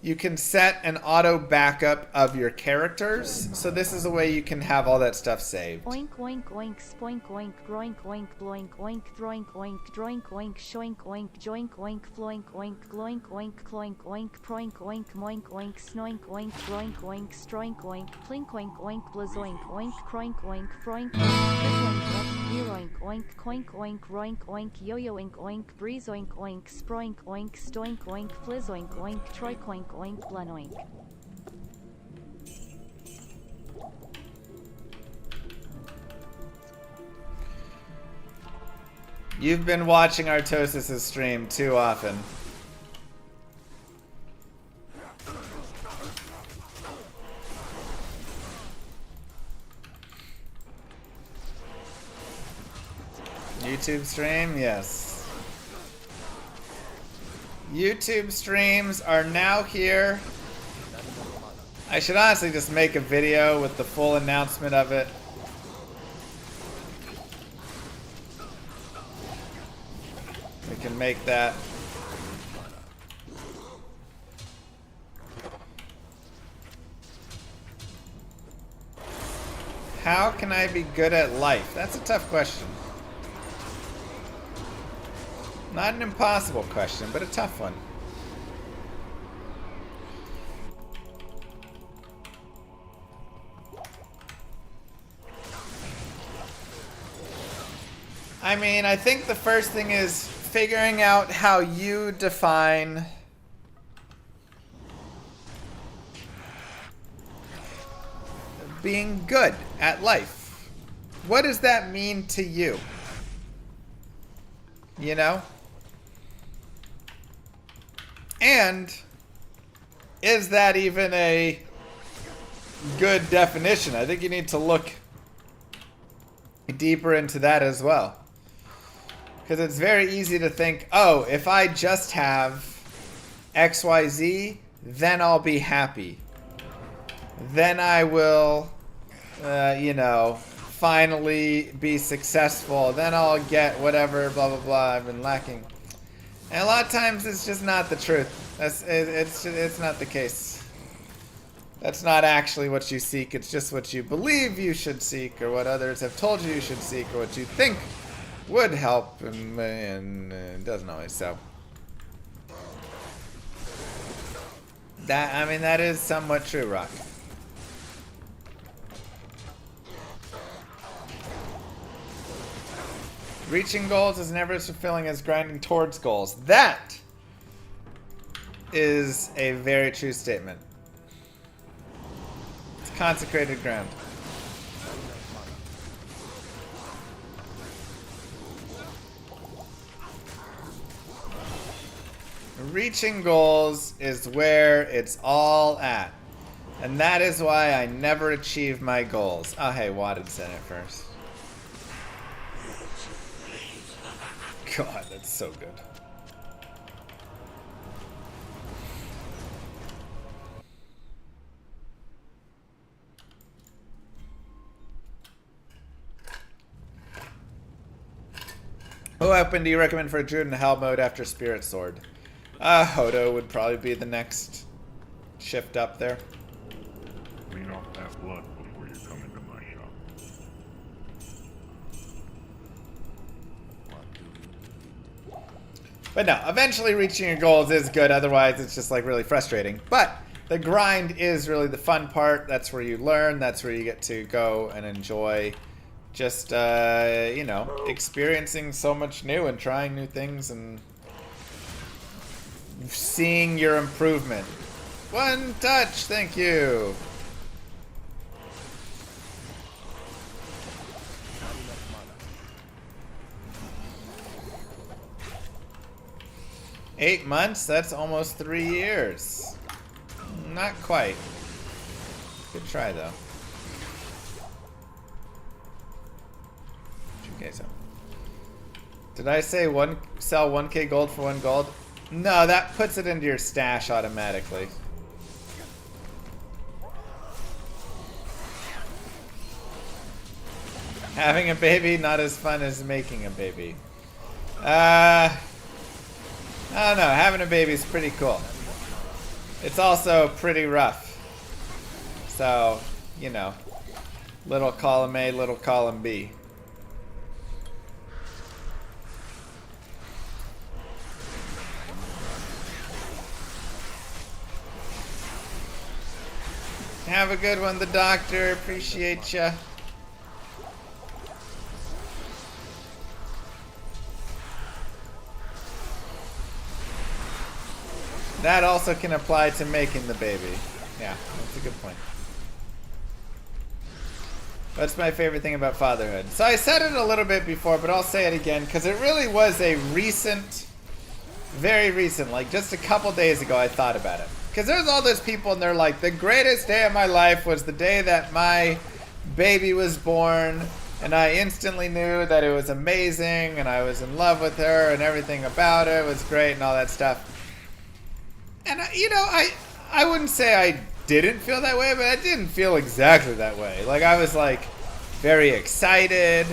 you can set an auto backup of your characters. So this is a way you can have all that stuff saved. Oink oink oink spoink oink groink oink bloink oink throink oink droink oink shoink oink joink oink floink oink gloink oink cloink oink proink oink moink oink snoink oink groink oink stroink oink plink oink oink blazoink oink croink oink froink oink oink oink oink oink roink oink yo-yoink oink breeze oink oink sproink oink stoink oink flizoink oink troik oink oink blunoink. You've been watching Artosis' stream too often. YouTube stream? Yes. YouTube streams are now here. I should honestly just make a video with the full announcement of it. We can make that. How can I be good at life? That's a tough question. Not an impossible question, but a tough one. I mean, I think the first thing is figuring out how you define being good at life. What does that mean to you? You know? And is that even a good definition? I think you need to look deeper into that as well. Because it's very easy to think, oh, if I just have XYZ, then I'll be happy. Then I will, you know, finally be successful. Then I'll get whatever, blah, blah, blah, I've been lacking. And a lot of times it's just not the truth. It's not the case. That's not actually what you seek. It's just what you believe you should seek, or what others have told you should seek, or what you think would help, and it doesn't always. So that, I mean, that is somewhat true, Rock. Reaching goals is never as fulfilling as grinding towards goals. That is a very true statement. It's consecrated ground. reaching goals is where it's all at. And that is why I never achieve my goals. Oh, hey, Wadded's in it first. God, that's so good. What weapon do you recommend for a druid in hell mode after Spirit Sword? Hodo would probably be the next shift up there. Clean off that blood before you come into my shop. But no, eventually reaching your goals is good, otherwise it's just like really frustrating. But the grind is really the fun part. That's where you learn, that's where you get to go and enjoy just, you know, experiencing so much new and trying new things and seeing your improvement. One touch, thank you. $8 months? That's almost 3 years. Not quite. Good try though. Okay, so did I say sell 1k gold for 1 gold? No, that puts it into your stash automatically. Having a baby, not as fun as making a baby. I don't know, having a baby is pretty cool. It's also pretty rough. So, you know, little column A, little column B. Have a good one, the doctor. Appreciate ya. That also can apply to making the baby. Yeah, that's a good point. What's my favorite thing about fatherhood? So I said it a little bit before, but I'll say it again because it really was a recent, very recent, like just a couple days ago I thought about it. Because there's all those people and they're like, the greatest day of my life was the day that my baby was born and I instantly knew that it was amazing and I was in love with her and everything about it was great and all that stuff. And, you know, I wouldn't say I didn't feel that way, but I didn't feel exactly that way. Like, I was, like, very excited.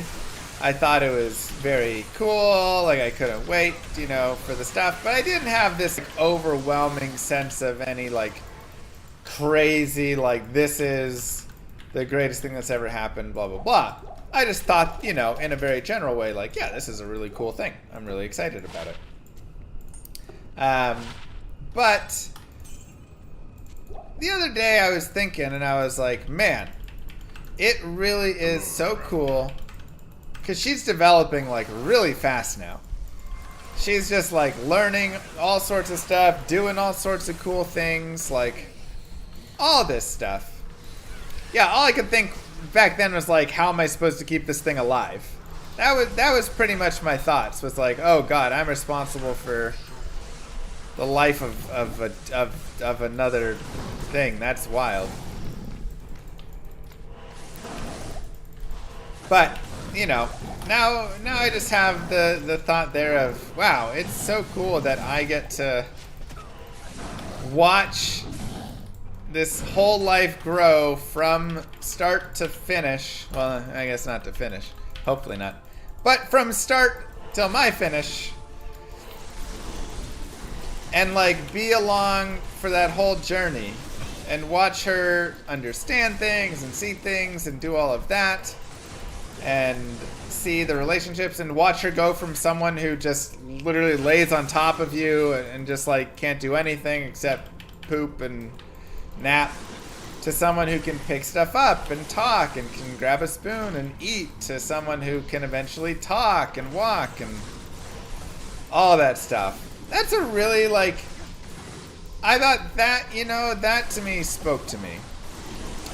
I thought it was very cool. Like, I couldn't wait, you know, for the stuff. But I didn't have this like, overwhelming sense of any, like, crazy, like, this is the greatest thing that's ever happened, blah, blah, blah. I just thought, you know, in a very general way, like, yeah, this is a really cool thing. I'm really excited about it. But the other day I was thinking and I was like, man, it really is so cool because she's developing like really fast now. She's just like learning all sorts of stuff, doing all sorts of cool things, like all this stuff. Yeah, all I could think back then was like, how am I supposed to keep this thing alive? That was pretty much my thoughts, was like, oh God, I'm responsible for the life of another thing. That's wild. But, you know, now I just have the thought there of, wow, it's so cool that I get to watch this whole life grow from start to finish. Well, I guess not to finish. Hopefully not. But from start till my finish. And like be along for that whole journey and watch her understand things and see things and do all of that and see the relationships and watch her go from someone who just literally lays on top of you and just like can't do anything except poop and nap to someone who can pick stuff up and talk and can grab a spoon and eat to someone who can eventually talk and walk and all that stuff. That's a really, like, I thought that, you know, that to me spoke to me.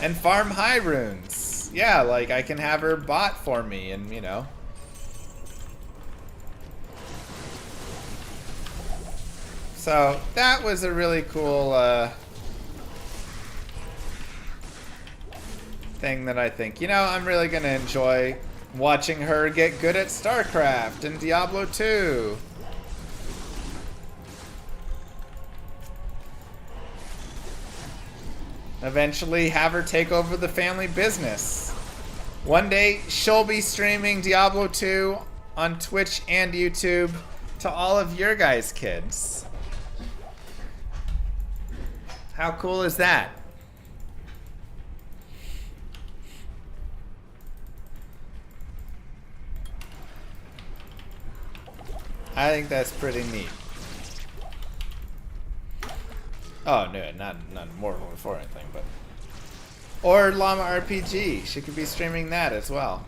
And farm high runes. Yeah, like, I can have her bought for me and, you know. So that was a really cool thing that I think, you know, I'm really going to enjoy watching her get good at StarCraft and Diablo 2. Eventually have her take over the family business. One day she'll be streaming Diablo 2 on Twitch and YouTube to all of your guys' kids. How cool is that? I think that's pretty neat. Oh no, not Mortal Kombat 4 or anything, but or Llama RPG. She could be streaming that as well.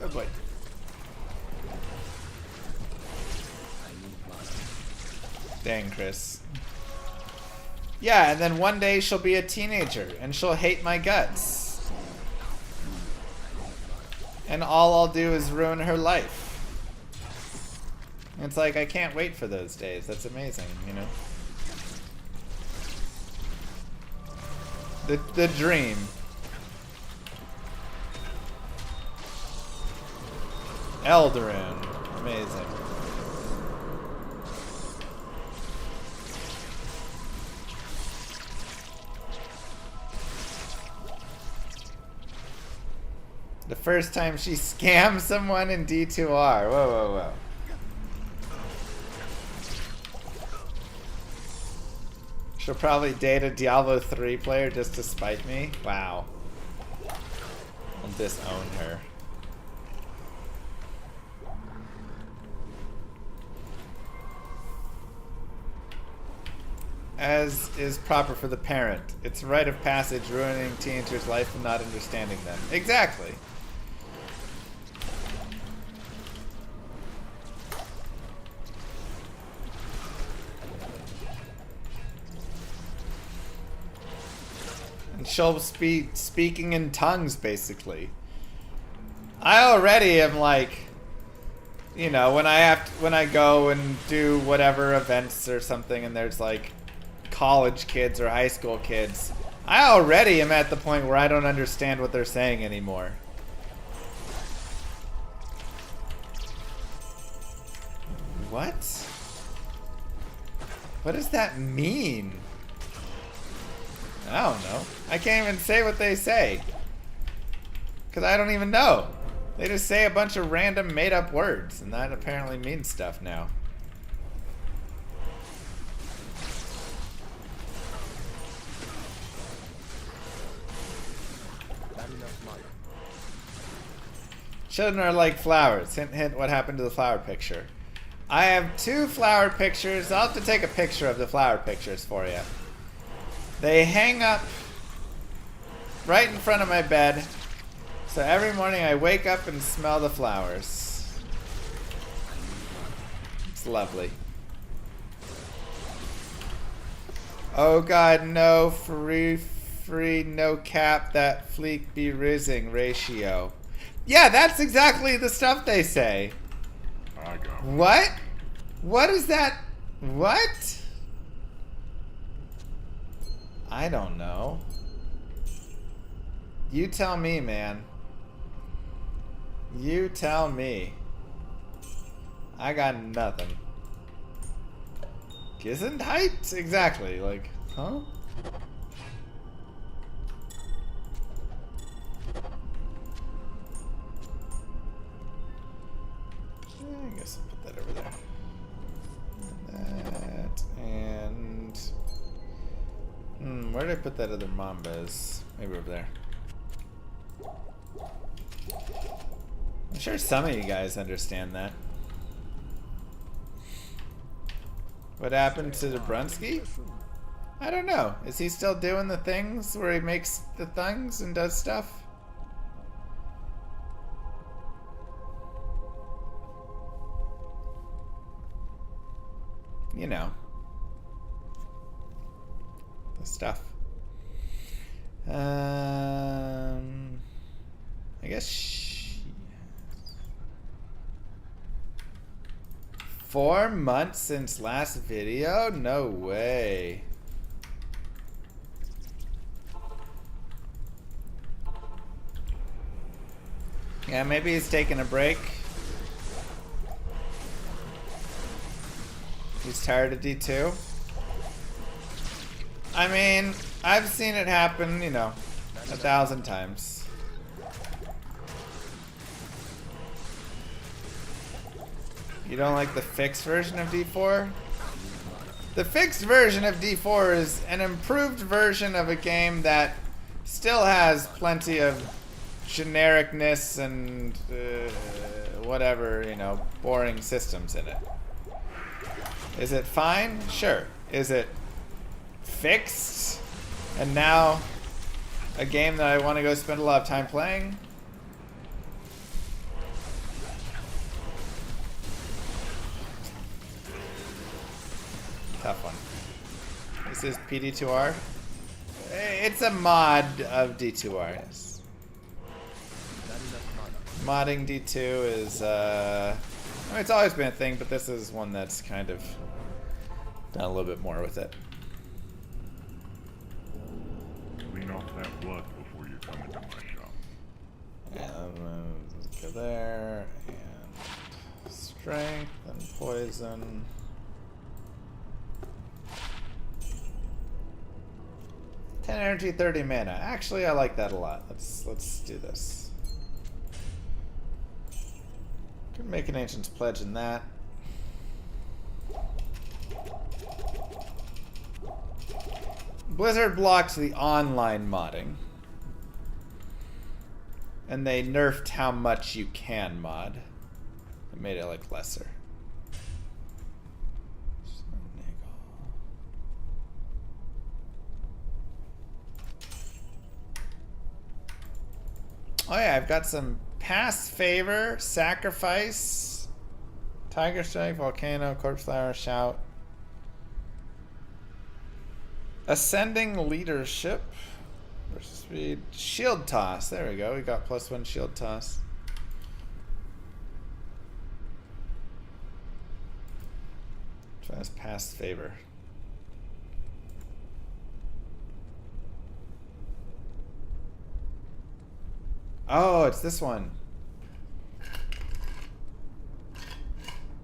Oh boy. Dang, Chris. Yeah, and then one day she'll be a teenager and she'll hate my guts. And all I'll do is ruin her life. It's like, I can't wait for those days. That's amazing, you know? The dream. Eldarin. Amazing. The first time she scammed someone in D2R. Whoa, whoa, whoa. She'll probably date a Diablo 3 player just to spite me. Wow. I'll disown her. As is proper for the parent. It's a rite of passage, ruining teenagers' life and not understanding them. Exactly. And she'll be speaking in tongues, basically. I already am like, you know, when I go and do whatever events or something, and there's like college kids or high school kids, I already am at the point where I don't understand what they're saying anymore. What? What does that mean? I don't know. I can't even say what they say. Because I don't even know. They just say a bunch of random made-up words, and that apparently means stuff now. Children are like flowers. Hint, hint, what happened to the flower picture? I have 2 flower pictures. I'll have to take a picture of the flower pictures for you. They hang up right in front of my bed. So every morning I wake up and smell the flowers. It's lovely. Oh god, no, free, no cap, that fleek be rizzing ratio. Yeah, that's exactly the stuff they say. What? What is that? What? I don't know. You tell me, man. You tell me. I got nothing. Gesundheit? Exactly. Like, huh? I guess I'll put that over there. That and where did I put that other Mambas? Maybe over there. I'm sure some of you guys understand that. What happened to Dobrunsky? I don't know. Is he still doing the things where he makes the things and does stuff? you know, the stuff. I guess 4 months since last video? No way. Yeah, maybe he's taking a break. He's tired of D2. I mean, I've seen it happen, you know, 1,000 times. You don't like the fixed version of D4? The fixed version of D4 is an improved version of a game that still has plenty of genericness and whatever, you know, boring systems in it. Is it fine? Sure. Is it fixed and now a game that I want to go spend a lot of time playing? Tough one. This is PD2R. It's a mod of D2R. Yes. Modding D2 is I mean, it's always been a thing, but this is one that's kind of done a little bit more with it. Clean off that blood before you come into my shop. And go there, and strength, and poison. Energy, 30 mana. Actually, I like that a lot. Let's do this. Could make an Ancient's Pledge in that. Blizzard blocks the online modding, and they nerfed how much you can mod. It made it like lesser. Oh yeah, I've got some Pass Favor, Sacrifice, Tiger Strike, Volcano, Corpse Flower, Shout. Ascending Leadership versus Speed. Shield Toss, there we go, we got +1 Shield Toss. Try this Pass Favor. Oh, it's this one.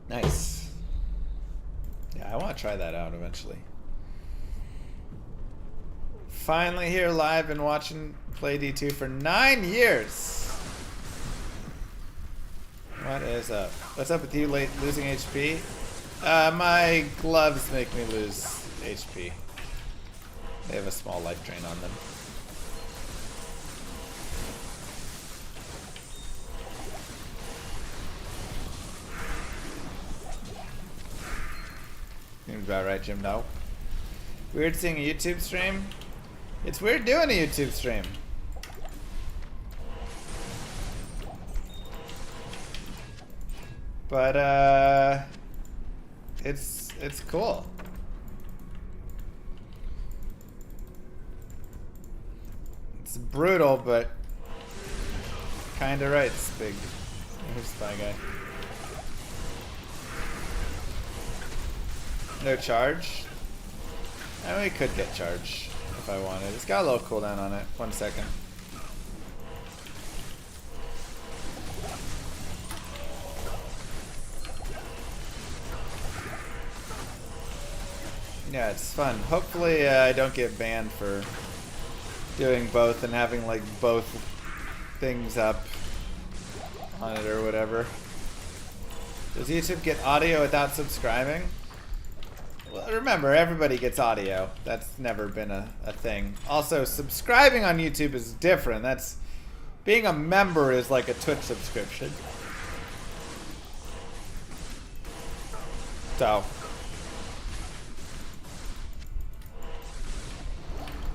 Nice. Yeah, I want to try that out eventually. Finally here live and watching play D2 for 9 years. What is up? What's up with you losing HP? My gloves make me lose HP. They have a small life drain on them. Seems about right, Jim. No. Weird seeing a YouTube stream? It's weird doing a YouTube stream. But it's cool. It's brutal, but kinda right, it's big. Here's Spy Guy. No charge? And we could get charge if I wanted. It's got a little cooldown on it. 1 second. Yeah, it's fun. Hopefully I don't get banned for doing both and having like both things up on it or whatever. Does YouTube get audio without subscribing? Well, remember, everybody gets audio. That's never been a thing. Also, subscribing on YouTube is different. That's being a member is like a Twitch subscription. So,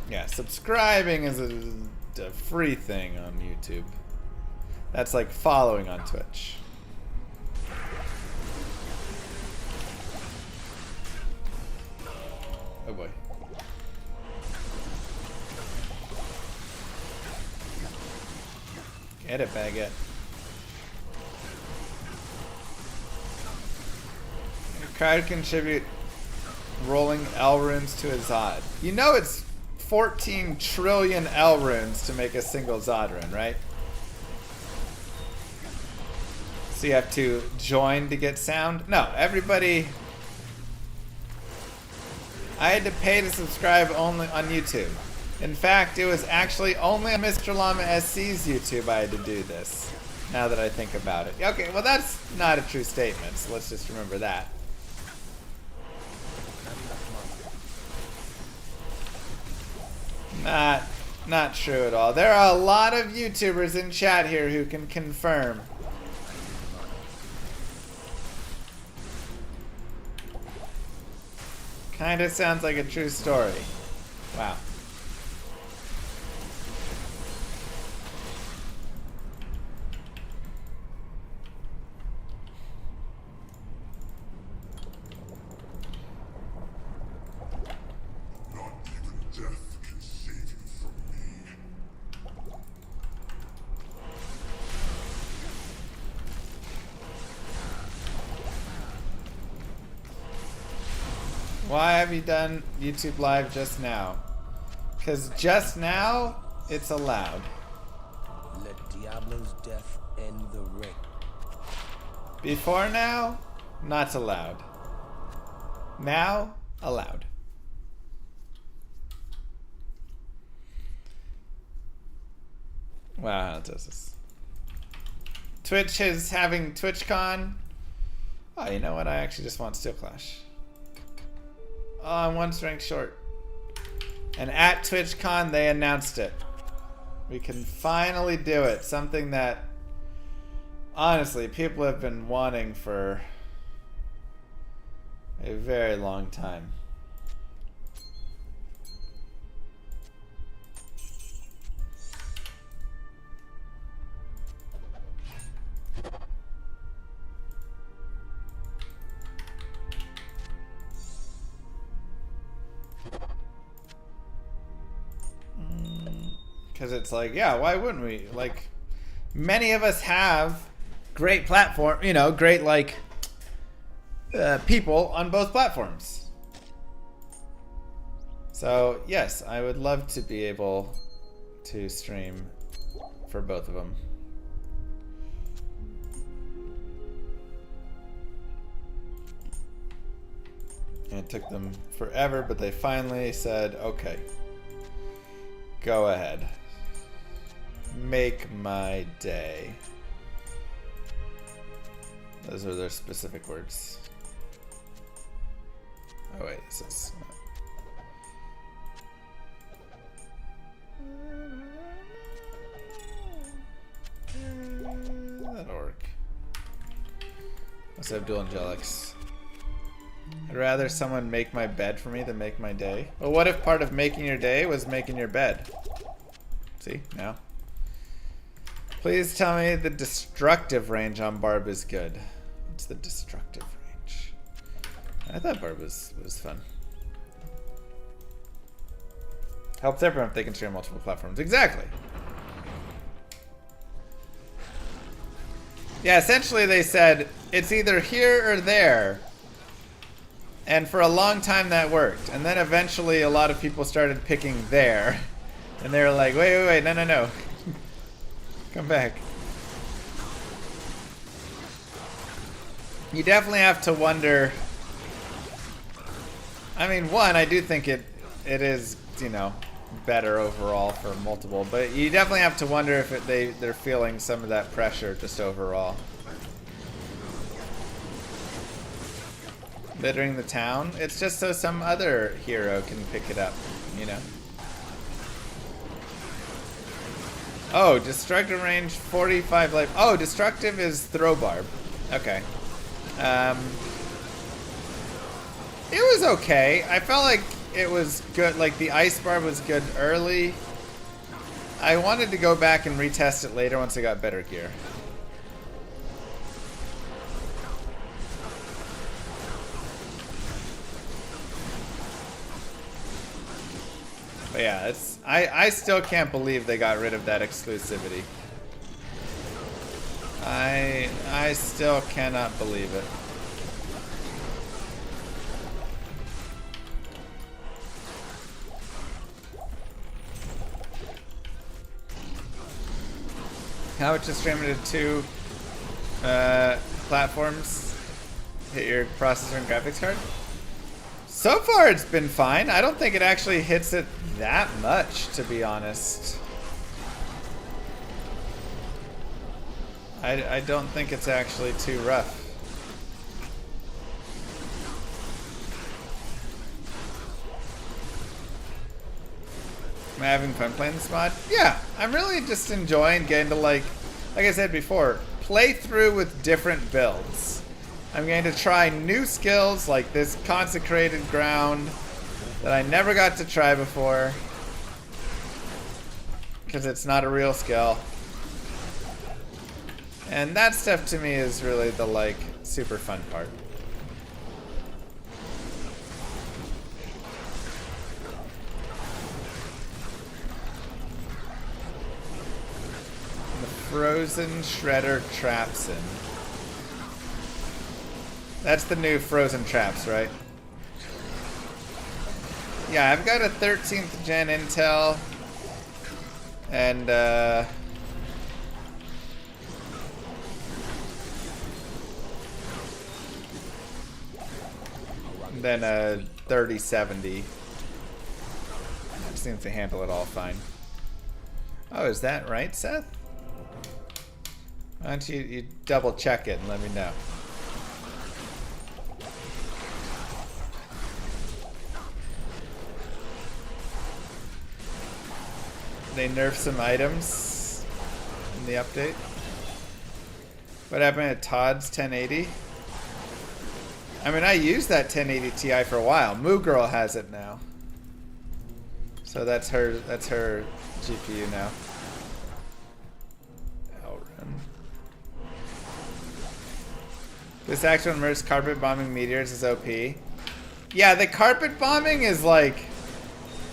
yeah, subscribing is a free thing on YouTube. That's like following on Twitch. Oh boy. Get it, Baguette. Crowd contribute rolling L runes to a Zod. You know it's 14 trillion L runes to make a single Zod rune, right? So you have to join to get sound? No, everybody... I had to pay to subscribe only on YouTube. In fact, it was actually only on Mr. Llama SC's YouTube I had to do this, now that I think about it. Okay, well that's not a true statement, so let's just remember that. Not true at all. There are a lot of YouTubers in chat here who can confirm. Kinda sounds like a true story. Wow. Why have you done YouTube Live just now? Because just now, it's allowed. Let Diablo's death end the ring. Before now, not allowed. Now, allowed. Wow, how does this? Twitch is having TwitchCon. Oh, you know what? I actually just want Steel Clash. Oh, I'm one strength short. And at TwitchCon, they announced it. We can finally do it. Something that, honestly, people have been wanting for a very long time. Because it's like, yeah, why wouldn't we? Like, many of us have great platform, you know, great, like, people on both platforms. So, yes, I would love to be able to stream for both of them. It took them forever, but they finally said, okay, go ahead. Make my day. Those are their specific words. Oh wait, this is... That'll work. What's up, Dual Angelics? I'd rather someone make my bed for me than make my day. Well, what if part of making your day was making your bed? See, now. Please tell me the destructive range on Barb is good. What's the destructive range? I thought Barb was fun. Helps everyone if they can stream on multiple platforms. Exactly. Yeah, essentially they said it's either here or there. And for a long time that worked. And then eventually a lot of people started picking there. And they were like, wait, no. Come back. You definitely have to wonder. I mean, one, I do think it is, you know, better overall for multiple, but you definitely have to wonder if they're feeling some of that pressure just overall. Littering the town? It's just so some other hero can pick it up, you know? Oh, destructive range 45 life. Oh, destructive is throw barb. Okay. It was okay. I felt like it was good. Like the ice barb was good early. I wanted to go back and retest it later once I got better gear. But yeah, it's I still can't believe they got rid of that exclusivity. I still cannot believe it. How much is streaming to 2 platforms? Hit your processor and graphics card? So far it's been fine. I don't think it actually hits it that much, to be honest. I don't think it's actually too rough. Am I having fun playing this mod? Yeah, I'm really just enjoying getting to, like I said before, play through with different builds. I'm going to try new skills like this consecrated ground that I never got to try before because it's not a real skill. And that stuff to me is really the like super fun part. The Frozen Shredder Trapsin. That's the new Frozen Traps, right? Yeah, I've got a 13th gen Intel and then a 3070. That seems to handle it all fine. Oh, is that right, Seth? Why don't you double check it and let me know. They nerfed some items in the update. What happened to Todd's 1080? I mean, I used that 1080 Ti for a while. Moo Girl has it now. So that's her GPU now. Elrond. This actual immersed carpet bombing meteors is OP. Yeah, the carpet bombing is like,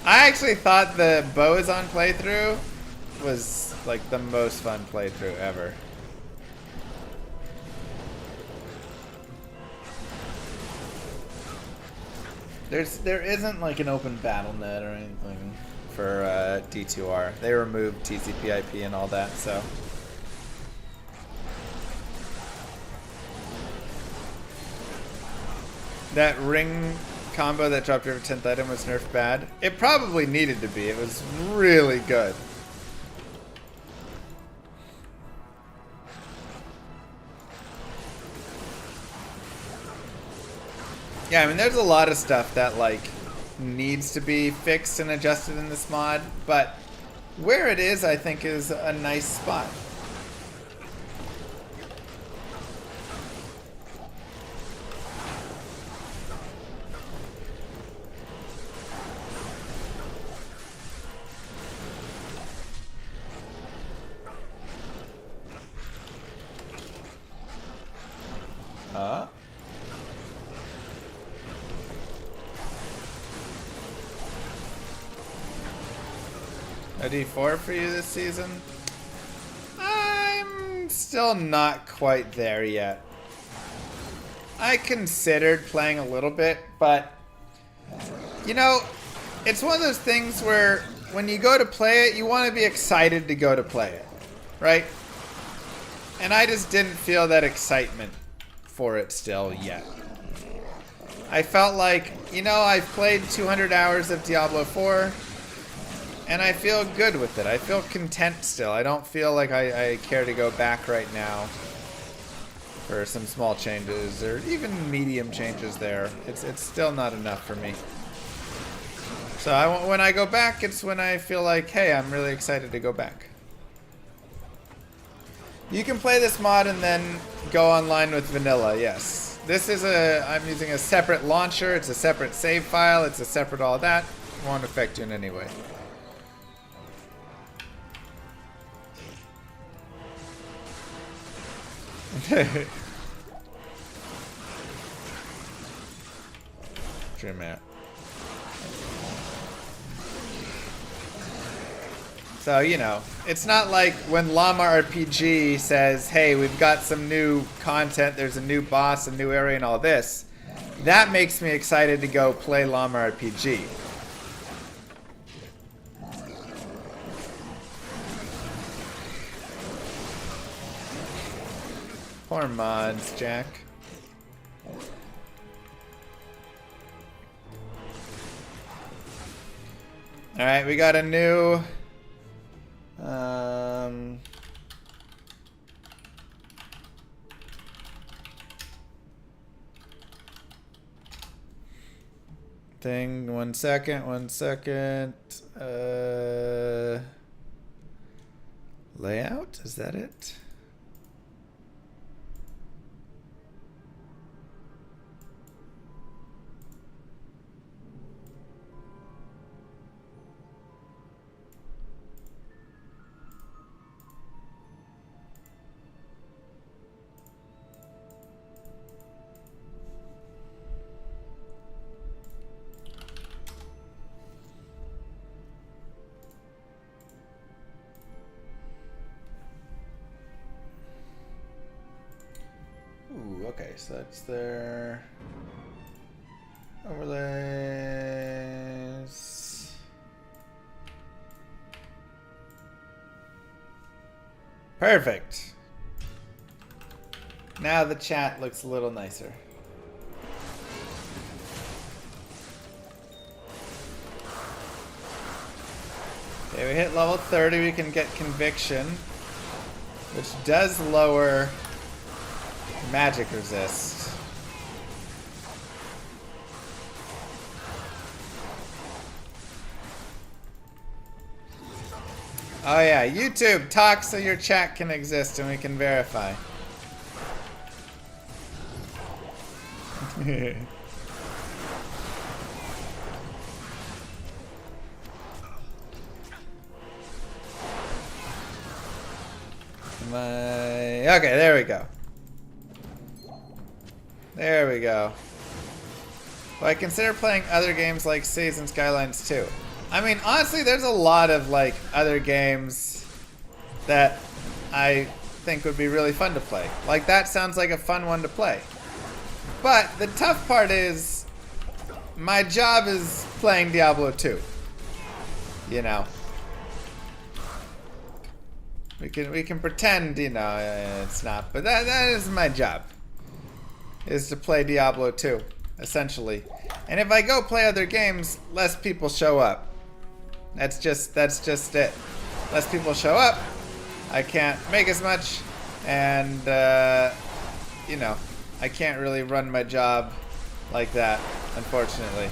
I actually thought the Boazon playthrough was like the most fun playthrough ever. There isn't like an open battle net or anything for D2R. They removed TCP/IP and all that, so. That ring combo that dropped every 10th item was nerfed bad. It probably needed to be. It was really good. Yeah, I mean, there's a lot of stuff that, like, needs to be fixed and adjusted in this mod, but where it is, I think, is a nice spot. A D4 for you this season? I'm still not quite there yet. I considered playing a little bit, but you know, it's one of those things where when you go to play it, you want to be excited to go to play it, right? And I just didn't feel that excitement for it still yet. I felt like, you know, I've played 200 hours of Diablo 4, and I feel good with it. I feel content still. I don't feel like I care to go back right now for some small changes or even medium changes there. It's still not enough for me. So when I go back, it's when I feel like, hey, I'm really excited to go back. You can play this mod and then go online with vanilla, yes. This is I'm using a separate launcher, it's a separate save file, it's a separate all that. It won't affect you in any way. Dream out. So, you know, it's not like when Llama RPG says, hey, we've got some new content, there's a new boss, a new area, and all this. That makes me excited to go play Llama RPG. Poor mods, Jack. Alright, we got a new... thing. 1 second, 1 second. Layout? Is that it? Okay, so that's their overlays. Perfect. Now the chat looks a little nicer. Okay, we hit level 30, we can get Conviction, which does lower magic resist. Oh yeah, YouTube, talk so your chat can exist and we can verify. Okay, there we go. There we go. Well, I consider playing other games like Cities and Skylines too. I mean, honestly, there's a lot of like other games that I think would be really fun to play. Like that sounds like a fun one to play. But the tough part is my job is playing Diablo 2. You know. We can pretend, you know, it's not, but that is my job. Is to play Diablo 2, essentially. And if I go play other games, less people show up. That's just it. Less people show up, I can't make as much, and you know, I can't really run my job like that, unfortunately.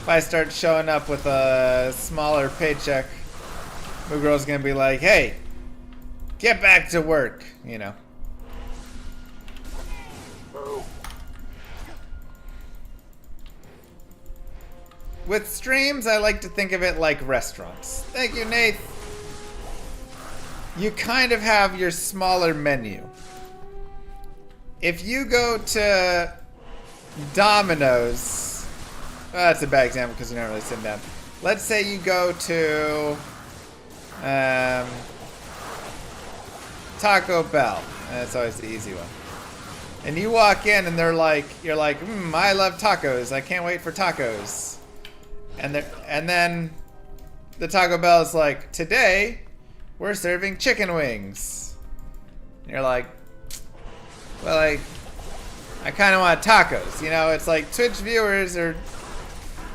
If I start showing up with a smaller paycheck, Moogirl's gonna be like, hey, get back to work, you know. With streams, I like to think of it like restaurants. Thank you, Nath. You kind of have your smaller menu. If you go to Domino's, well, that's a bad example because you're not really sitting down. Let's say you go to Taco Bell. That's always the easy one. And you walk in and they're like, you're like, I love tacos. I can't wait for tacos. And then the Taco Bell is like, today we're serving chicken wings. And you're like, well, I kind of want tacos. You know, it's like Twitch viewers or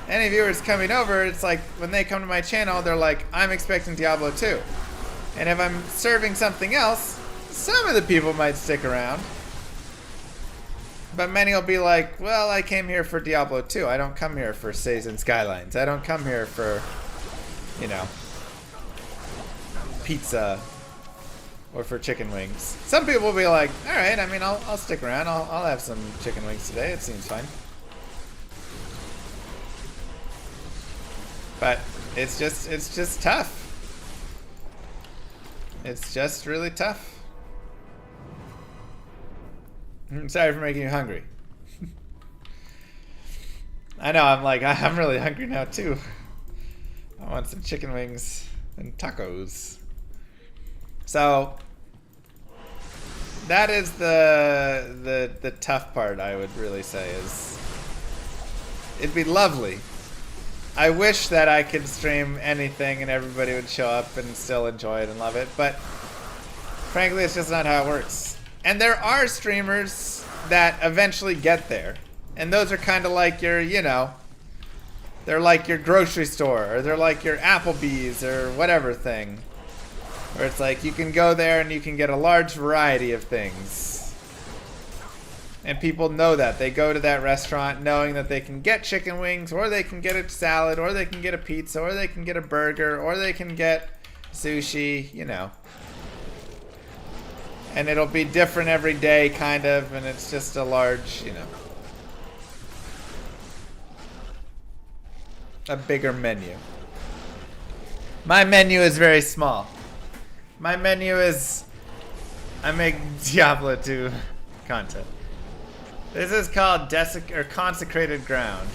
any viewers coming over, it's like when they come to my channel, they're like, I'm expecting Diablo 2. And if I'm serving something else, some of the people might stick around. But many will be like, well, I came here for Diablo 2. I don't come here for Cities and Skylines. I don't come here for, you know, pizza or for chicken wings. Some people will be like, all right, I mean, I'll stick around. I'll have some chicken wings today. It seems fine. But it's just tough. It's just really tough. I'm sorry for making you hungry. I know, I'm really hungry now too. I want some chicken wings. and tacos. So that is the tough part, I would really say, is it'd be lovely. I wish that I could stream anything and everybody would show up and still enjoy it and love it, but frankly, it's just not how it works. And there are streamers that eventually get there, and those are kind of like your, you know, they're like your grocery store, or they're like your Applebee's or whatever thing, where it's like you can go there and you can get a large variety of things. And people know that. They go to that restaurant knowing that they can get chicken wings, or they can get a salad, or they can get a pizza, or they can get a burger, or they can get sushi, you know. And it'll be different every day, kind of, and it's just a large, you know, a bigger menu. My menu is very small. My menu is, I make Diablo 2 content. This is called Consecrated Ground.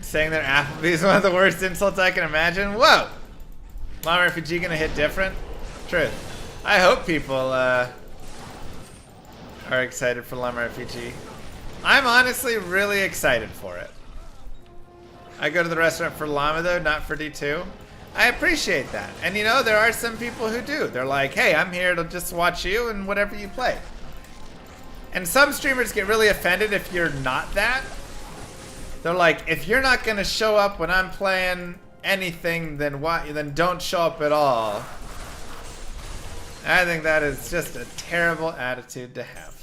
Saying that Applebee's is one of the worst insults I can imagine. Whoa! Llama Refugee gonna hit different? Truth. I hope people are excited for Llama Refugee. I'm honestly really excited for it. I go to the restaurant for Llama though, not for D2. I appreciate that. And you know, there are some people who do. They're like, hey, I'm here to just watch you and whatever you play. And some streamers get really offended if you're not that. They're like, if you're not gonna show up when I'm playing anything, then why? Then don't show up at all. I think that is just a terrible attitude to have.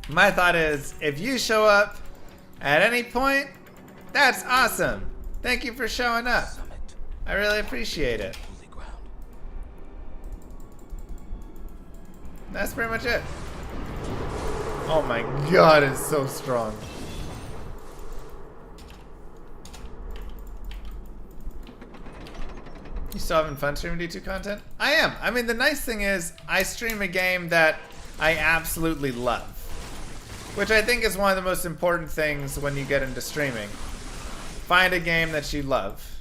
My thought is, if you show up at any point, that's awesome. Thank you for showing up. I really appreciate it. That's pretty much it. Oh my god, it's so strong. You still having fun streaming D2 content? I am. I mean, the nice thing is I stream a game that I absolutely love, which I think is one of the most important things when you get into streaming. Find a game that you love.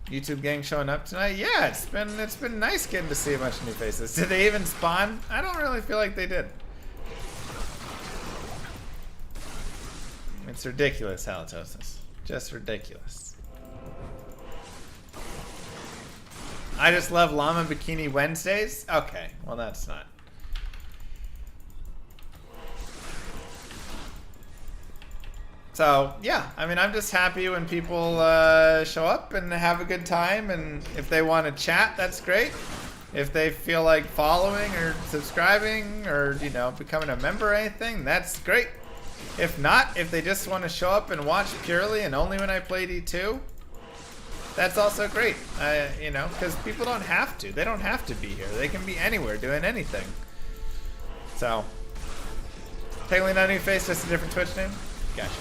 YouTube gang showing up tonight? Yeah, it's been nice getting to see a bunch of new faces. Did they even spawn? I don't really feel like they did. It's ridiculous, halitosis. Just ridiculous. I just love Llama Bikini Wednesdays? Okay, well that's not. So, yeah, I mean, I'm just happy when people show up and have a good time, and if they want to chat, that's great. If they feel like following or subscribing or, you know, becoming a member or anything, that's great. If not, if they just want to show up and watch purely and only when I play D2, that's also great. You know, because people don't have to. They don't have to be here. They can be anywhere doing anything. So, technically not a new face, just a different Twitch name? Gotcha.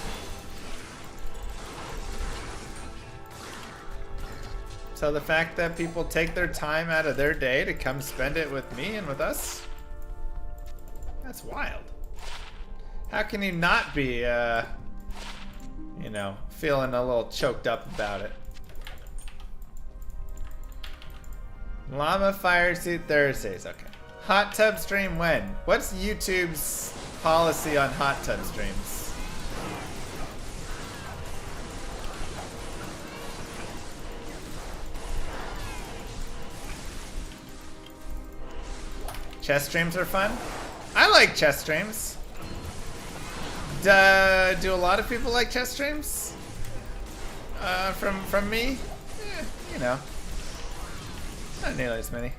So the fact that people take their time out of their day to come spend it with me and with us, that's wild. How can you not be, you know, feeling a little choked up about it? Llama Fire Suit Thursdays, okay. Hot tub stream when? What's YouTube's policy on hot tub streams? Chess streams are fun. I like chess streams. Do a lot of people like chess streams? From me? You know. Not nearly as many.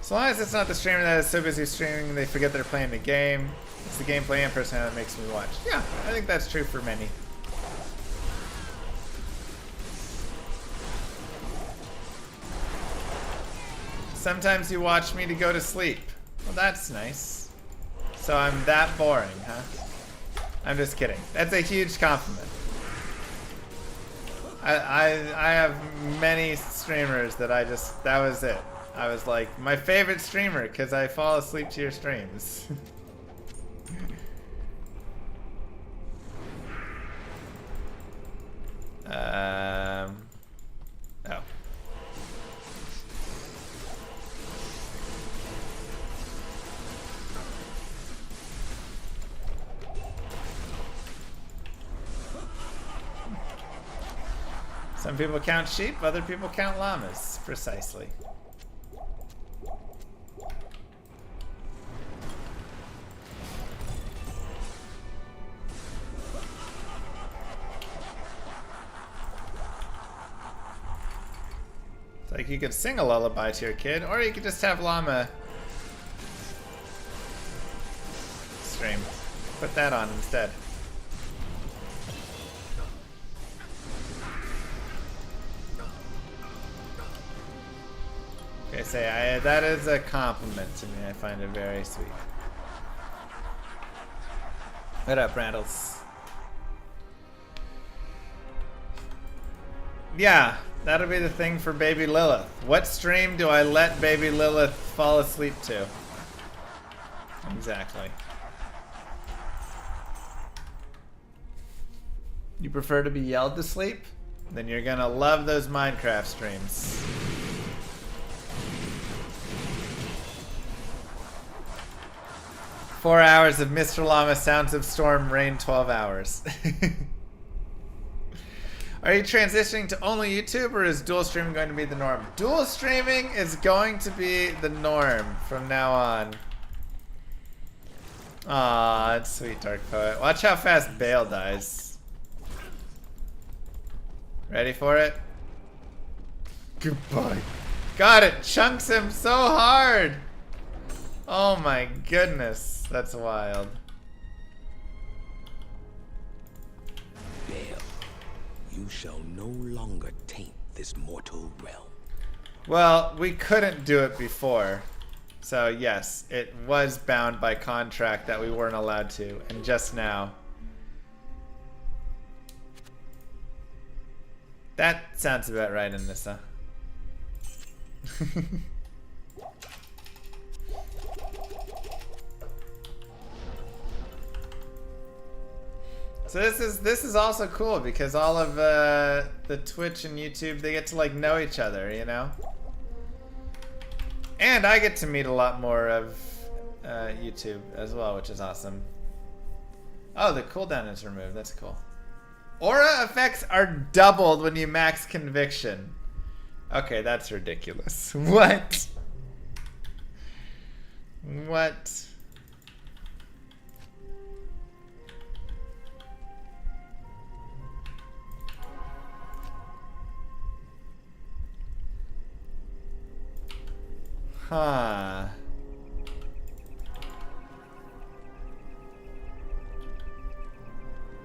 As long as it's not the streamer that is so busy streaming they forget they're playing the game. It's the gameplay and personality that makes me watch. Yeah, I think that's true for many. Sometimes you watch me to go to sleep. Well, that's nice. So I'm that boring, huh? I'm just kidding. That's a huge compliment. I have many streamers that that was it. I was like, my favorite streamer, because I fall asleep to your streams. Oh. Some people count sheep, other people count llamas. Precisely. It's like you could sing a lullaby to your kid, or you could just have llama stream. Put that on instead. Okay, say that is a compliment to me. I find it very sweet. What up, Randalls? Yeah, that'll be the thing for Baby Lilith. What stream do I let Baby Lilith fall asleep to? Exactly. You prefer to be yelled to sleep? Then you're gonna love those Minecraft streams. "4 hours of Mr. Llama, Sounds of Storm, Rain 12 hours. Are you transitioning to only YouTube, or is dual streaming going to be the norm? Dual streaming is going to be the norm from now on. Aw, it's sweet, Dark Poet. Watch how fast Bale dies. Ready for it? Goodbye. God, it chunks him so hard! Oh my goodness, that's wild. Bale, you shall no longer taint this mortal realm. Well, we couldn't do it before. So yes, it was bound by contract that we weren't allowed to, and just now. That sounds about right, Anissa. So this is also cool because all of the Twitch and YouTube, they get to like know each other, you know? And I get to meet a lot more of YouTube as well, which is awesome. Oh, the cooldown is removed. That's cool. Aura effects are doubled when you max conviction. Okay, that's ridiculous. What? What? Huh.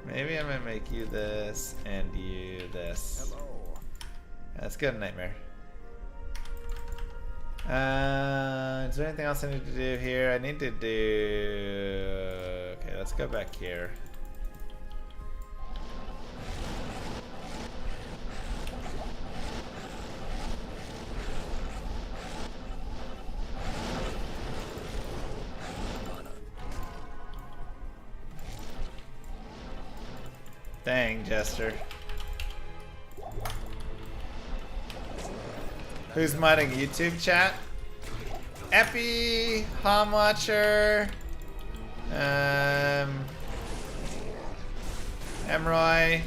Maybe I'm gonna make you this and you this. Hello. That's good, Nightmare. Is there anything else I need to do here? I need to do... Okay, let's go back here. Dang, Jester. Who's modding YouTube chat? Epi, Homwatcher, Emroy.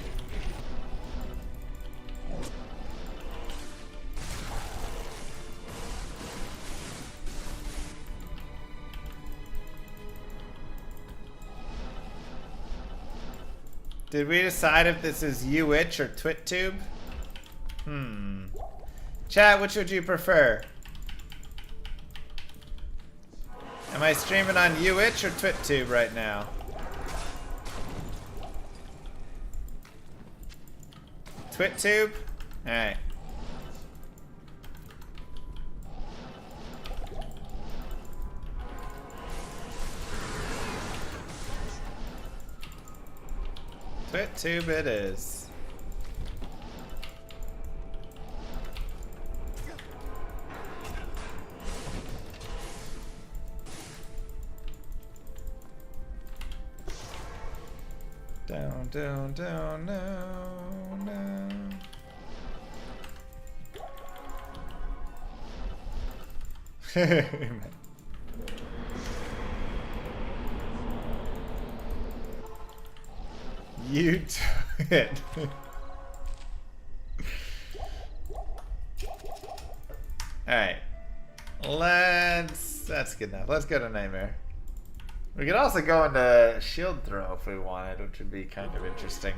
Did we decide if this is UItch or TwitTube? Chat, which would you prefer? Am I streaming on UItch or TwitTube right now? TwitTube? Alright. TwitTube it is. Down, down, down, no, no. You took it. Alright. That's good enough. Let's go to Nightmare. We could also go into Shield Throw if we wanted, which would be kind of interesting.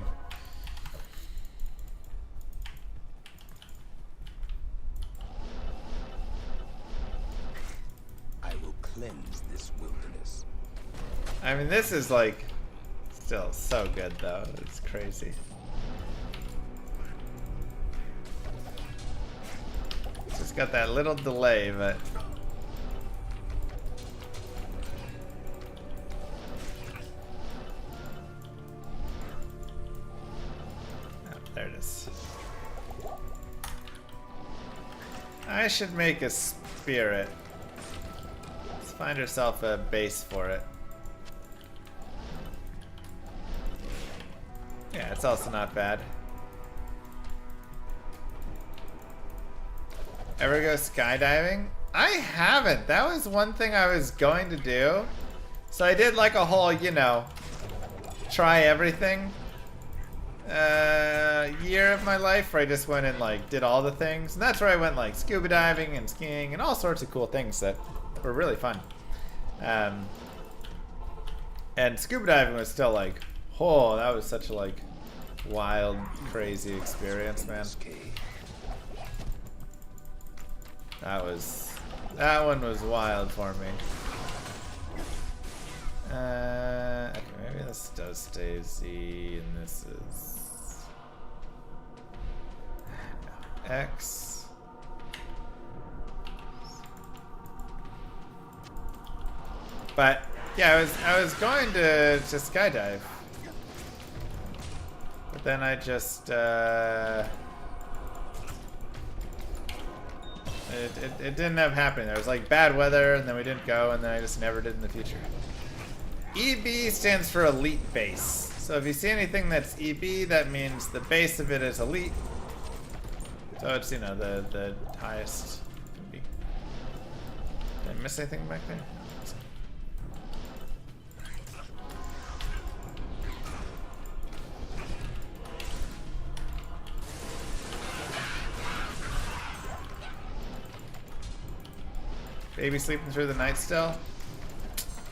I will cleanse this wilderness. I mean, this is like still so good though. It's crazy. It's just got that little delay, but oh, there it is. I should make a spirit. Let's find herself a base for it. Yeah, it's also not bad. Ever go skydiving? I haven't. That was one thing I was going to do. So I did like a whole, you know, try everything year of my life where I just went and like did all the things. And that's where I went like scuba diving and skiing and all sorts of cool things that were really fun. And scuba diving was still like, oh, that was such a like wild, crazy experience, man. That one was wild for me. Okay, maybe this does stay Z, and this is no, X. But yeah, I was going to skydive, but then I just it didn't have happening. There was like bad weather, and then we didn't go, and then I just never did in the future. EB stands for Elite Base. So if you see anything that's EB, that means the base of it is elite. So it's, you know, the highest can be. Did I miss anything back there? Baby sleeping through the night still?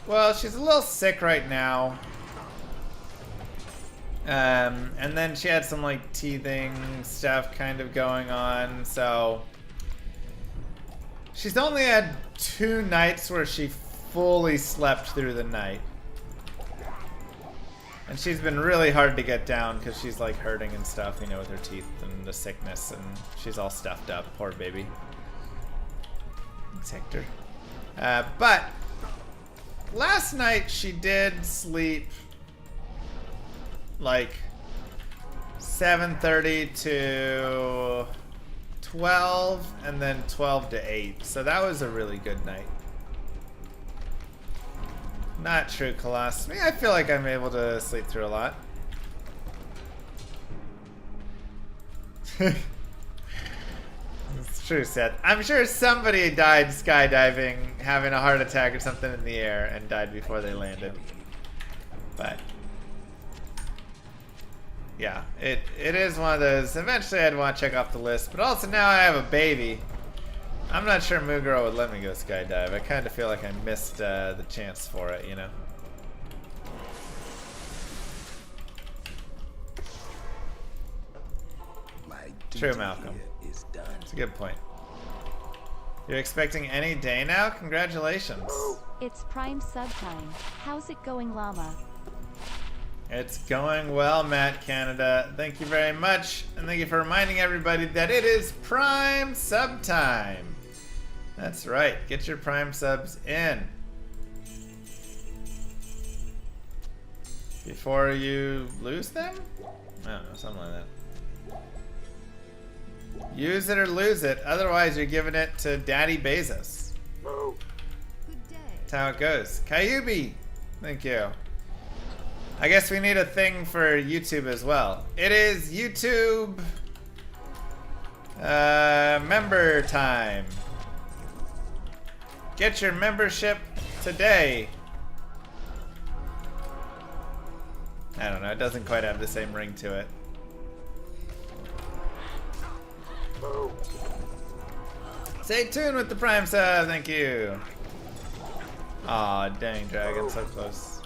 Well, she's a little sick right now. And then she had some like teething stuff kind of going on, so she's only had 2 nights where she fully slept through the night. And she's been really hard to get down because she's like hurting and stuff, you know, with her teeth and the sickness, and she's all stuffed up, poor baby. Hector. But last night she did sleep like 7:30 to 12 and then 12 to 8. So that was a really good night. Not true, Colossus. I feel like I'm able to sleep through a lot. It's true, Seth. I'm sure somebody died skydiving, having a heart attack or something in the air, and died before they landed. But yeah, it is one of those. Eventually I'd want to check off the list, but also now I have a baby. I'm not sure Muguro would let me go skydive. I kind of feel like I missed the chance for it, you know? True, Malcolm. It's a good point. You're expecting any day now? Congratulations. It's Prime sub time. How's it going, Llama? It's going well, Matt Canada. Thank you very much. And thank you for reminding everybody that it is Prime sub time. That's right. Get your Prime subs in before you lose them? I don't know, something like that. Use it or lose it. Otherwise, you're giving it to Daddy Bezos. That's how it goes. Kyubi, thank you. I guess we need a thing for YouTube as well. It is YouTube member time. Get your membership today. I don't know, it doesn't quite have the same ring to it. Stay tuned with the Prime sub, thank you. Aw, dang, dragon, so close.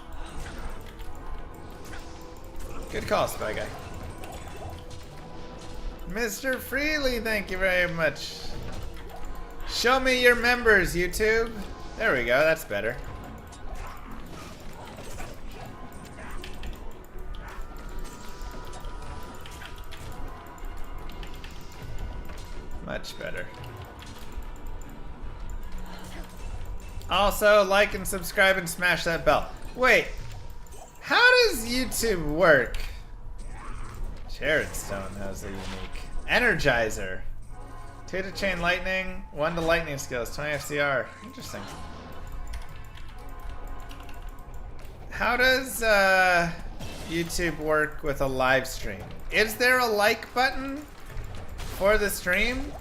Good call, Spy Guy. Mr. Freely, thank you very much. Show me your members, YouTube. There we go, that's better. Much better. Also, like and subscribe and smash that bell. Wait, how does YouTube work? Jared Stone has a unique Energizer. 2 to chain lightning, 1 to lightning skills, 20 FCR. Interesting. How does YouTube work with a live stream? Is there a like button for the stream?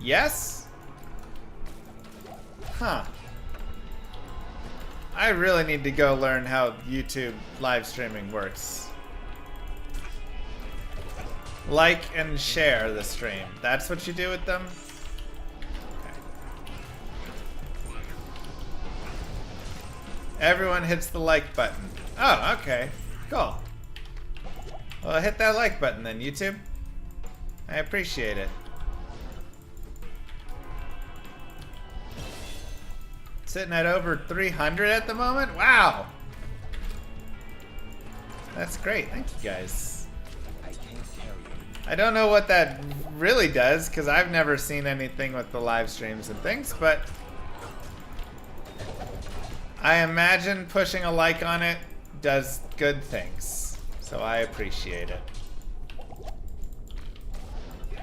Yes? Huh. I really need to go learn how YouTube live streaming works. Like and share the stream. That's what you do with them? Okay. Everyone hits the like button. Oh, okay. Cool. Well, hit that like button then, YouTube. I appreciate it. Sitting at over 300 at the moment? Wow! That's great. Thank you guys. I don't know what that really does, because I've never seen anything with the live streams and things, but I imagine pushing a like on it does good things. So I appreciate it.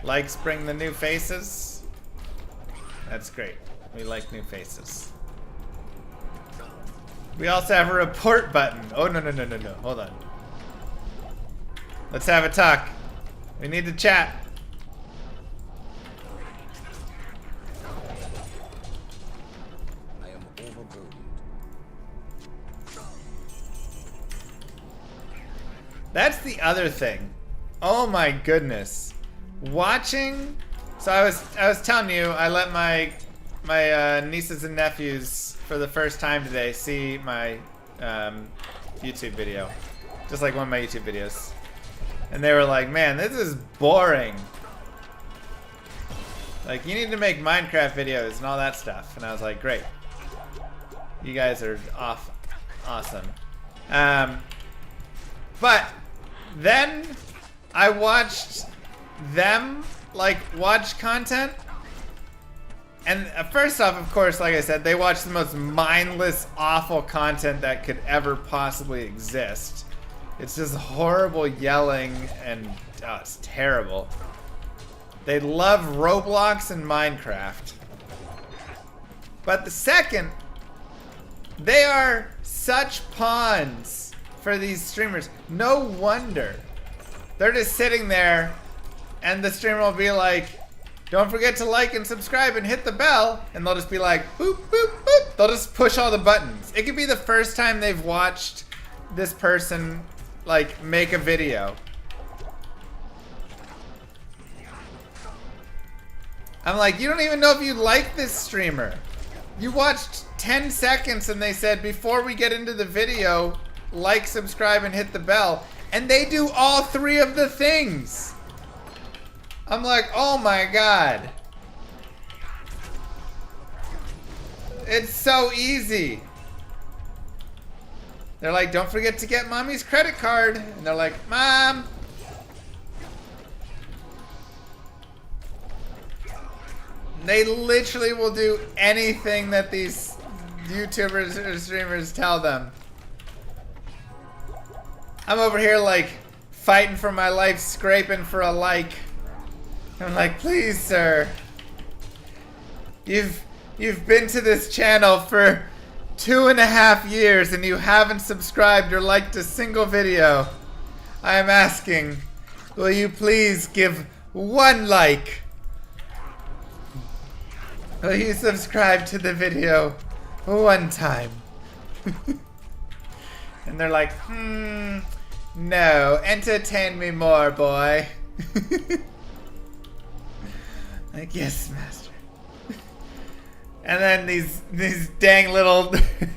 Likes bring the new faces. That's great. We like new faces. We also have a report button. Oh, no. Hold on. Let's have a talk. We need to chat. I am overburdened. That's the other thing. Oh my goodness. Watching. So I was telling you, I let my nieces and nephews for the first time today see my YouTube video. Just like one of my YouTube videos. And they were like, man, this is boring. Like, you need to make Minecraft videos and all that stuff. And I was like, great. You guys are awesome. But then I watched them like watch content. And first off, of course, like I said, they watch the most mindless, awful content that could ever possibly exist. It's just horrible yelling and it's terrible. They love Roblox and Minecraft. But the second, they are such pawns for these streamers. No wonder. They're just sitting there and the streamer will be like, don't forget to like and subscribe and hit the bell. And they'll just be like, boop, boop, boop. They'll just push all the buttons. It could be the first time they've watched this person like make a video. I'm like, you don't even know if you like this streamer. You watched 10 seconds and they said, before we get into the video, like, subscribe, and hit the bell. And they do all 3 of the things. I'm like, oh my god. It's so easy. They're like, don't forget to get mommy's credit card. And they're like, Mom. They literally will do anything that these YouTubers or streamers tell them. I'm over here like fighting for my life, scraping for a like. I'm like, please, sir. You've You've been to this channel for 2.5 years and you haven't subscribed or liked a single video. I am asking, will you please give 1 like? Will you subscribe to the video 1 time? And they're like, no, entertain me more, boy. Like, yes, master. And then these dang little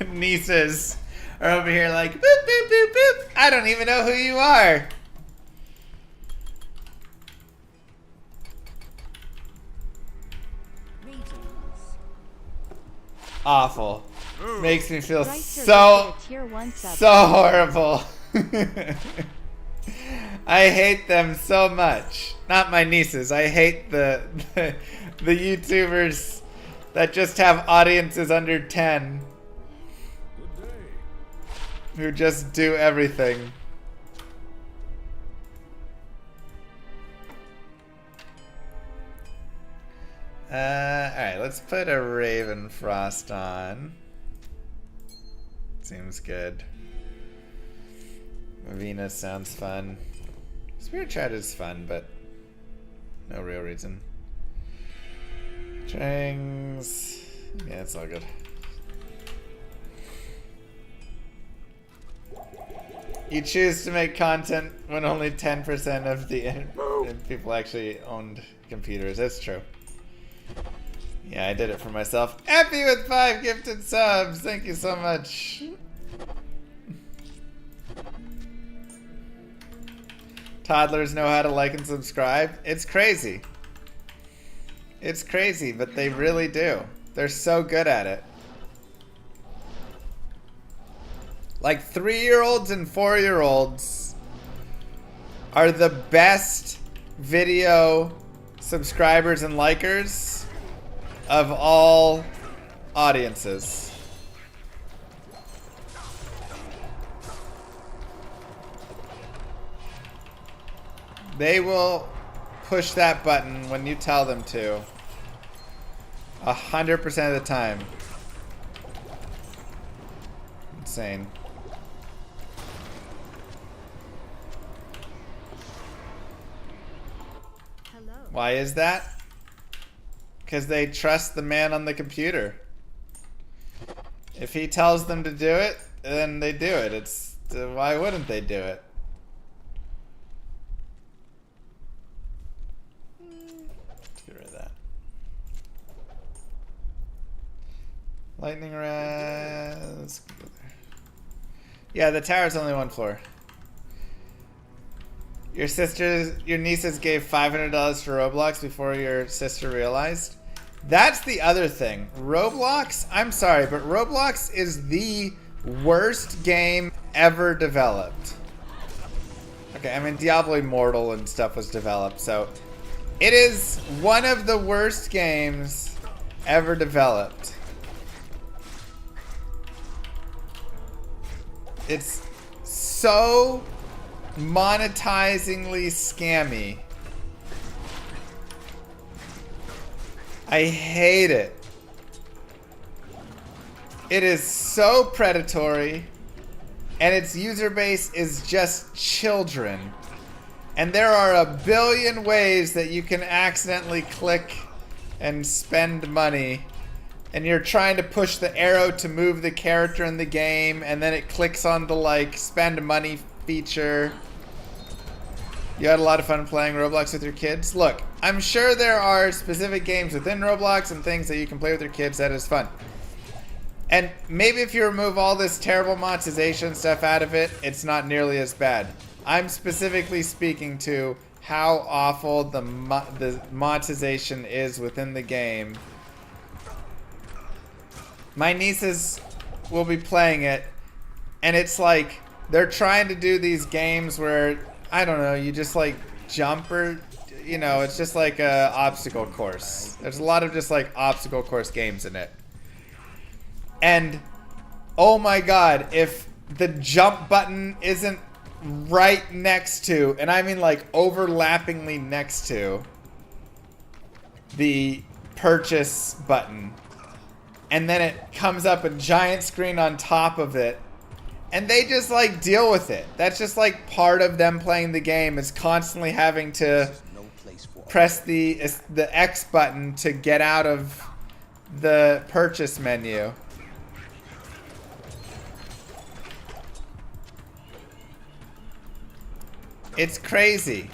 nieces are over here like, boop, boop, boop, boop. I don't even know who you are. Awful. Makes me feel so horrible. I hate them so much. Not my nieces. I hate the YouTubers that just have audiences under 10 who just do everything. Alright, let's put a Raven Frost on. Seems good. Venus sounds fun. Spirit Chat is fun, but no real reason. Strings. Yeah, it's all good. You choose to make content when only 10% of the people actually owned computers. That's true. Yeah, I did it for myself. Happy with 5 gifted subs. Thank you so much. Toddlers know how to like and subscribe. It's crazy. It's crazy, but they really do. They're so good at it. Like 3-year-olds and 4-year-olds are the best video subscribers and likers of all audiences. They will push that button when you tell them to 100% of the time. Insane. Hello. Why is that? Because they trust the man on the computer. If he tells them to do it, then they do it. It's why wouldn't they do it? Let's get rid of that. Lightning rod. Let's go there. Yeah, the tower's only 1 floor. Your nieces gave $500 for Roblox before your sister realized. That's the other thing. Roblox, I'm sorry, but Roblox is the worst game ever developed. Okay, I mean, Diablo Immortal and stuff was developed, so it is one of the worst games ever developed. It's so monetizingly scammy. I hate it. It is so predatory, and its user base is just children. And there are a billion ways that you can accidentally click and spend money. And you're trying to push the arrow to move the character in the game, and then it clicks on the like spend money feature. You had a lot of fun playing Roblox with your kids? Look, I'm sure there are specific games within Roblox and things that you can play with your kids that is fun. And maybe if you remove all this terrible monetization stuff out of it, it's not nearly as bad. I'm specifically speaking to how awful the monetization is within the game. My nieces will be playing it, and it's like they're trying to do these games where, I don't know, you just like jump or, you know, it's just like a obstacle course. There's a lot of just like obstacle course games in it. And oh my god, if the jump button isn't right next to, and I mean like overlappingly next to, the purchase button, and then it comes up a giant screen on top of it. And they just like deal with it. That's just like part of them playing the game, is constantly having to press the X button to get out of the purchase menu. It's crazy.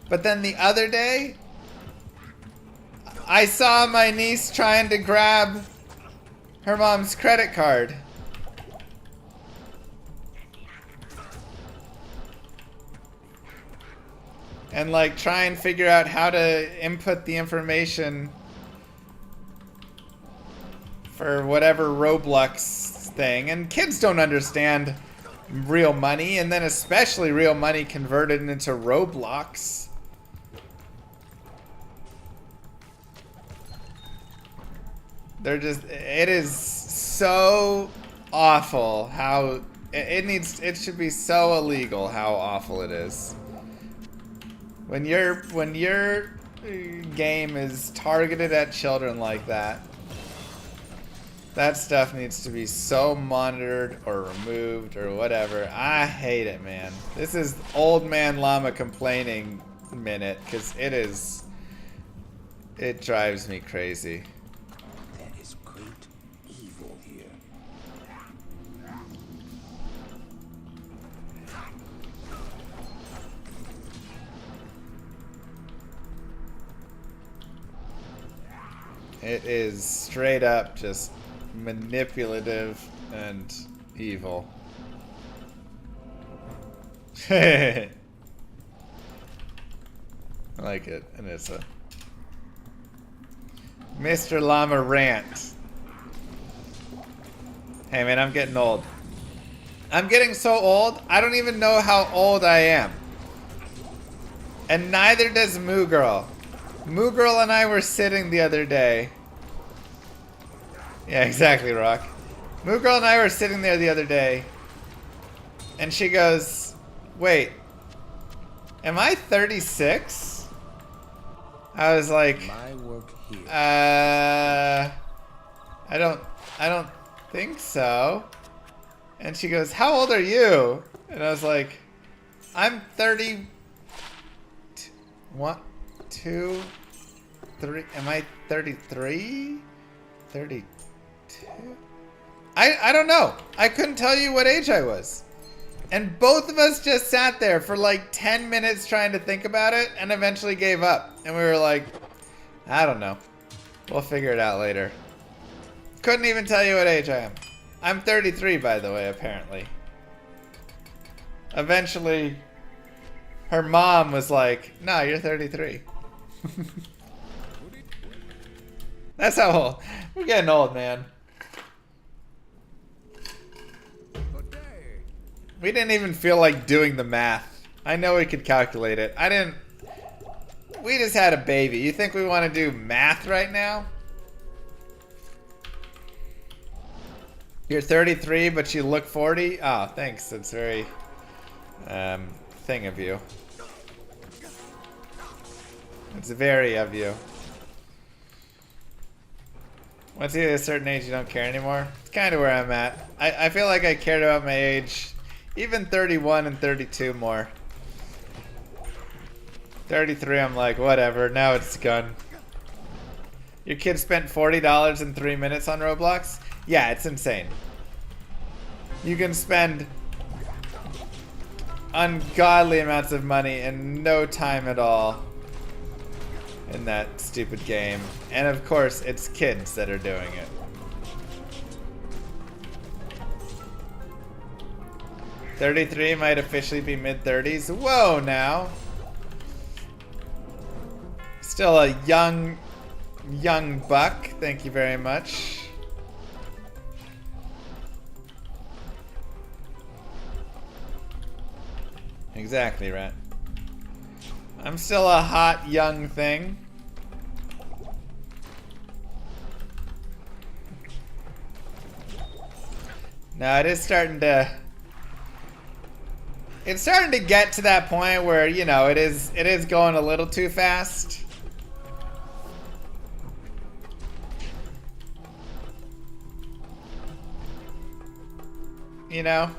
But then the other day, I saw my niece trying to grab her mom's credit card. And like try and figure out how to input the information for whatever Roblox thing. And kids don't understand real money, and then especially real money converted into Roblox. They're just, it is so awful how it should be so illegal how awful it is. When your game is targeted at children like that, that stuff needs to be so monitored or removed or whatever. I hate it, man. This is old man llama complaining minute, because it drives me crazy. There is great evil here. It is straight up just manipulative and evil. I like it, and it's a Mr. Llama rant. Hey man, I'm getting old. I'm getting so old, I don't even know how old I am. And neither does Moo Girl. Moo Girl and I were sitting the other day. Yeah, exactly, Rock. Moo Girl and I were sitting there the other day, and she goes, "Wait, am I 36?" I was like, My work here. I don't think so. And she goes, "How old are you?" And I was like, "I'm 30. 1, 2, 3. Am I 33? 32? I don't know. I couldn't tell you what age I was. And both of us just sat there for like 10 minutes trying to think about it and eventually gave up. And we were like, I don't know. We'll figure it out later. Couldn't even tell you what age I am. I'm 33, by the way, apparently. Eventually, her mom was like, "No, you're 33. That's how old. We're getting old, man. We didn't even feel like doing the math. I know we could calculate it. I didn't. We just had a baby. You think we want to do math right now? You're 33, but you look 40? Oh, thanks. That's very thing of you. It's very of you. Once you hit a certain age, you don't care anymore. It's kind of where I'm at. I feel like I cared about my age, even 31 and 32 more. 33, I'm like, whatever. Now it's gone. Your kid spent $40 in 3 minutes on Roblox? Yeah, it's insane. You can spend ungodly amounts of money in no time at all in that stupid game. And of course, it's kids that are doing it. $33 might officially be mid-30s. Whoa, now. Still a young buck. Thank you very much. Exactly, Rat. I'm still a hot young thing. Now it is starting to. It's starting to get to that point where, you know, it is going a little too fast. you know?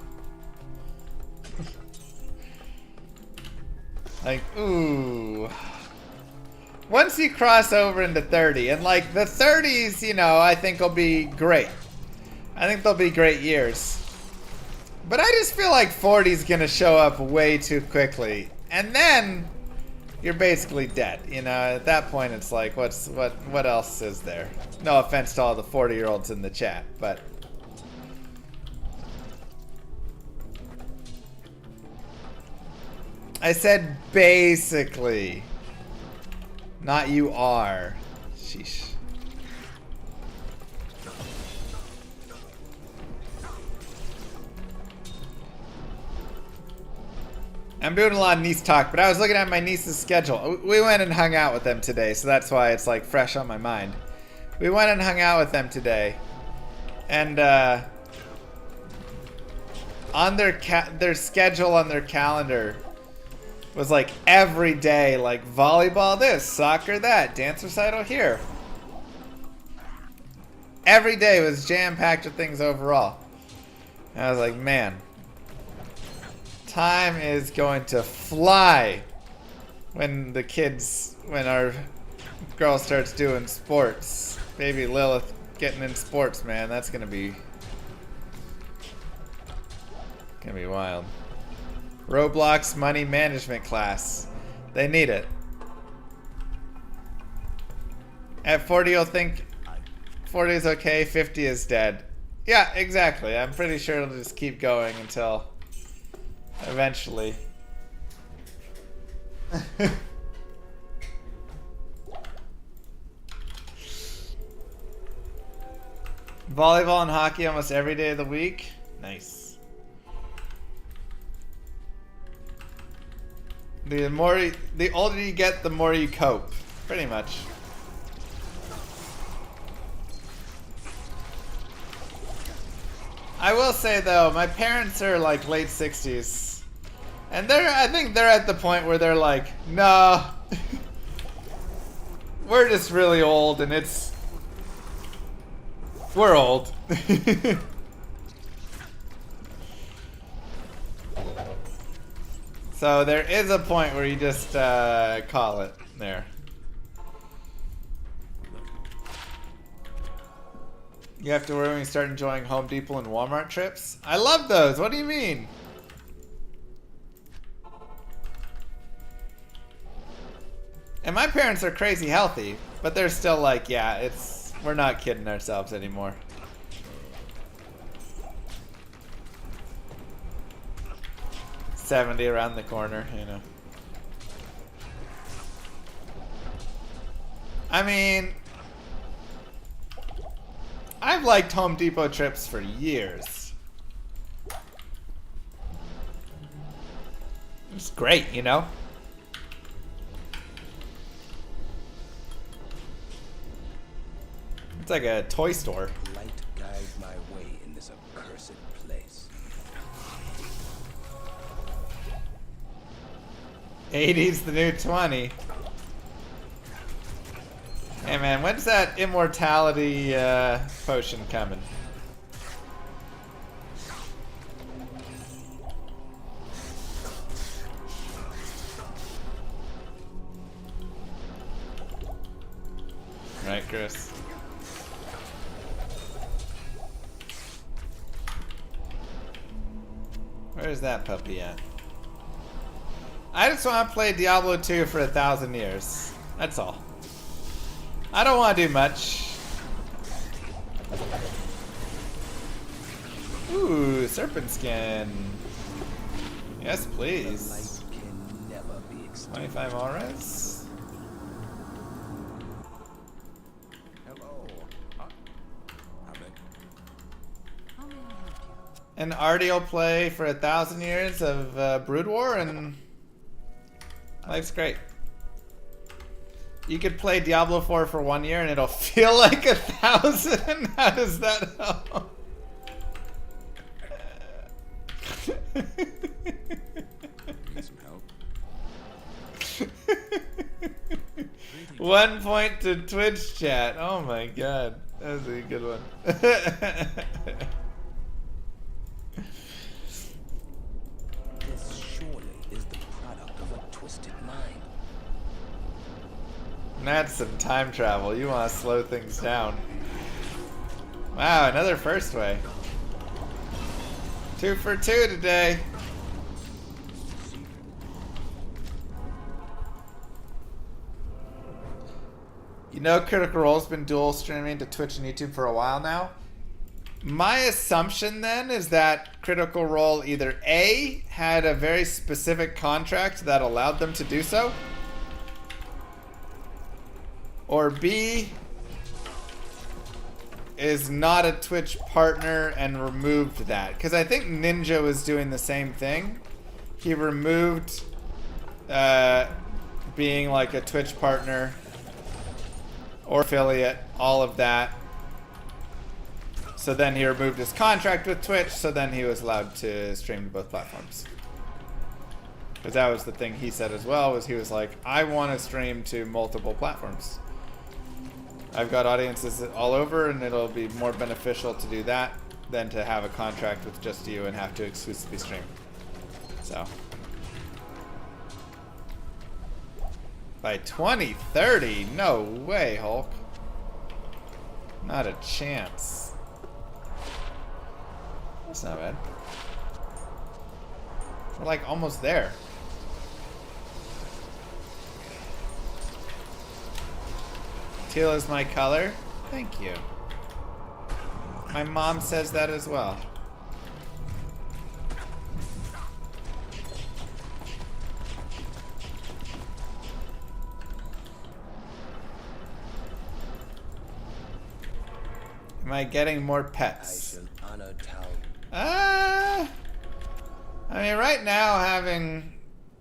Like, ooh. Once you cross over into 30, and like the 30s, you know, I think will be great. I think they'll be great years. But I just feel like 40 is gonna show up way too quickly. And then you're basically dead. You know, at that point it's like, what else is there? No offense to all the 40-year-olds in the chat, but I said basically. Not you are. Sheesh. I'm doing a lot of niece talk, but I was looking at my niece's schedule. We went and hung out with them today, so that's why it's like fresh on my mind. We went and hung out with them today. And on their schedule on their calendar was like every day, like volleyball this, soccer that, dance recital here. Every day was jam-packed with things overall. And I was like, man, time is going to fly when our girl starts doing sports. Baby Lilith getting in sports, man, that's gonna be wild. Roblox money management class. They need it. At 40 you'll think 40 is okay, 50 is dead. Yeah, exactly. I'm pretty sure it'll just keep going until eventually. Volleyball and hockey almost every day of the week. Nice. The older you get, the more you cope. Pretty much. I will say though, my parents are like late 60s. And I think they're at the point where they're like, nah. We're just really old and we're old. So there is a point where you just call it there. You have to worry when you start enjoying Home Depot and Walmart trips? I love those. What do you mean? And my parents are crazy healthy, but they're still like, yeah, we're not kidding ourselves anymore. $70 around the corner, you know. I mean, I've liked Home Depot trips for years. It's great, you know? It's like a toy store. Light guide my way in this accursed place. 80's the new 20. Hey man, when's that immortality potion coming? Right, Chris? Where's that puppy at? I just want to play Diablo 2 for 1,000 years. That's all. I don't want to do much. Ooh, serpent skin. Yes, please. 25 auras. Hello. And Artie will play for 1,000 years of Brood War, and life's great. You could play Diablo 4 for 1 year and it'll feel like 1,000. How does that help? Need some help? 1 point to Twitch chat. Oh my god. That was a good one. twisted mind. That's some time travel. You want to slow things down. Wow, another first way. 2 for 2 today. You know Critical Role's been dual streaming to Twitch and YouTube for a while now? My assumption then is that Critical Role either A, had a very specific contract that allowed them to do so, or B, is not a Twitch partner and removed that. Because I think Ninja was doing the same thing. He removed being like a Twitch partner or affiliate, all of that. So then he removed his contract with Twitch, so then he was allowed to stream to both platforms. Because that was the thing he said as well, was he was like, I want to stream to multiple platforms. I've got audiences all over, and it'll be more beneficial to do that than to have a contract with just you and have to exclusively stream. So. By 2030? No way, Hulk. Not a chance. That's not bad. We're like almost there. Teal is my color. Thank you. My mom says that as well. Am I getting more pets? I mean, right now having,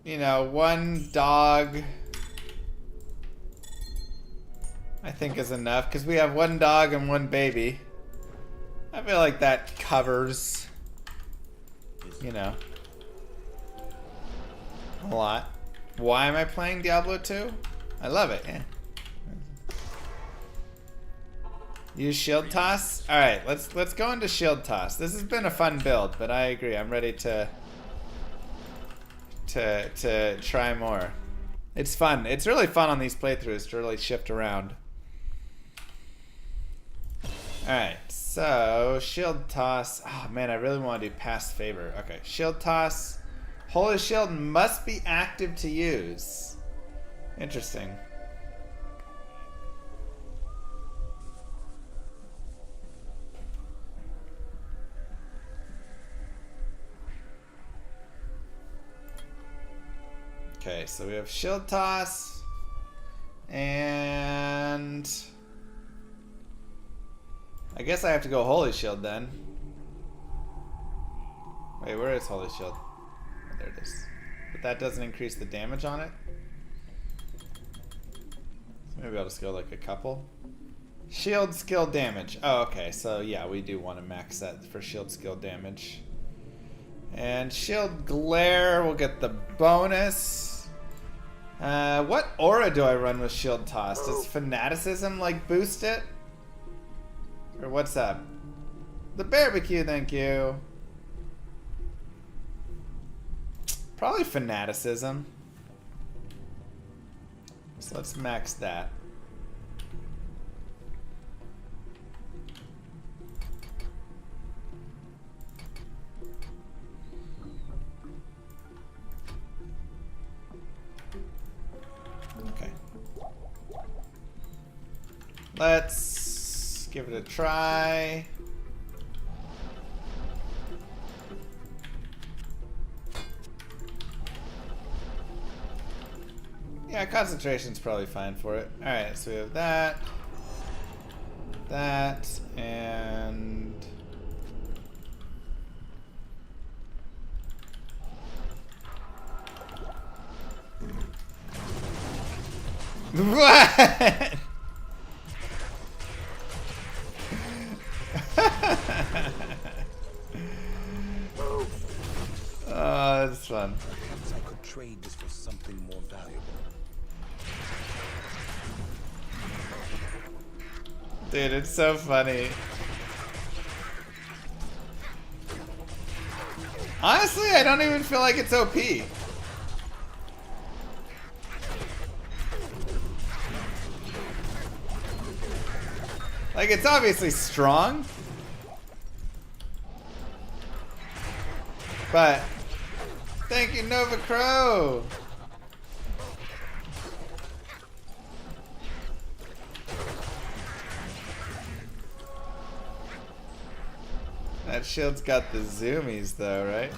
you know, one dog, I think is enough, because we have one dog and one baby. I feel like that covers, you know, a lot. Why am I playing Diablo 2? I love it, yeah. Use shield toss? Alright, let's go into shield toss. This has been a fun build, but I agree. I'm ready to try more. It's fun. It's really fun on these playthroughs to really shift around. Alright, so shield toss. Oh man, I really want to do past favor. Okay, shield toss. Holy shield must be active to use. Interesting. Okay, so we have shield toss, and I guess I have to go holy shield then. Wait, where is holy shield? Oh, there it is. But that doesn't increase the damage on it. So maybe I'll just go like a couple. Shield skill damage. Oh, okay, so yeah, we do want to max that for shield skill damage. And shield glare will get the bonus. What aura do I run with shield toss? Does fanaticism like boost it? Or what's up? The barbecue, thank you. Probably fanaticism. So let's max that. Okay. Let's give it a try. Yeah, concentration's probably fine for it. Alright, so we have that, and what? Oh, that's fun. Perhaps I could trade this for something more valuable. Dude, it's so funny. Honestly, I don't even feel like it's OP. Like, it's obviously strong. But, thank you, Nova Crow. That shield's got the zoomies though, right?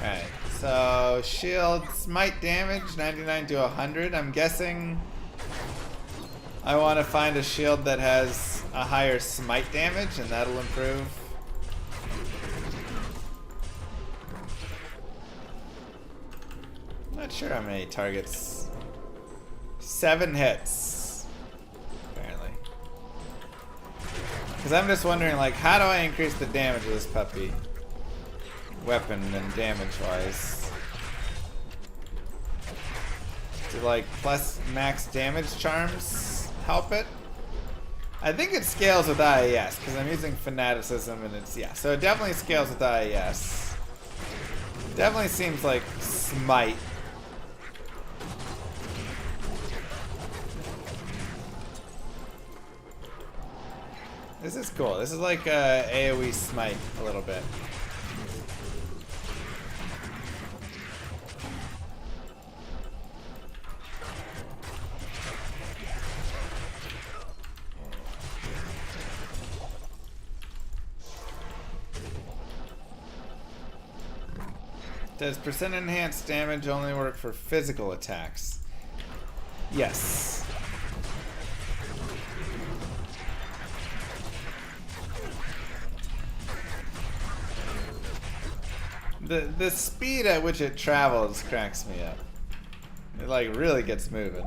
Alright, so shield smite damage 99 to 100. I'm guessing I want to find a shield that has a higher smite damage and that'll improve. Not sure how many targets. 7 hits. Apparently. Because I'm just wondering, like, how do I increase the damage of this puppy? Weapon and damage wise. Do like plus max damage charms help it? I think it scales with IES because I'm using fanaticism and it's, yeah, so it definitely scales with IES. Definitely seems like smite. This is cool. This is like AoE smite a little bit. Does percent enhanced damage only work for physical attacks? Yes. The speed at which it travels cracks me up. It like really gets moving.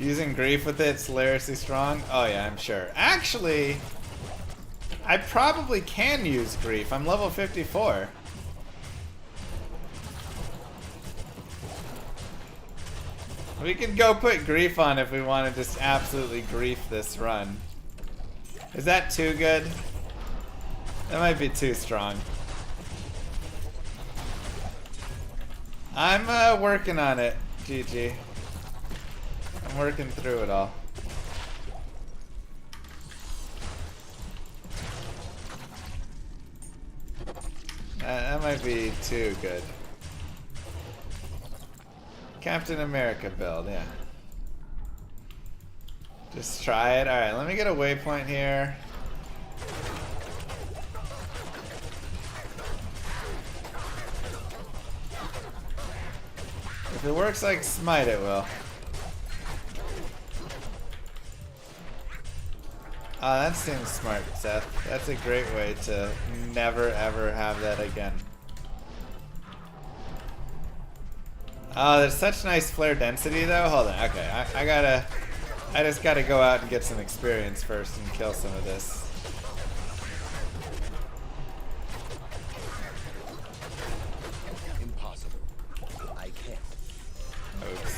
Using grief with it's hilariously strong? Oh yeah, I'm sure. Actually, I probably can use grief. I'm level 54. We can go put grief on if we want to just absolutely grief this run. Is that too good? That might be too strong. I'm working on it, GG. I'm working through it all. That might be too good. Captain America build, yeah. Just try it. Alright, let me get a waypoint here. If it works like Smite, it will. Oh, that seems smart, Seth. That's a great way to never ever have that again. Oh, there's such nice flare density though. Hold on, okay, I just gotta go out and get some experience first and kill some of this. Impossible. I can't. Oops.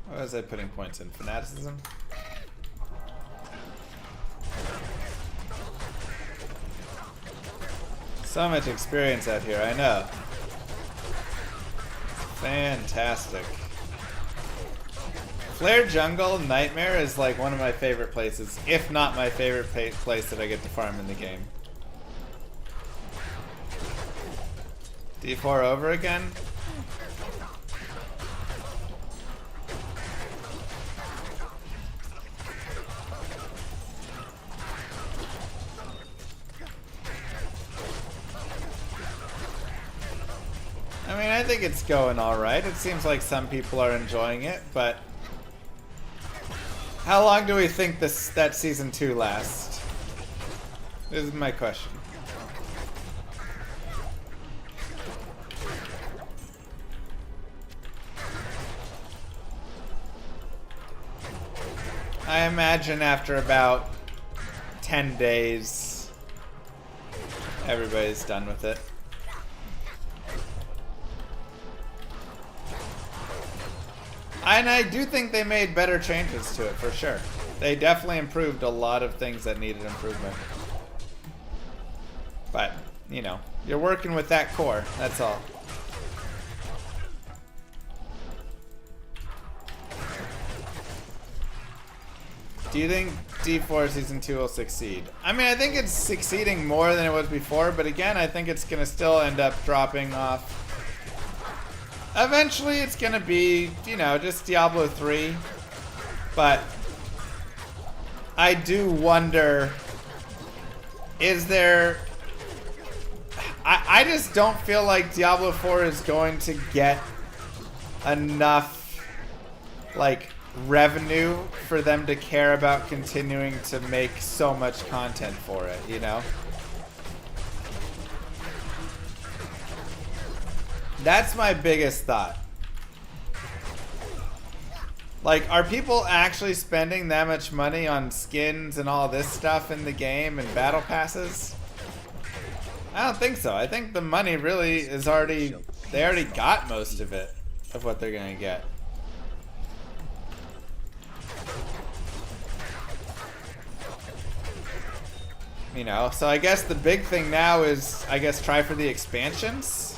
What was I putting points in? Fanaticism? So much experience out here, I know. Fantastic. Flare Jungle Nightmare is like one of my favorite places, if not my favorite place that I get to farm in the game. D4 over again? I mean, I think it's going alright. It seems like some people are enjoying it, but how long do we think that season 2 lasts? This is my question. I imagine after about 10 days everybody's done with it. And I do think they made better changes to it, for sure. They definitely improved a lot of things that needed improvement. But, you know, you're working with that core, that's all. Do you think D4 Season 2 will succeed? I mean, I think it's succeeding more than it was before, but again, I think it's going to still end up dropping off. Eventually, it's going to be, you know, just Diablo 3. But I do wonder, is there... I just don't feel like Diablo 4 is going to get enough, like, revenue for them to care about continuing to make so much content for it, you know? That's my biggest thought. Like, are people actually spending that much money on skins and all this stuff in the game and battle passes? I don't think so. I think the money really is already... They already got most of it, of what they're gonna get. You know, so I guess the big thing now is, I guess, try for the expansions.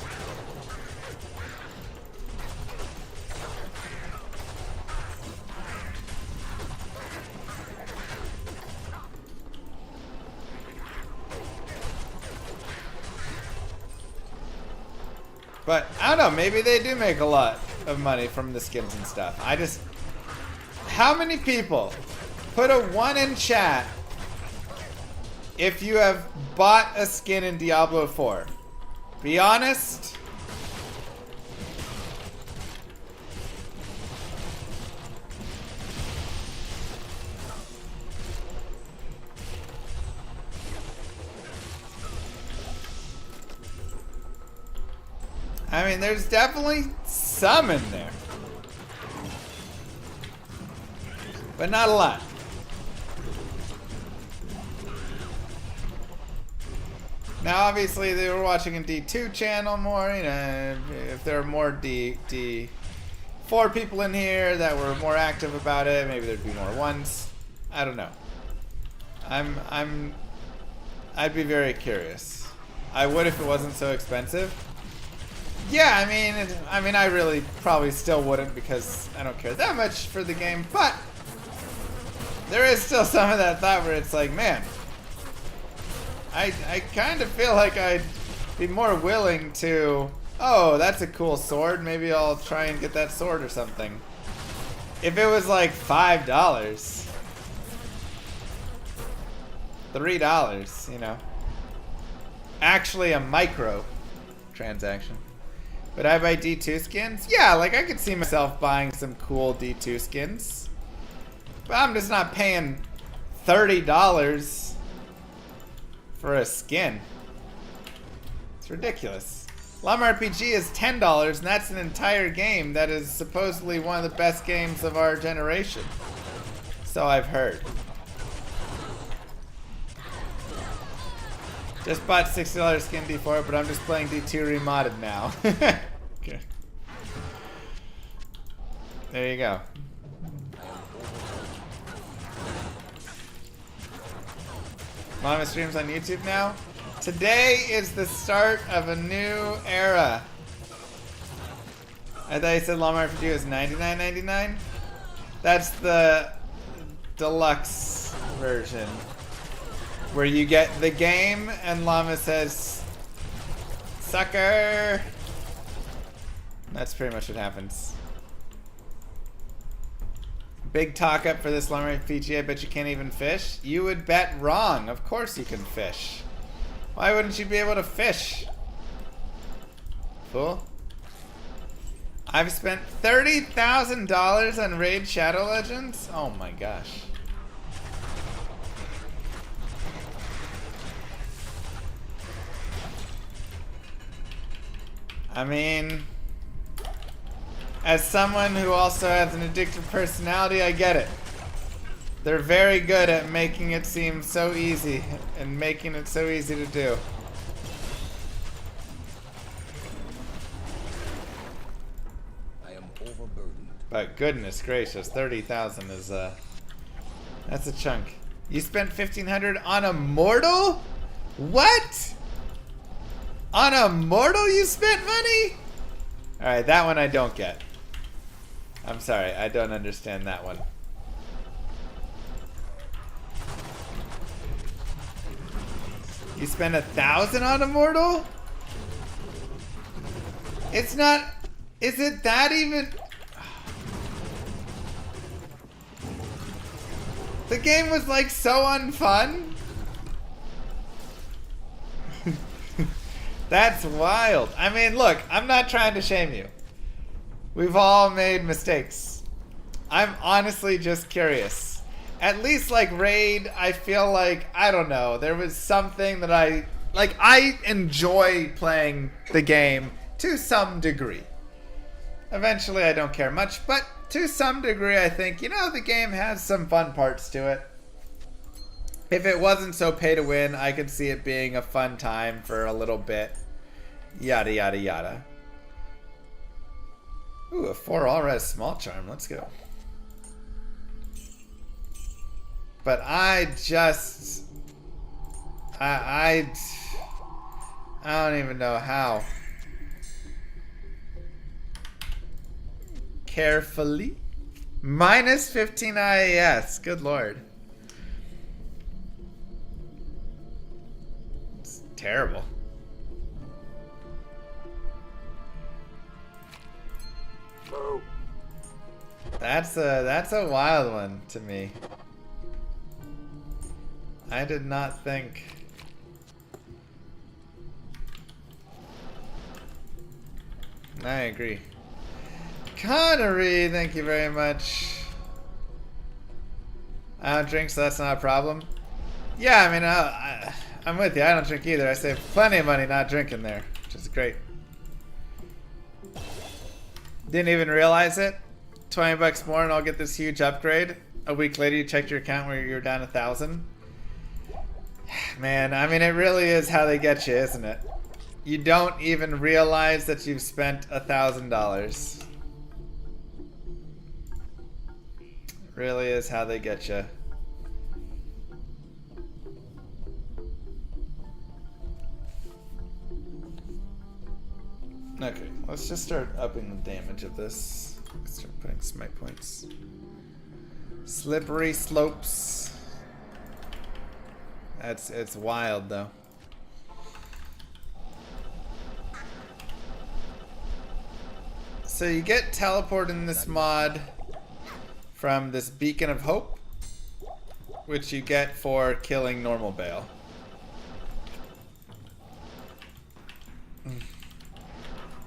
But, I don't know, maybe they do make a lot of money from the skins and stuff. I just... How many people put a 1 in chat if you have bought a skin in Diablo 4? Be honest. I mean, there's definitely some in there. But not a lot. Now, obviously, they were watching a D2 channel more, you know, if there were more D4 people in here that were more active about it, maybe there'd be more ones. I don't know. I'd be very curious. I would if it wasn't so expensive. Yeah, I mean, I really probably still wouldn't because I don't care that much for the game, but there is still some of that thought where it's like, man, I kind of feel like I'd be more willing to, oh, that's a cool sword, maybe I'll try and get that sword or something. If it was like $5, $3, you know, actually a micro transaction. But I buy D2 skins? Yeah, like I could see myself buying some cool D2 skins. But I'm just not paying $30 for a skin. It's ridiculous. Llama RPG is $10 and that's an entire game that is supposedly one of the best games of our generation. So I've heard. Just bought $60 skin D4, but I'm just playing D2 Remodded now. Okay. There you go. Mama streams on YouTube now. Today is the start of a new era. I thought you said Llama RPG was $99.99. That's the deluxe version, where you get the game and Llama says, sucker. That's pretty much what happens. Big talk up for this Llama RPG. I bet you can't even fish. You would bet wrong. Of course you can fish. Why wouldn't you be able to fish? Fool. I've spent $30,000 on Raid Shadow Legends? Oh my gosh. I mean, as someone who also has an addictive personality, I get it. They're very good at making it seem so easy and making it so easy to do. But goodness gracious, 30,000 is that's a chunk. You spent 1,500 on a mortal? What? On a mortal you spent money? Alright, that one I don't get. I'm sorry, I don't understand that one. You spend 1,000 on a mortal? It's not... Is it that even... The game was like so unfun? That's wild. I mean, look, I'm not trying to shame you. We've all made mistakes. I'm honestly just curious. At least like Raid, I feel like, I don't know, there was something that I enjoy playing the game to some degree. Eventually I don't care much, but to some degree I think, you know, the game has some fun parts to it. If it wasn't so pay to win, I could see it being a fun time for a little bit. Yada yada yada. Ooh, a 4 all-res small charm. Let's go. But I just... I don't even know how. Carefully. Minus 15 IAS. Good lord. It's terrible. That's a wild one to me. I did not think. I agree. Connery, thank you very much. I don't drink, so that's not a problem. Yeah, I mean, I'm with you. I don't drink either. I save plenty of money not drinking there, which is great. Didn't even realize it. 20 bucks more and I'll get this huge upgrade. A week later you checked your account where you're down 1,000. Man, I mean, it really is how they get you, isn't it? You don't even realize that you've spent $1,000. Really is how they get you. Okay, let's just start upping the damage of this. Start putting smite points. Slippery slopes. It's wild though. So you get teleport in this mod from this Beacon of Hope, which you get for killing normal Bale.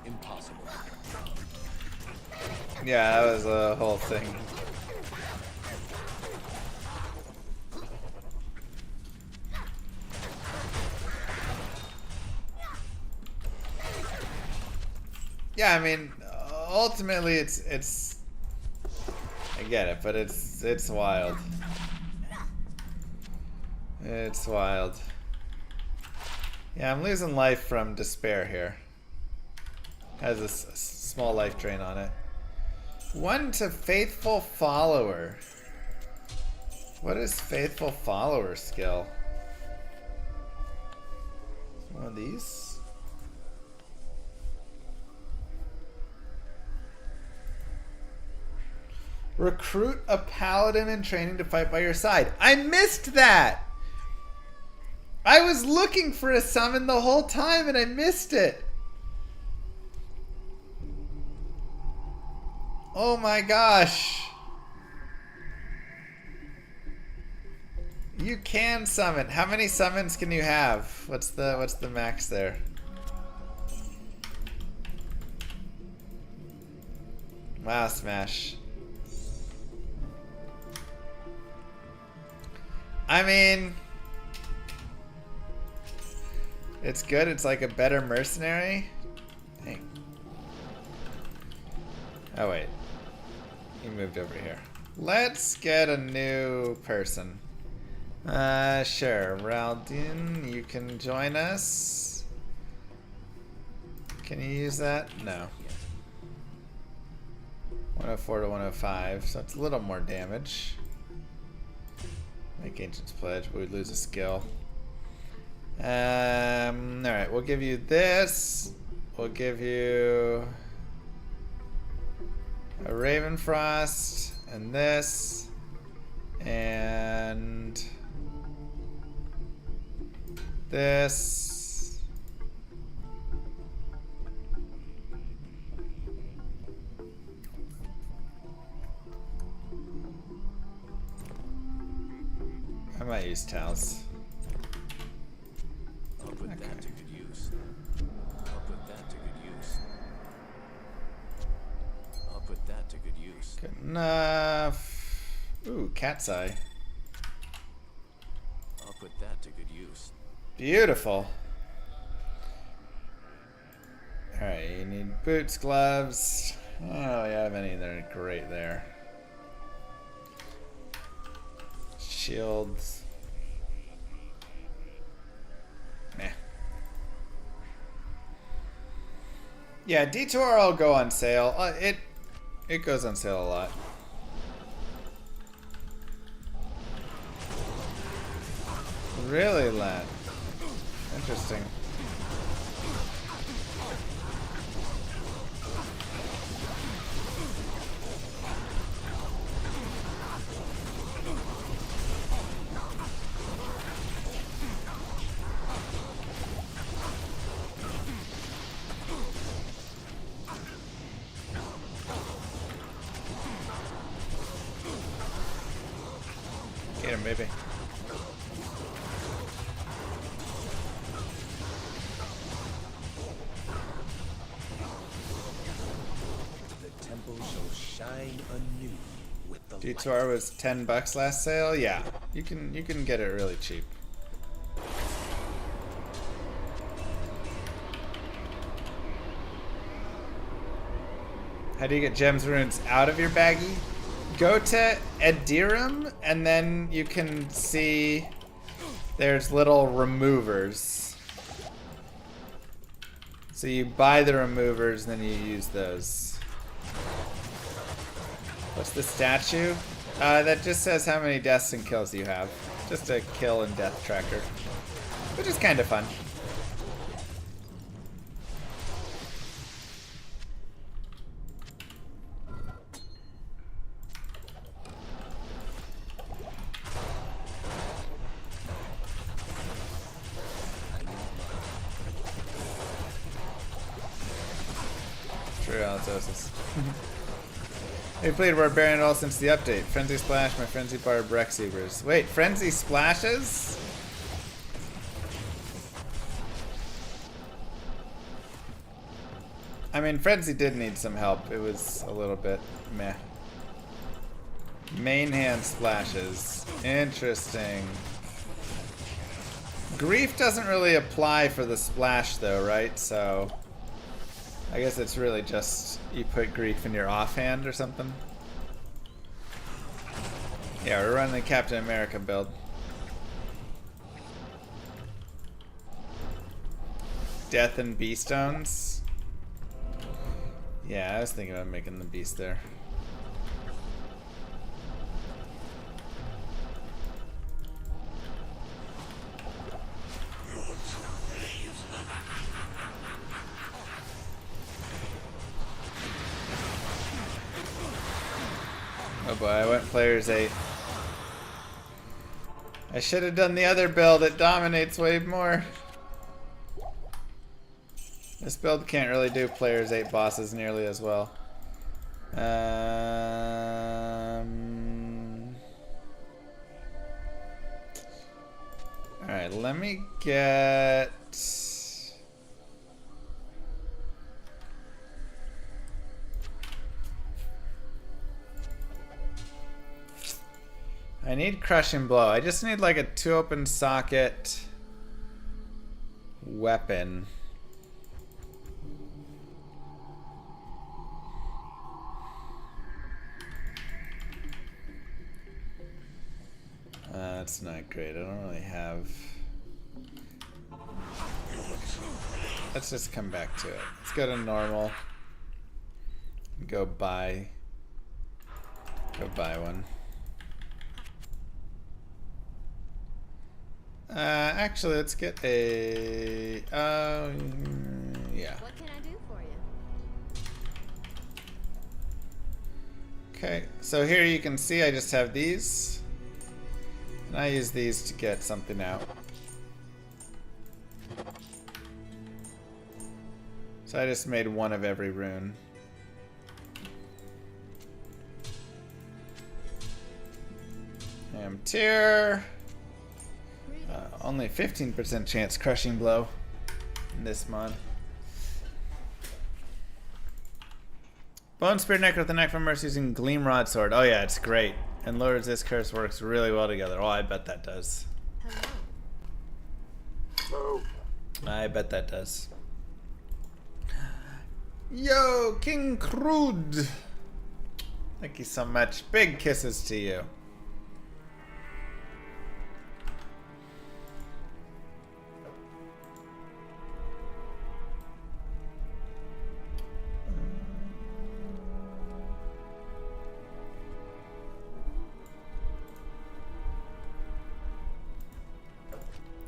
Impossible. Yeah, that was a whole thing. Yeah, I mean, ultimately it's I get it, but it's wild. It's wild. Yeah, I'm losing life from despair here. Has a small life drain on it. 1 to faithful follower. What is faithful follower skill? One of these? Recruit a paladin in training to fight by your side. I missed that! I was looking for a summon the whole time and I missed it. Oh my gosh. You can summon. How many summons can you have? What's the max there? Wow, smash. I mean, it's good. It's like a better mercenary. Dang. Oh wait, you moved over here. Let's get a new person. Sure, Raldin, you can join us. Can you use that? No. 104 to 105, so it's a little more damage. Make Ancient's Pledge, but we lose a skill. Alright, we'll give you this. We'll give you a Ravenfrost, and this, and this. I might use towels. I'll put that to good use. I'll put that to good use. I'll put that to good use. Good enough. Ooh, cat's eye. I'll put that to good use. Beautiful. Alright, you need boots, gloves. I don't really have any that are great there. Shields. Meh. Yeah, Detour will go on sale. It goes on sale a lot. Really, lad? Interesting. Get him, baby. The temple shall shine anew with the Detour was $10 last sale. Yeah, you can get it really cheap. How do you get gems runes out of your baggie? Go to Edirum, and then you can see there's little removers. So you buy the removers, and then you use those. What's the statue? That just says how many deaths and kills you have. Just a kill and death tracker, which is kind of fun. True, Alitosis. Have you played Barbarian at all since the update? Frenzy Splash, my Frenzy Bar, Brexebers. Wait, Frenzy Splashes? I mean, Frenzy did need some help. It was a little bit meh. Main hand splashes. Interesting. Grief doesn't really apply for the splash though, right? So I guess it's really just you put Grief in your offhand or something. Yeah, we're running the Captain America build. Death and Beast Stones. Yeah, I was thinking about making the beast there. Oh boy, I went players 8. I should have done the other build. It dominates way more. This build can't really do players 8 bosses nearly as well. Alright, let me get... I need Crushing Blow. I just need like a 2 open socket weapon. That's not great. I don't really have... Let's just come back to it. Let's go to normal. Go buy Go buy one. Actually, let's get a. Yeah. What can I do for you? Okay, so here you can see I just have these. And I use these to get something out. So I just made one of every rune. Tier. Only 15% chance crushing blow in this mod. Bone Spear Neck with the Neck from Mercy using Gleam Rod Sword. Oh yeah, it's great. And Lord Resist Curse works really well together. Oh, I bet that does. I bet that does. Yo, King Crude. Thank you so much. Big kisses to you.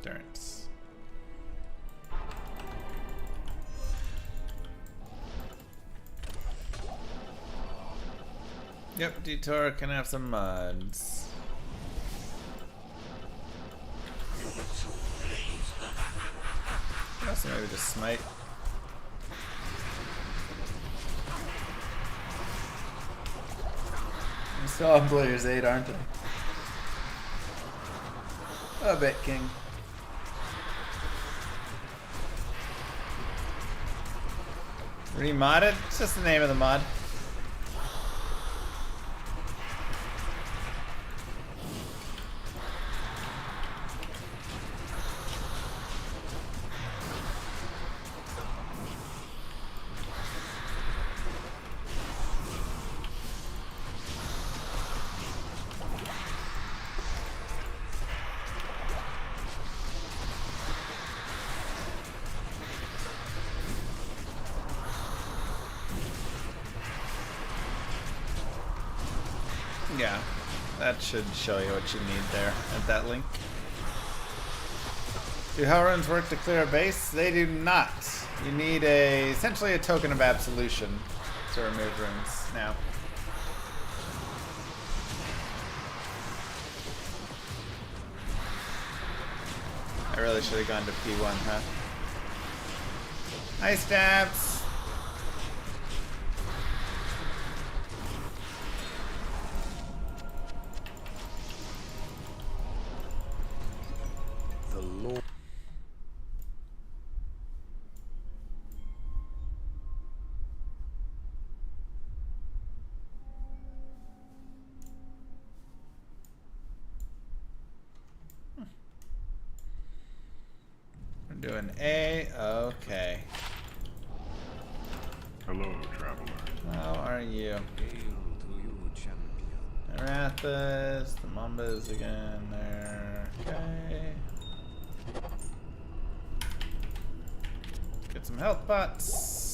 Durance. Yep, Detour can have some mods. Also maybe just smite. I'm still on Players 8, aren't I? A bit, King. Remodded? It's just the name of the mod. Yeah, that should show you what you need there at that link. Do hell runes work to clear a base? They do not. You need essentially a token of absolution to remove runes now. I really should have gone to P1, huh? Hi, Stabs! Doing A, okay. Hello, traveler. How are you? Arathis, the Mambas again there. Okay. Get some health pots.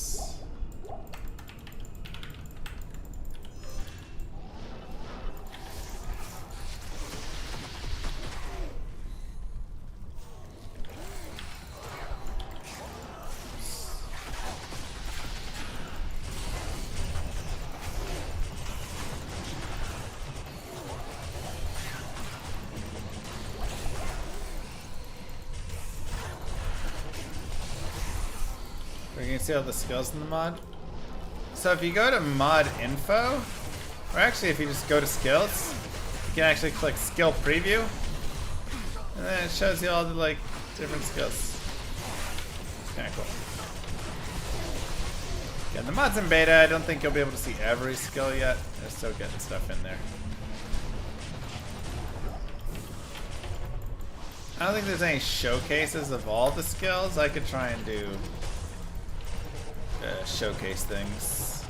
You can see all the skills in the mod. So if you go to mod info, or actually if you just go to skills, you can actually click skill preview, and then it shows you all the like different skills. It's kind of cool. Yeah, the mod's in beta. I don't think you'll be able to see every skill yet. They're still getting stuff in there. I don't think there's any showcases of all the skills. I could try and do showcase things.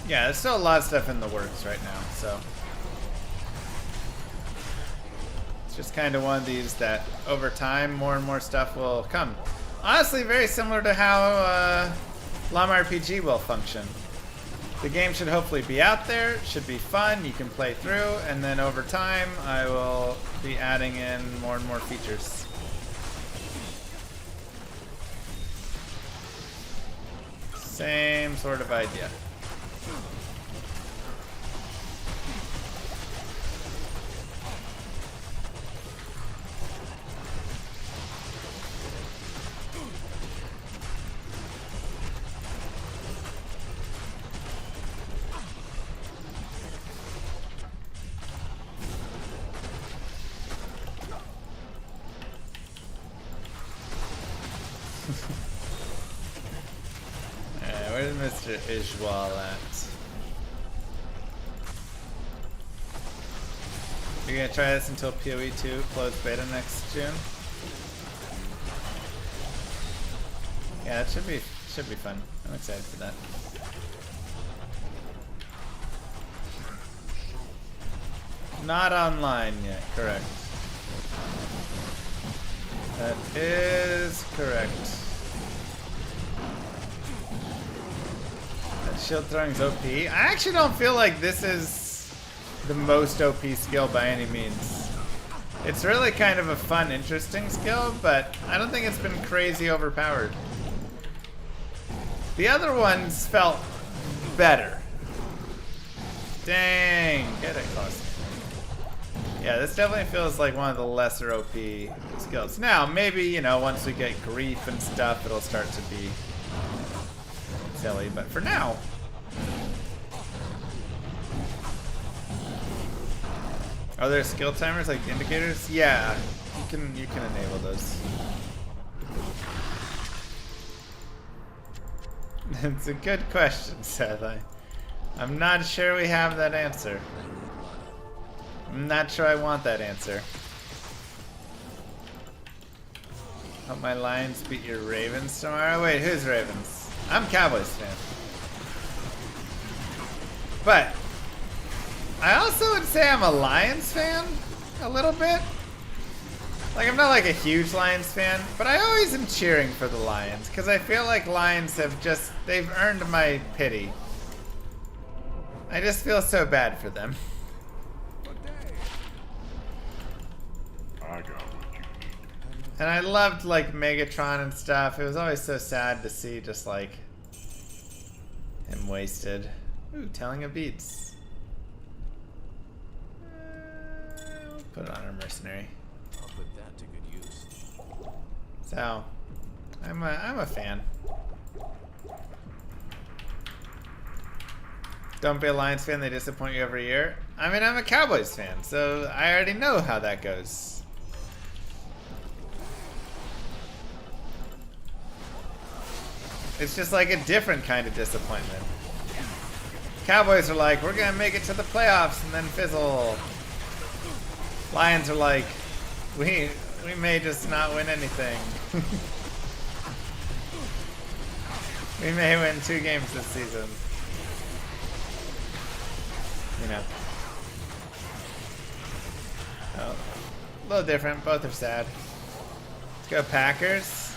Yeah, there's still a lot of stuff in the works right now, so. It's just kind of one of these that over time more and more stuff will come. Honestly, very similar to how Llama RPG will function. The game should hopefully be out there, should be fun, you can play through, and then over time I will be adding in more and more features. Same sort of idea. Where's Mr. Ishwal at? You're gonna try this until PoE 2 closed beta next June? Yeah, it should be fun. I'm excited for that. Not online yet, correct. That is correct. Shield throwing's OP. I actually don't feel like this is the most OP skill by any means. It's really kind of a fun, interesting skill, but I don't think it's been crazy overpowered. The other ones felt better. Dang, get it close. Yeah, this definitely feels like one of the lesser OP skills. Now, maybe, you know, once we get grief and stuff, it'll start to be silly, but for now. Are there skill timers like indicators? Yeah, you can enable those. It's a good question, Seth. I'm not sure we have that answer. I'm not sure I want that answer. Hope my Lions beat your Ravens tomorrow. Wait, who's Ravens? I'm Cowboys fan. But I also would say I'm a Lions fan a little bit. Like, I'm not like a huge Lions fan, but I always am cheering for the Lions because I feel like Lions have just, they've earned my pity. I just feel so bad for them. And I loved like Megatron and stuff. It was always so sad to see just like him wasted. Ooh, telling of beats. We'll put it on our mercenary. I'll put that to good use. So, I'm a fan. Don't be a Lions fan, they disappoint you every year. I mean, I'm a Cowboys fan, so I already know how that goes. It's just like a different kind of disappointment. Cowboys are like, we're gonna make it to the playoffs and then fizzle. Lions are like, we may just not win anything. We may win 2 games this season. You know. Oh, a little different, both are sad. Let's go Packers.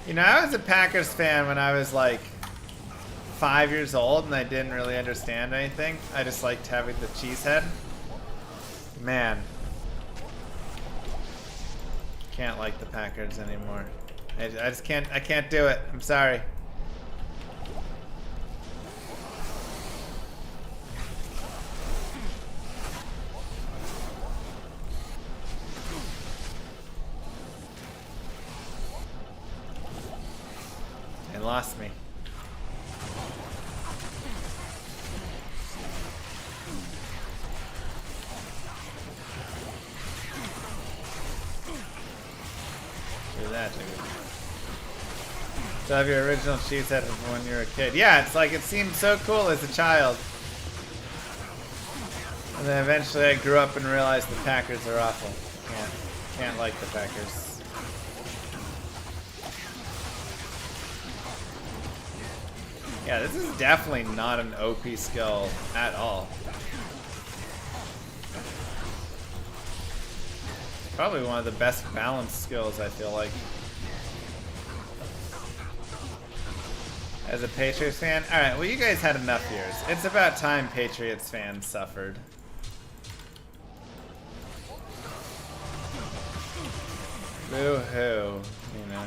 You know, I was a Packers fan when I was like 5 years old and I didn't really understand anything. I just liked having the cheese head. Man. Can't like the Packers anymore. I just can't, I can't do it. I'm sorry. They lost me. Do that, dude. Still have your original cheese head from when you were a kid. Yeah, it's like it seemed so cool as a child. And then eventually I grew up and realized the Packers are awful. Can't like the Packers. Yeah, this is definitely not an OP skill at all. probably one of the best balanced skills, I feel like. As a Patriots fan? Alright, well you guys had enough years. It's about time Patriots fans suffered. Boo-hoo, you know.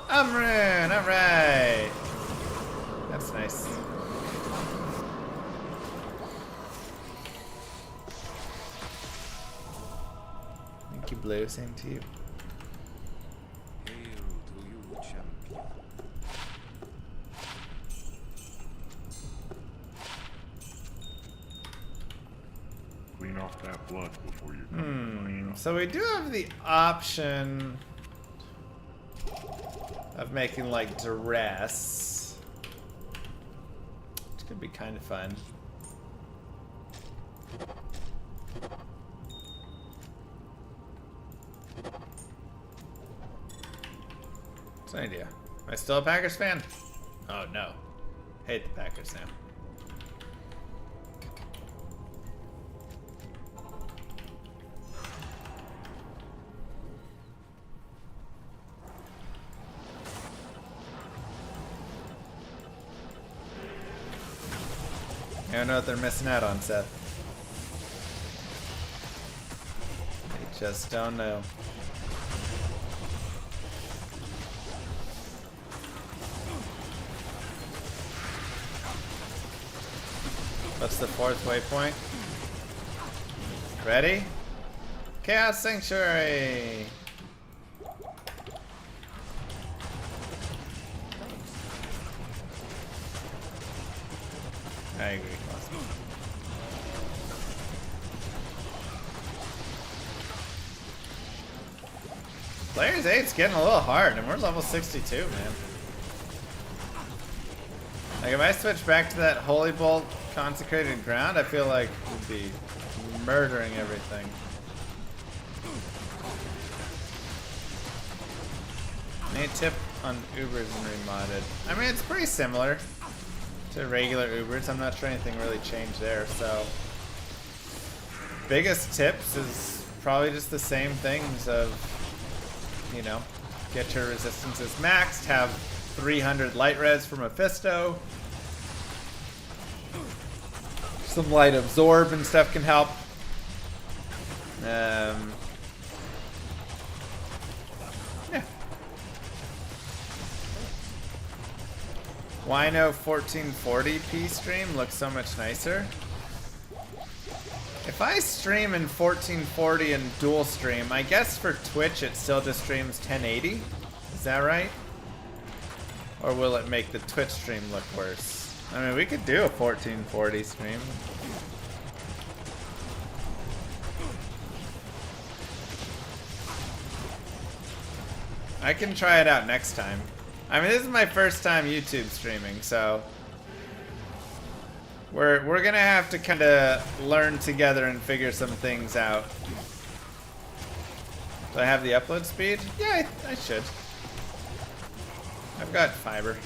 Amrun, alright. That's nice. Thank you, Blue. Same to you. Hail to you, champion. Clean off that blood before you So we do have the option of making like duress, which could be kind of fun. What's an idea? Am I still a Packers fan? Oh no. Hate the Packers now. I don't know what they're missing out on, Seth. They just don't know. What's the 4th waypoint? Ready? Chaos Sanctuary! I agree. Players 8's getting a little hard, and we're level 62, man. Like, if I switch back to that Holy Bolt consecrated ground, I feel like we'd be murdering everything. Any tip on Ubers and Remodded? I mean, it's pretty similar to regular Ubers. I'm not sure anything really changed there, so. Biggest tips is probably just the same things of, you know, get your resistances maxed, have 300 light res for Mephisto. Some light absorb and stuff can help. Yeah. Wino 1440p stream looks so much nicer. If I stream in 1440 and dual stream, I guess for Twitch it still just streams 1080. Is that right? Or will it make the Twitch stream look worse? I mean, we could do a 1440 stream. I can try it out next time. I mean, this is my first time YouTube streaming, so we're gonna have to kind of learn together and figure some things out. Do I have the upload speed? Yeah, I should. I've got fiber.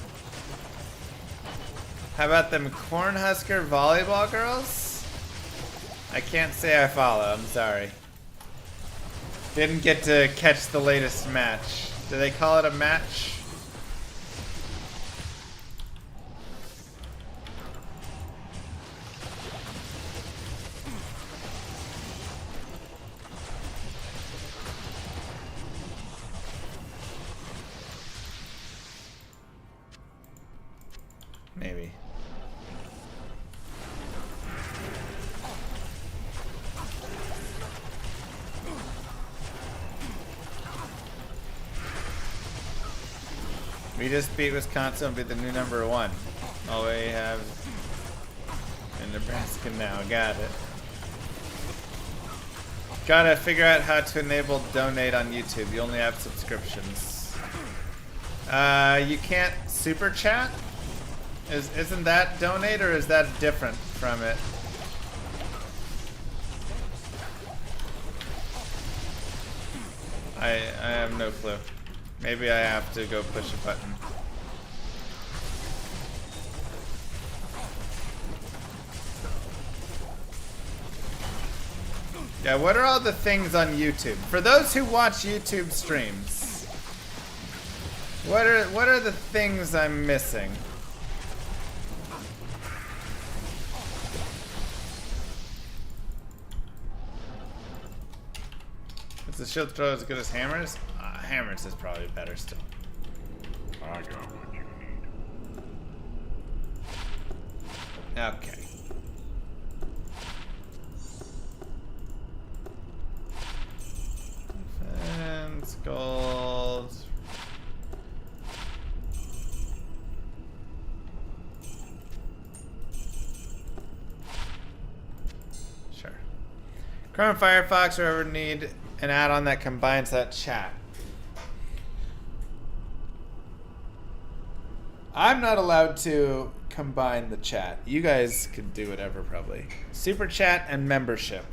How about them Cornhusker volleyball girls? I can't say I follow, I'm sorry. Didn't get to catch the latest match. Do they call it a match? Maybe. We just beat Wisconsin and be the new #1. All we have in Nebraska now. Got it. Gotta figure out how to enable donate on YouTube. You only have subscriptions. You can't super chat? Isn't that donate or is that different from it? I have no clue. Maybe I have to go push a button. Yeah, what are all the things on YouTube? For those who watch YouTube streams, what are the things I'm missing? Is the shield throw as good as hammers? Hammers is probably better still. I got what you need. Okay. Defense, gold. Sure. Chrome Firefox, or ever need an add-on that combines that chat. I'm not allowed to combine the chat. You guys could do whatever, probably. Super chat and membership.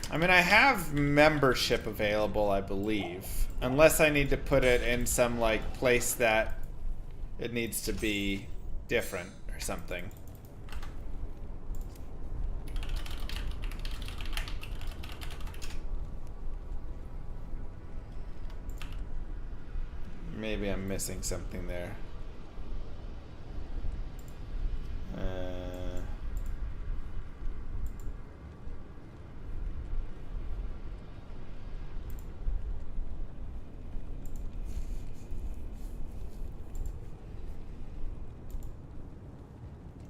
I mean, I have membership available, I believe. Unless I need to put it in some, like, place that it needs to be different or something. Maybe I'm missing something there.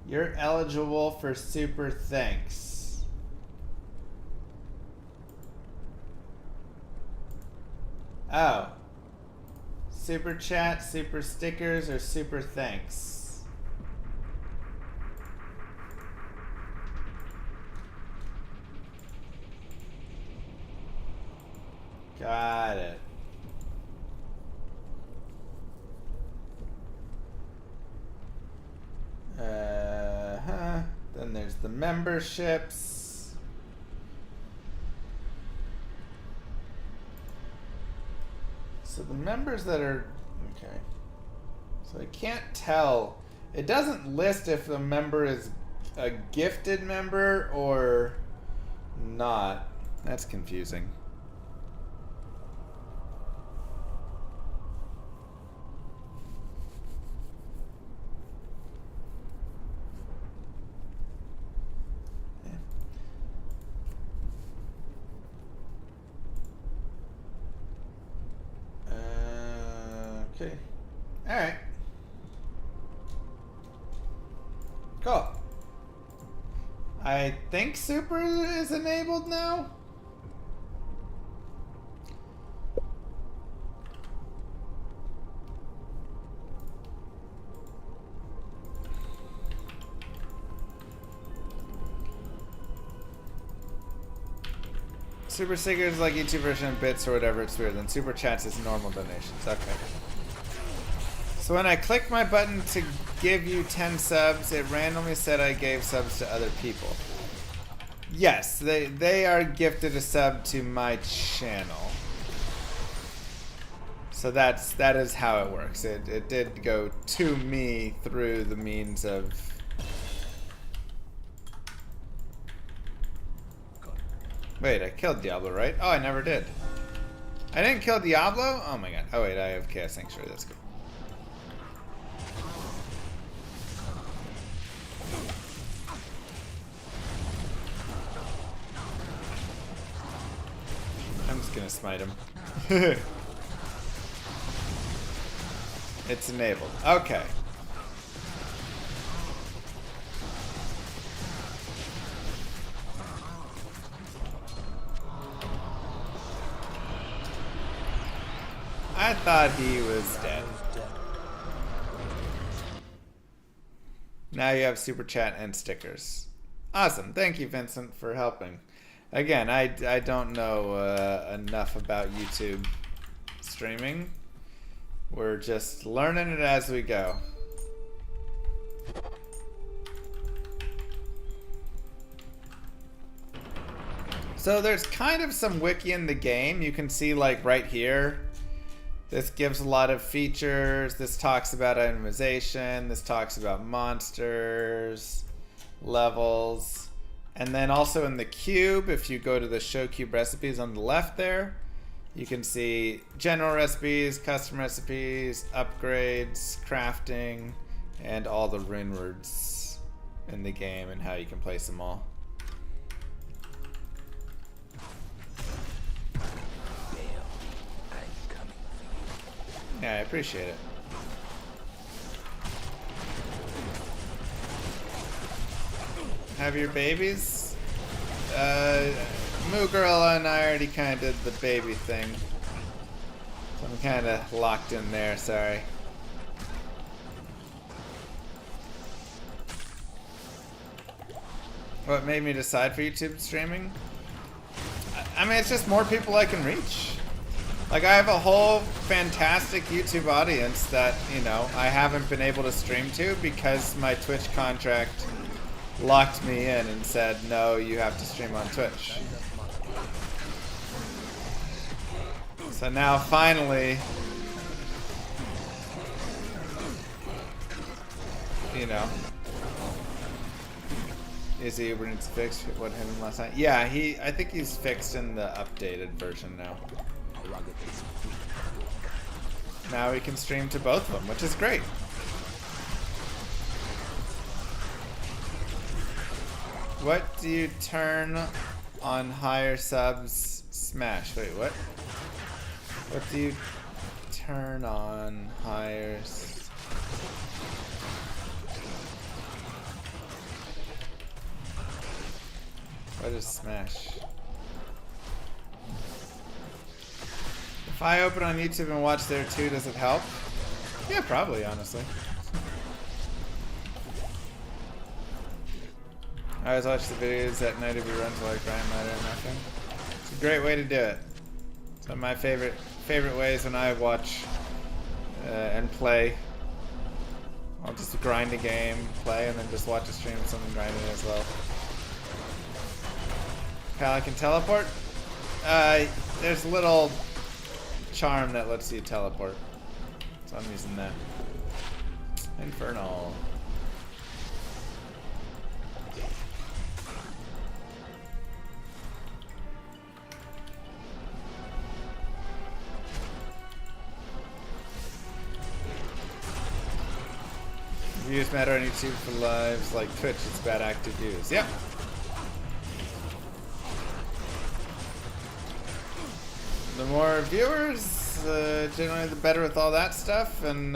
You're eligible for super thanks. Oh. Super chat, super stickers, or super thanks? Got it. Then there's the memberships. So the members that are, okay. So I can't tell. It doesn't list if the member is a gifted member or not. That's confusing. Okay. Alright. Cool. I think super is enabled now. Super stickers like YouTube version of bits or whatever, it's weird. Then super chats is normal donations. Okay. So when I clicked my button to give you 10 subs, it randomly said I gave subs to other people. Yes, they are gifted a sub to my channel. So that is how it works. It did go to me through the means of... Wait, I killed Diablo, right? Oh, I never did. I didn't kill Diablo? Oh my god. Oh wait, I have Chaos Sanctuary, that's cool. I'm just gonna smite him. It's enabled. Okay. I thought he was dead. Now you have super chat and stickers. Awesome. Thank you, Vincent, for helping. Again, I don't know enough about YouTube streaming. We're just learning it as we go. So there's kind of some wiki in the game. You can see like right here. This gives a lot of features. This talks about itemization. This talks about monsters, levels. And then also in the cube, if you go to the show cube recipes on the left there, you can see general recipes, custom recipes, upgrades, crafting, and all the rune words in the game and how you can place them all. Yeah, I appreciate it. Have your babies? Moo Girl and I already kind of did the baby thing. So I'm kind of locked in there, sorry. What made me decide for YouTube streaming? I mean, it's just more people I can reach. Like, I have a whole fantastic YouTube audience that, you know, I haven't been able to stream to because my Twitch contract locked me in and said, no, you have to stream on Twitch. So now, finally, you know, is he Uber needs fixed? What happened last night? Yeah, I think he's fixed in the updated version now. Now we can stream to both of them, which is great. What do you turn on higher subs smash? Wait, what? What do you turn on higher? What is smash? If I open on YouTube and watch there too, does it help? Yeah, probably, honestly. I always watch the videos at night of your runs while I grind matter and nothing. It's a great way to do it. It's one of my favorite ways when I watch and play. I'll just grind a game, play, and then just watch a stream of someone grinding as well. Paladin can teleport? There's a little charm that lets you teleport. So I'm using that. Infernal. Views matter on YouTube for lives like Twitch, it's bad active views. Yep. The more viewers, generally the better with all that stuff, and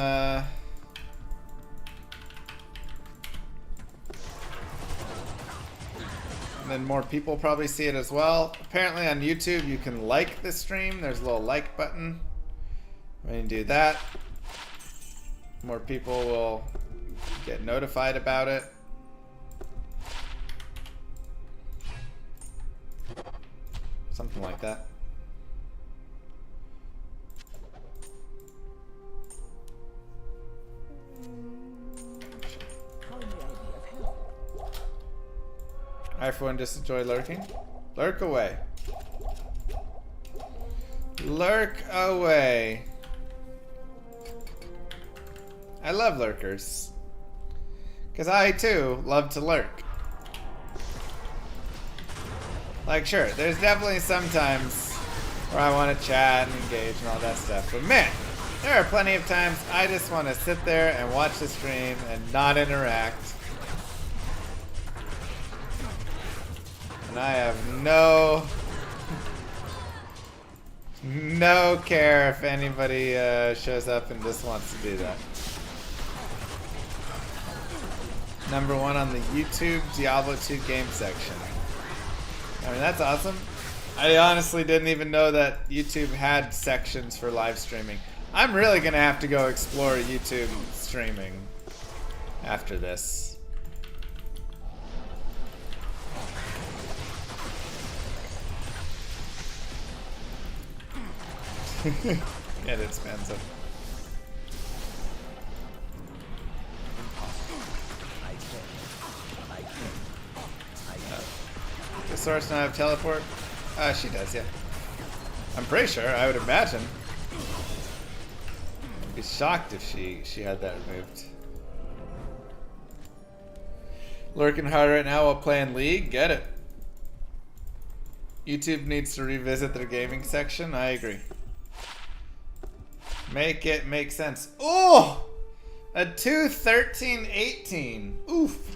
then more people probably see it as well. Apparently on YouTube you can like the stream, there's a little like button. When you do that, more people will get notified about it. Something like that. I for one just enjoy lurking. Lurk away. Lurk away. I love lurkers. Because I too love to lurk. Like, sure, there's definitely some times where I want to chat and engage and all that stuff. But man, there are plenty of times I just want to sit there and watch the stream and not interact. And I have no care if anybody shows up and just wants to do that. Number 1 on the YouTube Diablo 2 game section. I mean, that's awesome. I honestly didn't even know that YouTube had sections for live streaming. I'm really gonna have to go explore YouTube streaming after this. Get it, Spencer. Does Source not have teleport? She does, yeah. I'm pretty sure, I would imagine. I'd be shocked if she had that removed. Lurking hard right now while playing League? Get it. YouTube needs to revisit their gaming section. I agree. Make it make sense. Oh! A 2-13-18. Oof.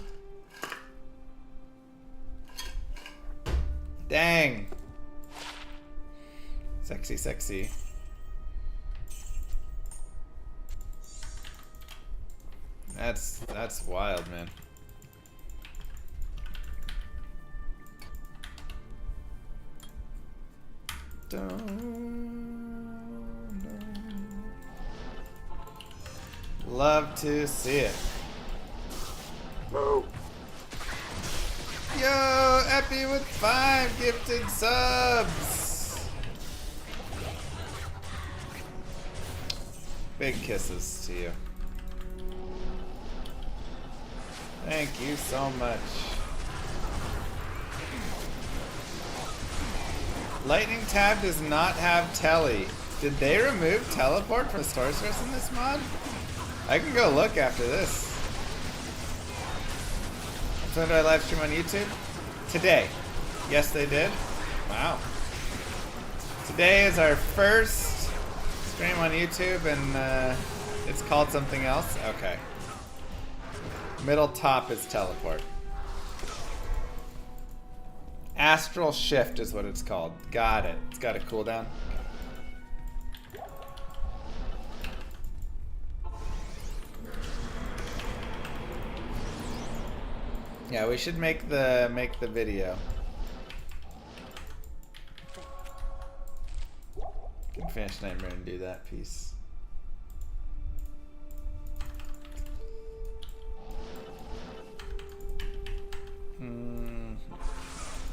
Dang. Sexy, sexy. That's wild, man. Love to see it. Whoa. Yo, Epi with 5 gifted subs. Big kisses to you. Thank you so much. Lightning Tab does not have tele. Did they remove teleport from the store source in this mod? I can go look after this. So do I live stream on YouTube? Today. Yes, they did. Wow. Today is our first stream on YouTube, and it's called something else. Okay. Middle top is teleport. Astral Shift is what it's called. Got it. It's got a cooldown. Yeah, we should make the video. Can finish Nightmare and do that piece.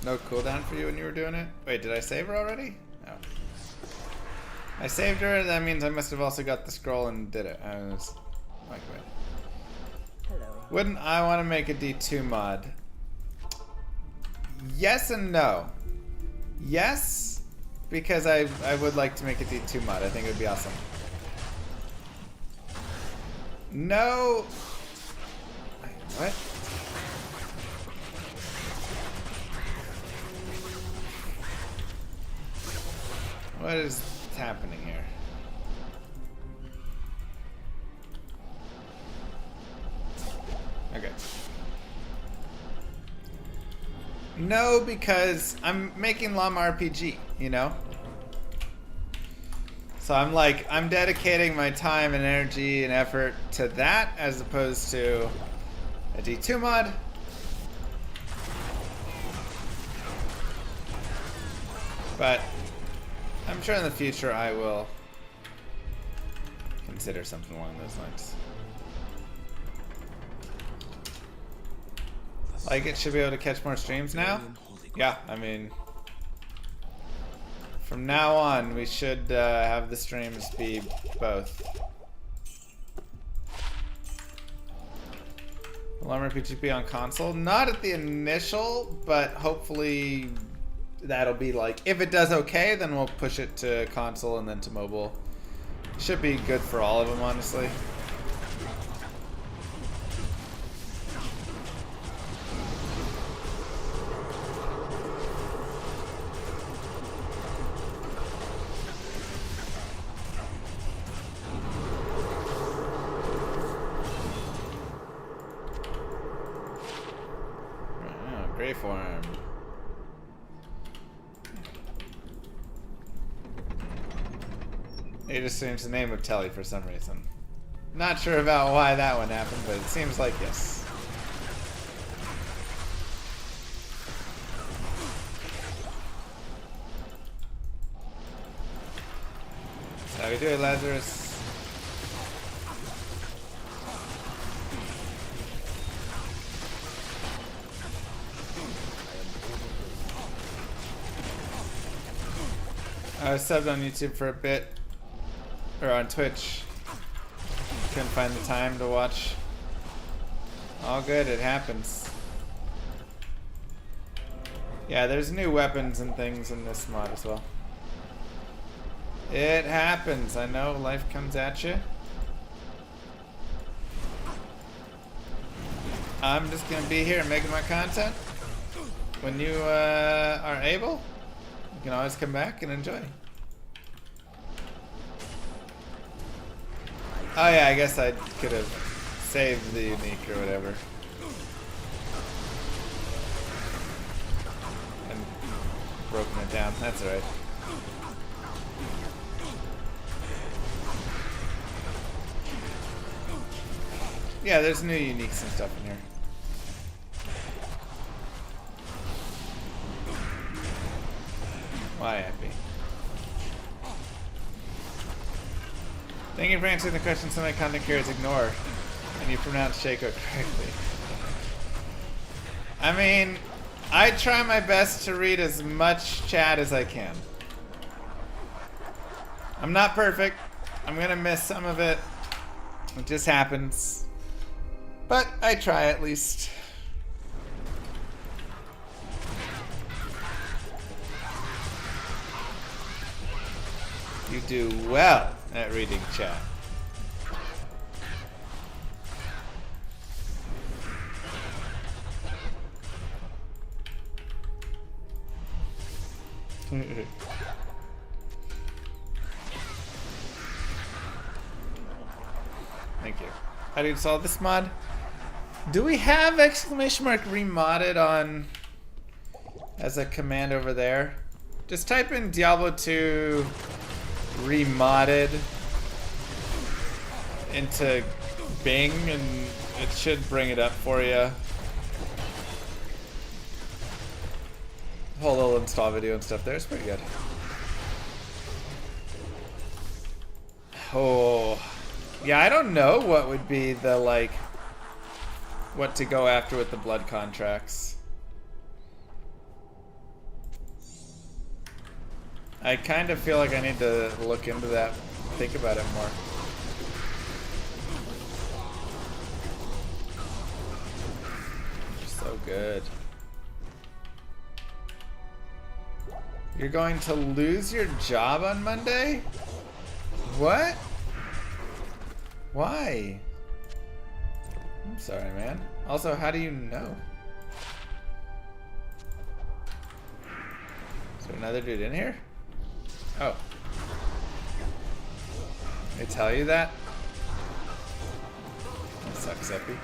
No cooldown for you when you were doing it? Wait, did I save her already? No. I saved her, that means I must have also got the scroll and did it. I was like, wait. Hello. Wouldn't I want to make a D2 mod? Yes and no. Yes, because I would like to make a D2 mod. I think it would be awesome. No. Wait, what? What is happening here? Okay. No, because I'm making Llama RPG, you know? So I'm like, I'm dedicating my time and energy and effort to that as opposed to a D2 mod. But I'm sure in the future I will consider something along those lines. Like it should be able to catch more streams now? Yeah, I mean, from now on we should have the streams be both. Alarm RPG on console? Not at the initial, but hopefully that'll be like, if it does okay, then we'll push it to console and then to mobile. Should be good for all of them, honestly. Oh, gray form. It just seems the name of Telly for some reason. Not sure about why that one happened, but it seems like yes. That's how we do it, Lazarus. I was subbed on YouTube for a bit. Or on Twitch. Couldn't find the time to watch. All good, it happens. Yeah, there's new weapons and things in this mod as well. It happens. I know life comes at you. I'm just gonna be here making my content. When you are able, you can always come back and enjoy. Oh yeah, I guess I could have saved the unique or whatever. And broken it down. That's alright. Yeah, there's new uniques and stuff in here. Why happy? Thank you for answering the question some of my content creators ignore. And you pronounce Shaco correctly. I mean, I try my best to read as much chat as I can. I'm not perfect. I'm gonna miss some of it. It just happens. But I try at least. You do well at reading chat. Thank you. How do you install this mod? Do we have exclamation mark remodded on as a command over there? Just type in Diablo 2 remodded into Bing and it should bring it up for you. Whole little install video and stuff there. It's pretty good. Oh, yeah, I don't know what would be the, like, what to go after with the blood contracts. I kind of feel like I need to look into that, think about it more. So good. You're going to lose your job on Monday? What? Why? I'm sorry, man. Also, how do you know? Is there another dude in here? Oh. They tell you that? That sucks, Epi.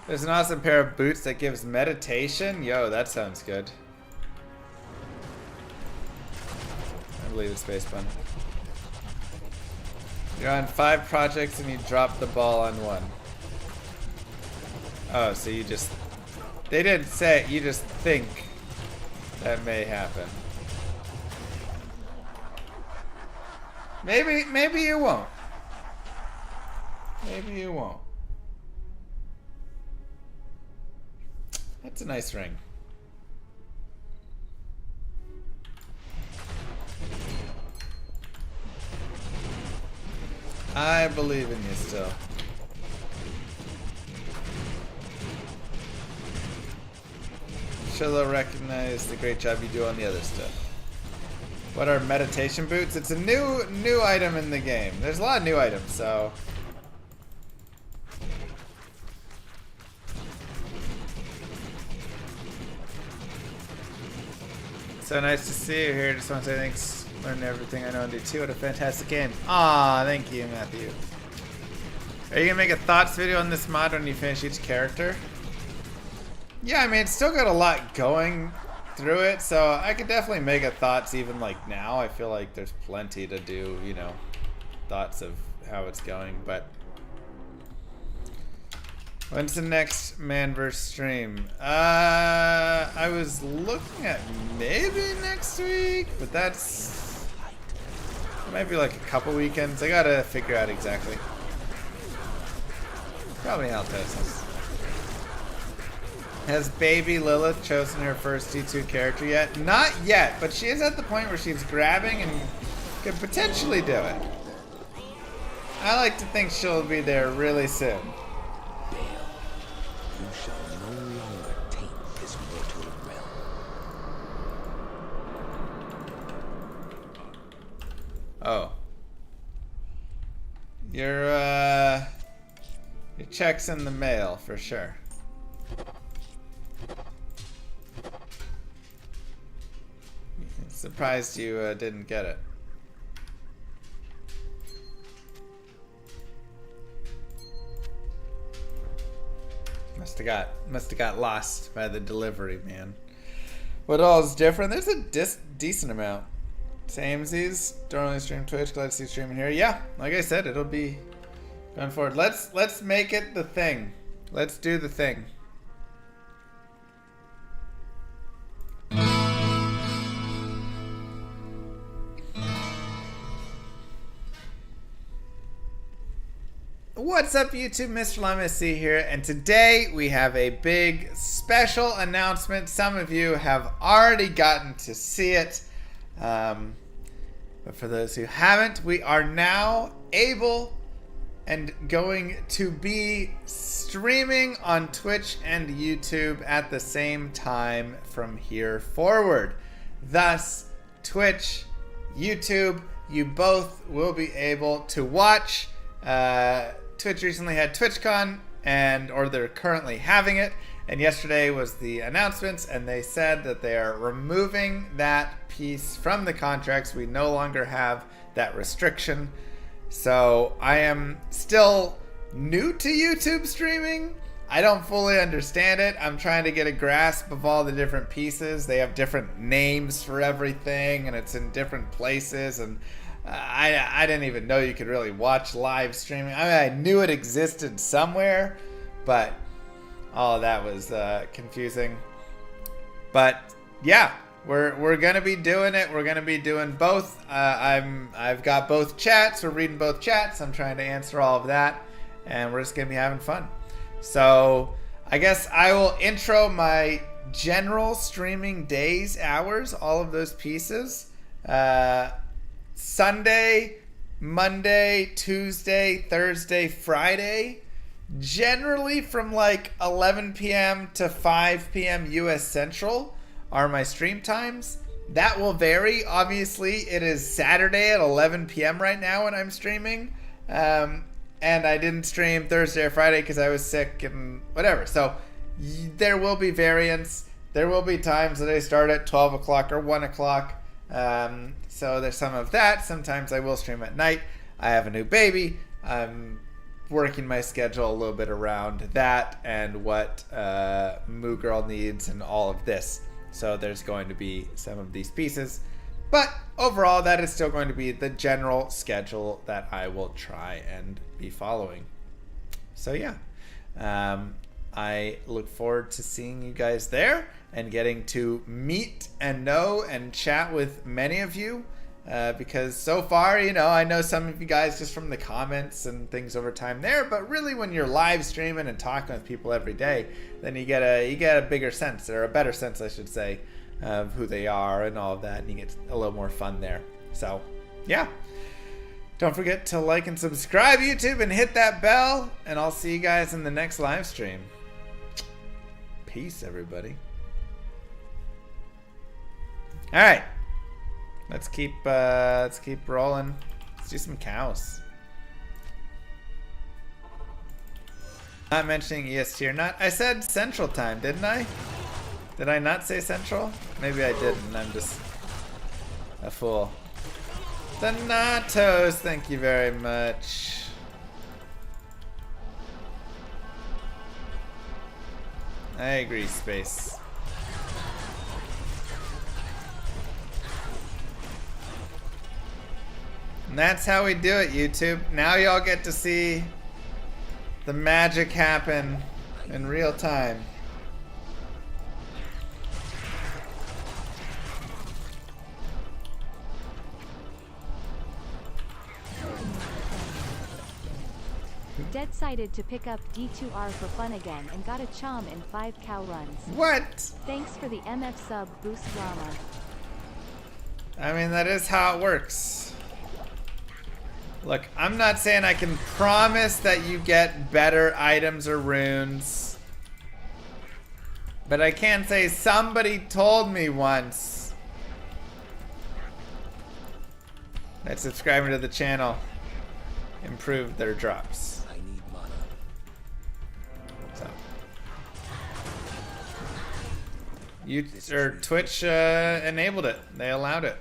There's an awesome pair of boots that gives meditation. Yo, that sounds good. I believe it's space bun. You're on 5 projects and you dropped the ball on 1. Oh, so you just... They didn't say it, you just think that may happen. Maybe you won't. Maybe you won't. That's a nice ring. I believe in you still. Sure they'll recognize the great job you do on the other stuff. What are meditation boots? It's a new item in the game. There's a lot of new items, so... So nice to see you here. Just want to say thanks. Learned everything I know and do too. What a fantastic game. Aw, thank you, Matthew. Are you gonna make a thoughts video on this mod when you finish each character? Yeah, I mean, it's still got a lot going through it, so I could definitely make a thoughts even like now. I feel like there's plenty to do, you know, thoughts of how it's going, but... When's the next Manverse stream? I was looking at maybe next week, but that's... It might be like a couple weekends. I gotta figure out exactly. Probably Altesis. Has baby Lilith chosen her first D2 character yet? Not yet, but she is at the point where she's grabbing and could potentially do it. I like to think she'll be there really soon. You shall no longer taint this mortal realm. Oh. Your check's in the mail for sure. Surprised you didn't get it. Must have got lost by the delivery man. What all is different? There's a decent amount. Samesies, don't only stream Twitch. Glad to see you streaming here. Yeah, like I said, it'll be going forward. Let's make it the thing. Let's do the thing. What's up YouTube, Mr. Llama SC here, and today we have a big special announcement. Some of you have already gotten to see it, but for those who haven't, we are now able and going to be streaming on Twitch and YouTube at the same time from here forward. Thus, Twitch, YouTube, you both will be able to watch. Twitch recently had TwitchCon, or they're currently having it, and yesterday was the announcements, and they said that they are removing that piece from the contracts. We no longer have that restriction. So I am still new to YouTube streaming. I don't fully understand it. I'm trying to get a grasp of all the different pieces. They have different names for everything, and it's in different places, and I didn't even know you could really watch live streaming. I mean, I knew it existed somewhere, but all of that was confusing. But yeah, we're gonna be doing it. We're gonna be doing both. I've got both chats. We're reading both chats. I'm trying to answer all of that, and we're just gonna be having fun. So I guess I will intro my general streaming days, hours, all of those pieces. Sunday, Monday, Tuesday, Thursday, Friday, generally from like 11 p.m. to 5 p.m. US Central are my stream times. That will vary. Obviously, it is Saturday at 11 p.m. right now when I'm streaming. And I didn't stream Thursday or Friday because I was sick and whatever. So there will be variance. There will be times that I start at 12 o'clock or 1 o'clock. So there's some of that. Sometimes I will stream at night. I have a new baby. I'm working my schedule a little bit around that and what Moo Girl needs and all of this. So there's going to be some of these pieces. But overall, that is still going to be the general schedule that I will try and be following. So yeah, I look forward to seeing you guys there and getting to meet and know and chat with many of you, because so far, you know, I know some of you guys just from the comments and things over time there, but really when you're live streaming and talking with people every day, then you get a bigger sense, or a better sense I should say, of who they are and all of that, and you get a little more fun there. So yeah, don't forget to like and subscribe YouTube and hit that bell, and I'll see you guys in the next live stream. Peace, everybody. All right, let's keep rolling. Let's do some cows. Not mentioning EST or not. I said Central Time, didn't I? Did I not say Central? Maybe I didn't. I'm just a fool. The Natos, thank you very much. I agree, Space. And that's how we do it, YouTube. Now y'all get to see the magic happen in real time. Decided to pick up D2R for fun again and got a chom in 5 cow runs. What? Thanks for the MF sub, Boost Llama. I mean, that is how it works. Look, I'm not saying I can promise that you get better items or runes, but I can say somebody told me once that subscribing to the channel improved their drops. I need mana. So. Twitch enabled it. They allowed it.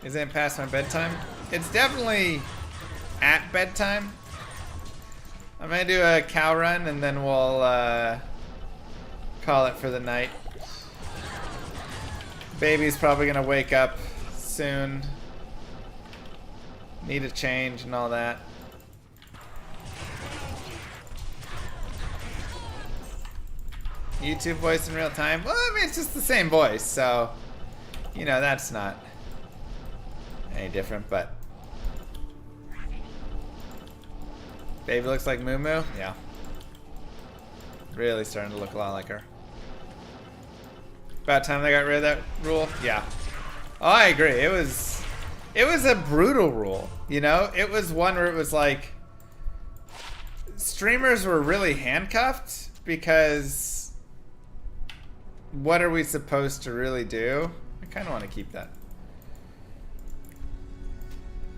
Isn't it past my bedtime? It's definitely at bedtime. I'm gonna do a cow run and then we'll call it for the night. Baby's probably gonna wake up soon. Need a change and all that. YouTube voice in real time? Well, I mean, it's just the same voice, so, you know, that's not any different, but. Baby looks like Moo Moo? Yeah. Really starting to look a lot like her. About time they got rid of that rule? Yeah. Oh, I agree. It was a brutal rule, you know? It was one where it was like, streamers were really handcuffed because what are we supposed to really do? I kind of want to keep that.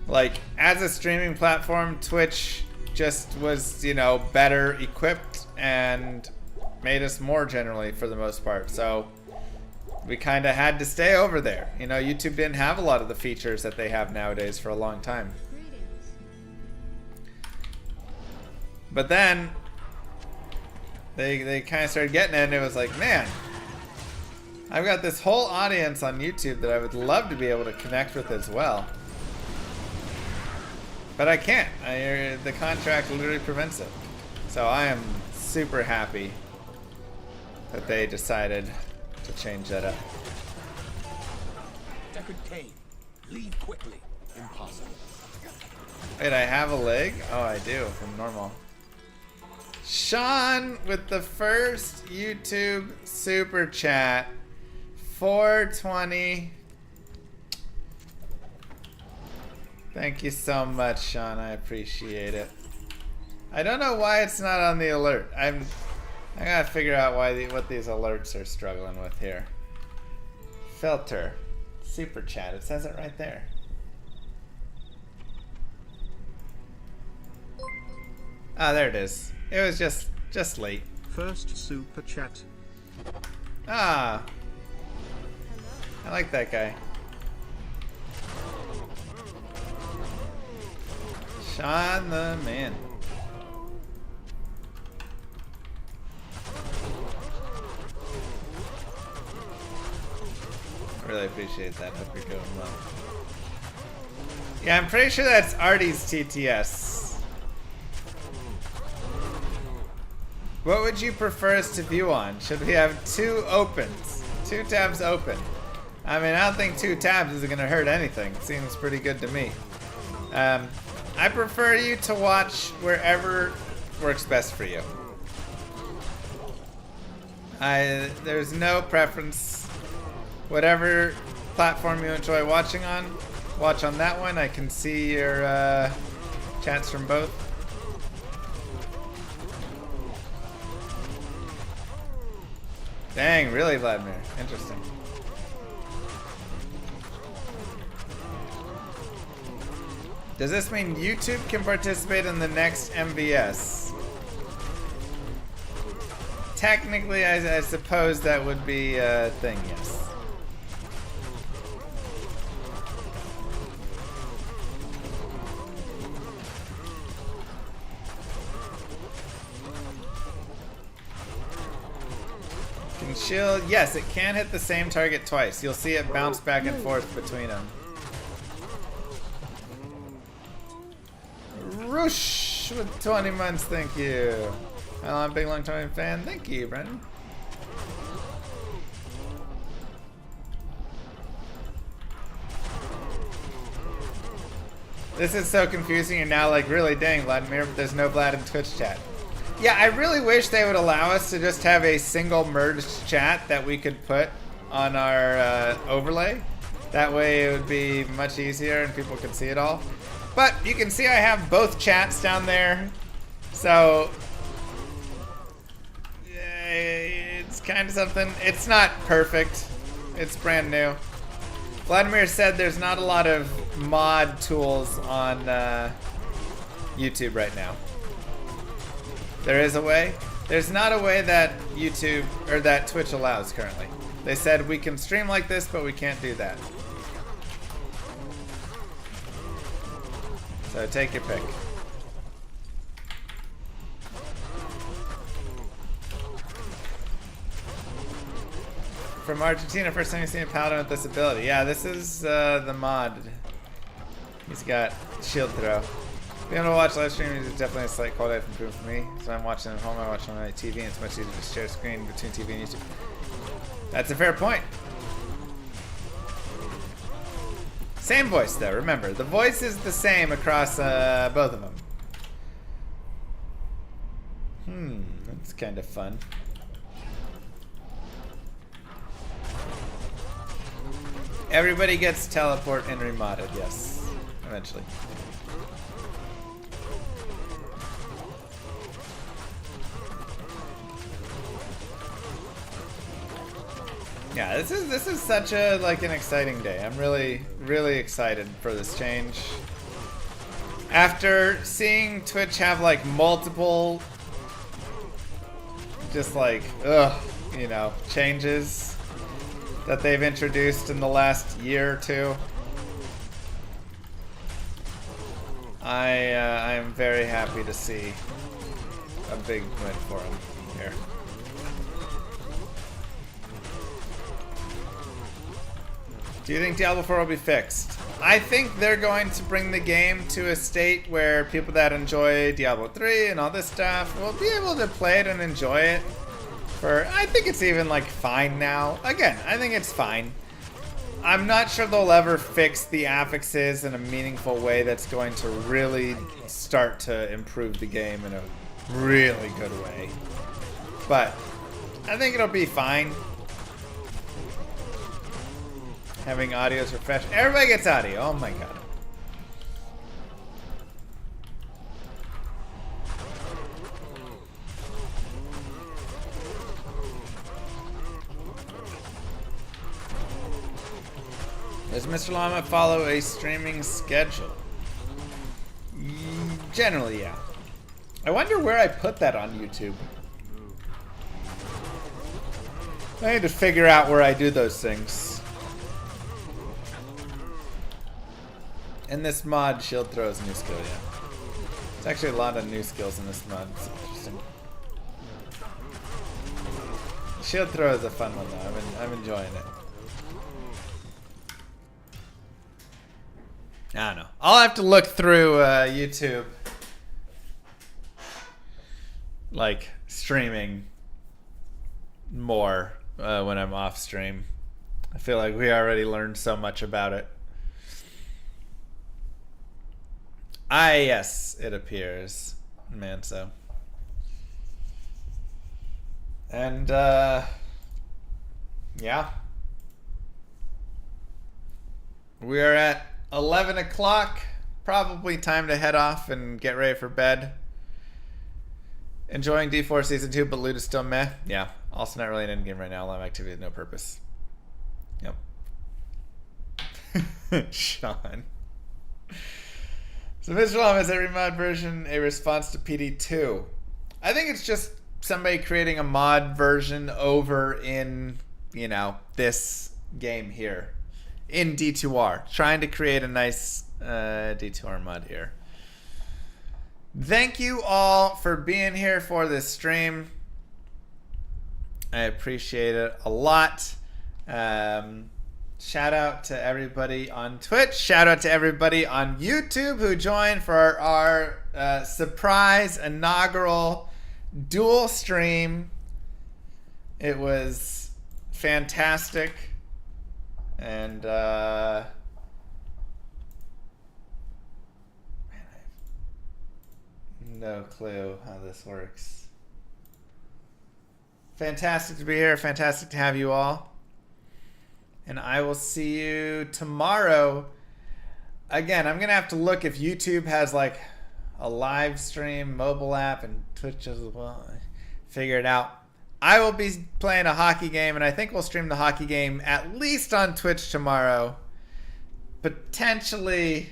Like, as a streaming platform, Twitch just was, you know, better equipped and made us more generally for the most part. So we kind of had to stay over there. You know, YouTube didn't have a lot of the features that they have nowadays for a long time. But then they kind of started getting it, and it was like, man, I've got this whole audience on YouTube that I would love to be able to connect with as well. But I can't. The contract literally prevents it. So I am super happy that they decided to change that up. Deckard Cain, leave quickly. Impossible. Wait, I have a leg? Oh, I do, from normal. Sean with the first YouTube super chat. 420. Thank you so much, Sean. I appreciate it. I don't know why it's not on the alert. I gotta figure out what these alerts are struggling with here. Filter. Super chat. It says it right there. Ah, there it is. It was just late. First super chat. Ah. I like that guy. Sean the man. I really appreciate that. Hope you're doing well. Yeah, I'm pretty sure that's Artie's TTS. What would you prefer us to view on? Should we have two tabs open? I mean, I don't think 2 tabs is going to hurt anything. It seems pretty good to me. I prefer you to watch wherever works best for you. There's no preference. Whatever platform you enjoy watching on, watch on that one. I can see your chats from both. Dang, really, Vladimir? Interesting. Does this mean YouTube can participate in the next MVS? Technically, I suppose that would be a thing, yes. Can shield? Yes, it can hit the same target twice. You'll see it bounce back and forth between them. Roosh with 20 months, thank you. I'm a big long time fan. Thank you, Brendan. This is so confusing. You're now like, really, dang, Vladimir, but there's no Vlad in Twitch chat. Yeah, I really wish they would allow us to just have a single merged chat that we could put on our overlay. That way it would be much easier and people could see it all. But you can see I have both chats down there, so it's kind of something. It's not perfect. It's brand new. Vladimir said there's not a lot of mod tools on YouTube right now. There is a way. There's not a way that YouTube or that Twitch allows currently. They said we can stream like this, but we can't do that. So take your pick. From Argentina, first time you've seen a Paladin with this ability. Yeah, this is the mod. He's got shield throw. Being able to watch live streaming is definitely a slight quality improvement for me. So I'm watching at home, I watch on my TV, and it's much easier to share a screen between TV and YouTube. That's a fair point. Same voice though, remember. The voice is the same across both of them. That's kind of fun. Everybody gets teleport and remodded, yes. Eventually. Yeah, this is such a an exciting day. I'm really excited for this change. After seeing Twitch have multiple changes that they've introduced in the last year or two, I am very happy to see a big win for them here. Do you think Diablo 4 will be fixed? I think they're going to bring the game to a state where people that enjoy Diablo 3 and all this stuff will be able to play it and enjoy it. I think it's even fine now. Again, I think it's fine. I'm not sure they'll ever fix the affixes in a meaningful way that's going to really start to improve the game in a really good way. But I think it'll be fine. Having audio is refreshing. Everybody gets audio. Oh my god. Does Mr. Llama follow a streaming schedule? Generally, yeah. I wonder where I put that on YouTube. I need to figure out where I do those things. And this mod, shield throw, is a new skill, yeah. There's actually a lot of new skills in this mod. It's interesting. Shield throw is a fun one though. I'm enjoying it. I don't know. I'll have to look through YouTube, streaming more when I'm off stream. I feel like we already learned so much about it. Yes, it appears, Manso. And yeah, we are at 11 o'clock. Probably time to head off and get ready for bed. Enjoying D4 Season 2, but loot is still meh. Yeah, also not really an endgame right now. A lot of activity with no purpose. Yep. Sean. So Mr. Llama, is every mod version a response to PD2? I think it's just somebody creating a mod version over in, this game here. In D2R. Trying to create a nice D2R mod here. Thank you all for being here for this stream. I appreciate it a lot. Shout out to everybody on Twitch. Shout out to everybody on YouTube who joined for our surprise inaugural dual stream. It was fantastic. And man, I have no clue how this works. Fantastic to be here. Fantastic to have you all. And I will see you tomorrow. Again, I'm going to have to look if YouTube has a live stream mobile app and Twitch as well. Figure it out. I will be playing a hockey game, and I think we'll stream the hockey game at least on Twitch tomorrow. potentially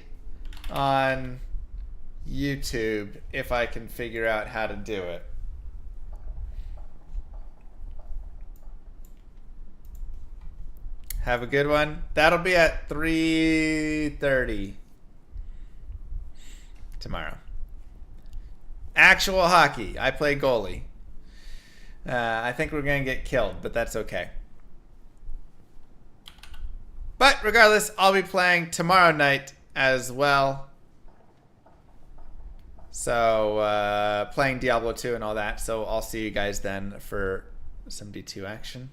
on YouTube if I can figure out how to do it. Have a good one. That'll be at 3:30 tomorrow. Actual hockey. I play goalie. I think we're going to get killed, but that's okay. But regardless, I'll be playing tomorrow night as well. So, playing Diablo 2 and all that. So I'll see you guys then for some D2 action.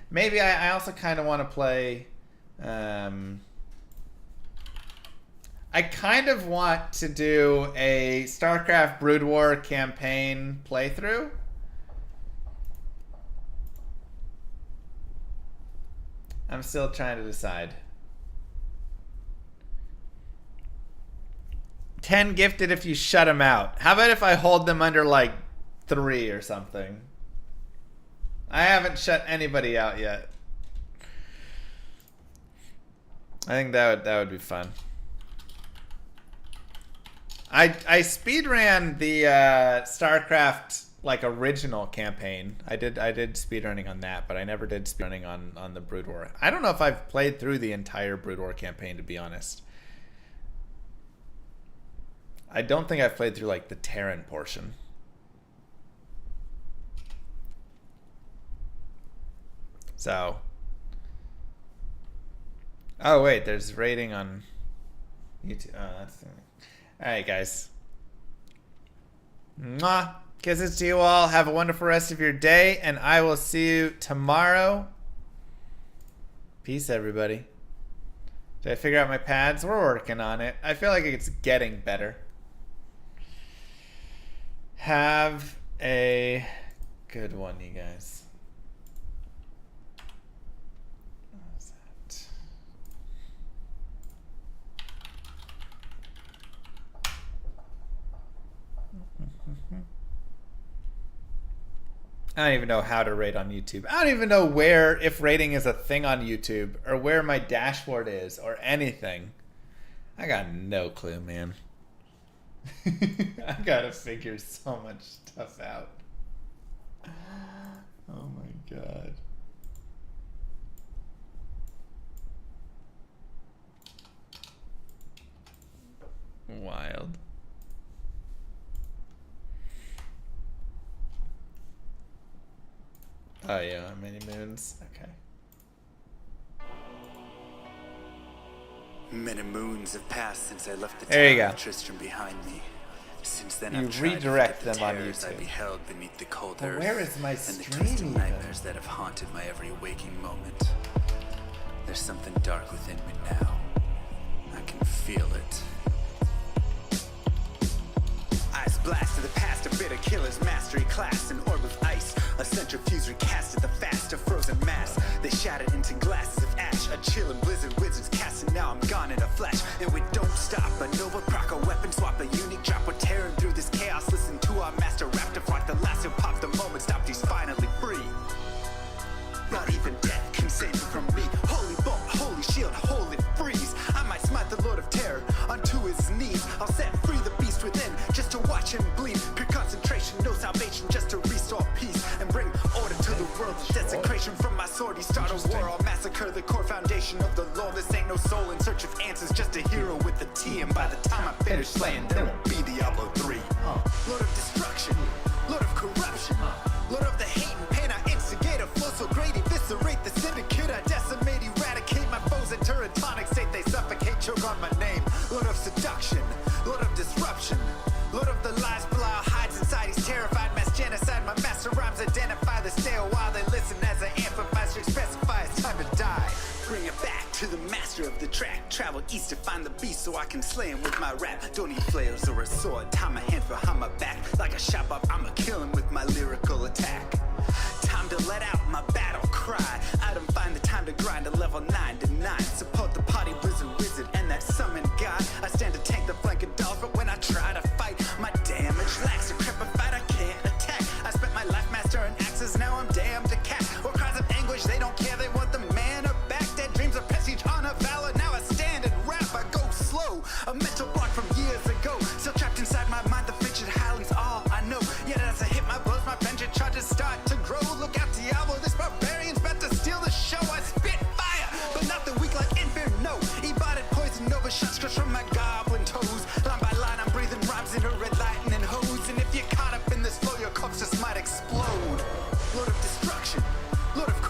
Maybe I also kind of want to play... I kind of want to do a StarCraft Brood War campaign playthrough. I'm still trying to decide. 10 gifted if you shut them out. How about if I hold them under like 3 or something? I haven't shut anybody out yet. I think that would be fun. I speedran the StarCraft like original campaign. I did speedrunning on that, but I never did speedrunning on the Brood War. I don't know if I've played through the entire Brood War campaign, to be honest. I don't think I've played through like the Terran portion. So, oh wait, there's rating on YouTube. Oh, that's all right, guys. Mwah. Kisses to you all. Have a wonderful rest of your day, and I will see you tomorrow. Peace, everybody. Did I figure out my pads? We're working on it. I feel like it's getting better. Have a good one, you guys. What was that? I don't even know how to rate on YouTube. I don't even know where, if rating is a thing on YouTube, or where my dashboard is, or anything. I got no clue, man. I gotta figure so much stuff out. Oh my god. Wild. Oh yeah, many moons. Okay. Many moons have passed since I left the There you town go. of Tristram behind me. Since then, You I've tried to redirect forget the them on terrors I YouTube. beheld beneath the cold But earth, where is my and the stream twisted even? nightmares that have haunted my every waking moment. There's something dark within me now. I can feel it. Ice blast to the past, a bitter killer's mastery class, an orb of ice, a centrifuge recast at the fast, a frozen mass. They shattered into glasses of ash, a chill and blizzard wizards cast, and now I'm gone in a flash. And we don't stop, a nova proc, a weapon swap, a unique drop. We're tearing through this chaos. Listen to our master rap to flock the last who popped the moment stopped. He's finally free. Not even death can save me from me. Holy bolt, holy shield, holy freeze. I might smite the Lord of Terror unto his knees. I'll set free the beast within just to watch him bleed. Pure concentration, no salvation, just to restore peace and bring order to the world. Desecration from my sword, he start a war. I'll massacre the core foundation of the law. This ain't no soul in search of answers, just a hero with a T. And by the time I finish slaying, there won't be Diablo 3. Lord of destruction, Lord of corruption, Lord of the hate and pain. I instigate a flow so great, eviscerate the syndicate. I decimate, eradicate my foes. Enter a tonic state, they suffocate, choke on my name. Lord of seduction, Lord of disruption, Lord of the lies, Belial hides inside. He's terrified, mass genocide. My master rhymes identify the stale while they listen as I amplify, specify it's time to die. Bring it back to the master of the track. Travel east to find the beast so I can slay him with my rap. Don't need flails or a sword. Tie my hand behind my back. Like a shop up, I'ma kill him with my lyrical attack. Time to let out my battle cry. I don't find the time to grind a level 9 to 9. Support the party blizzard wizard and that summon god. I stand to tank the flanking dolls, but when I try to fight, my damage lacks. Decrepified, I can't attack. I spent my life mastering axes, now I'm damned to cat. Or cries of anguish, they don't care, they want the mana back. Dead dreams of prestige, honor, valor. Now I stand and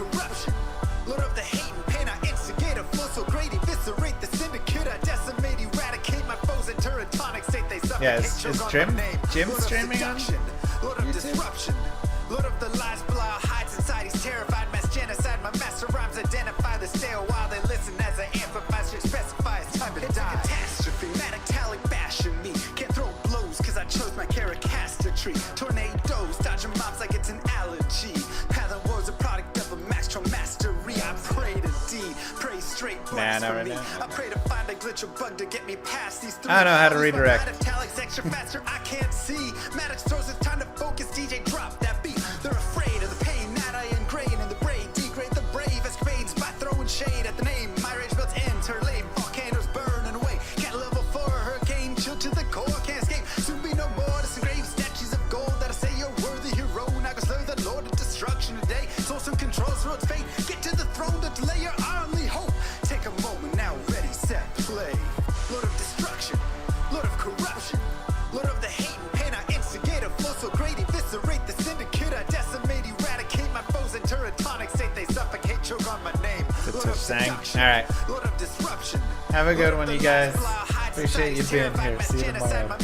corruption. Lord of the hate and pain, I instigate a flow so great, eviscerate the syndicate, I decimate, eradicate my foes in Teratonic state, they suffocate. Yeah, is Jim streaming on Lord of disruption, Lord of the lies, blah, hide society's terrified mass genocide. My master rhymes identify the stale while they listen as I amplify, should specify it's time to die. It's a catastrophe, metallic bashing me. Can't throw blows cause I chose my characteristry. Tornadoes, dodging mobs like it's an allergy. Paladin was a product of a master mastery. I pray to D, pray straight blasphemy. I pray to find a glitch or bug to get me past these three. I don't know how to redirect. Italics extra faster, I can't see. Maddox throws it's time to focus, DJ drop that beat. They're afraid of the pain that I ingrain in the brain. Degrade the brave escapades by throwing shade at the name. My rage builds interlame, volcanoes burning away. Can't level for a hurricane, chill to the core, can't escape. Soon be no more disengrave statues of gold that I say you're worthy hero. Now go slay the Lord of destruction today. Source and controls road's fate. Get to the throne to delay your only hope. Take a moment now, ready, set, play. Lord of destruction, Lord of corruption, Lord of the hate and pain, I instigate a flow so great, eviscerate the syndicate, I decimate, eradicate my foes in Teratonic state, they suffocate, choke on my name. Lord of seduction, alright. Lord of disruption. Have a good one, you guys. Appreciate you being here. See you tomorrow.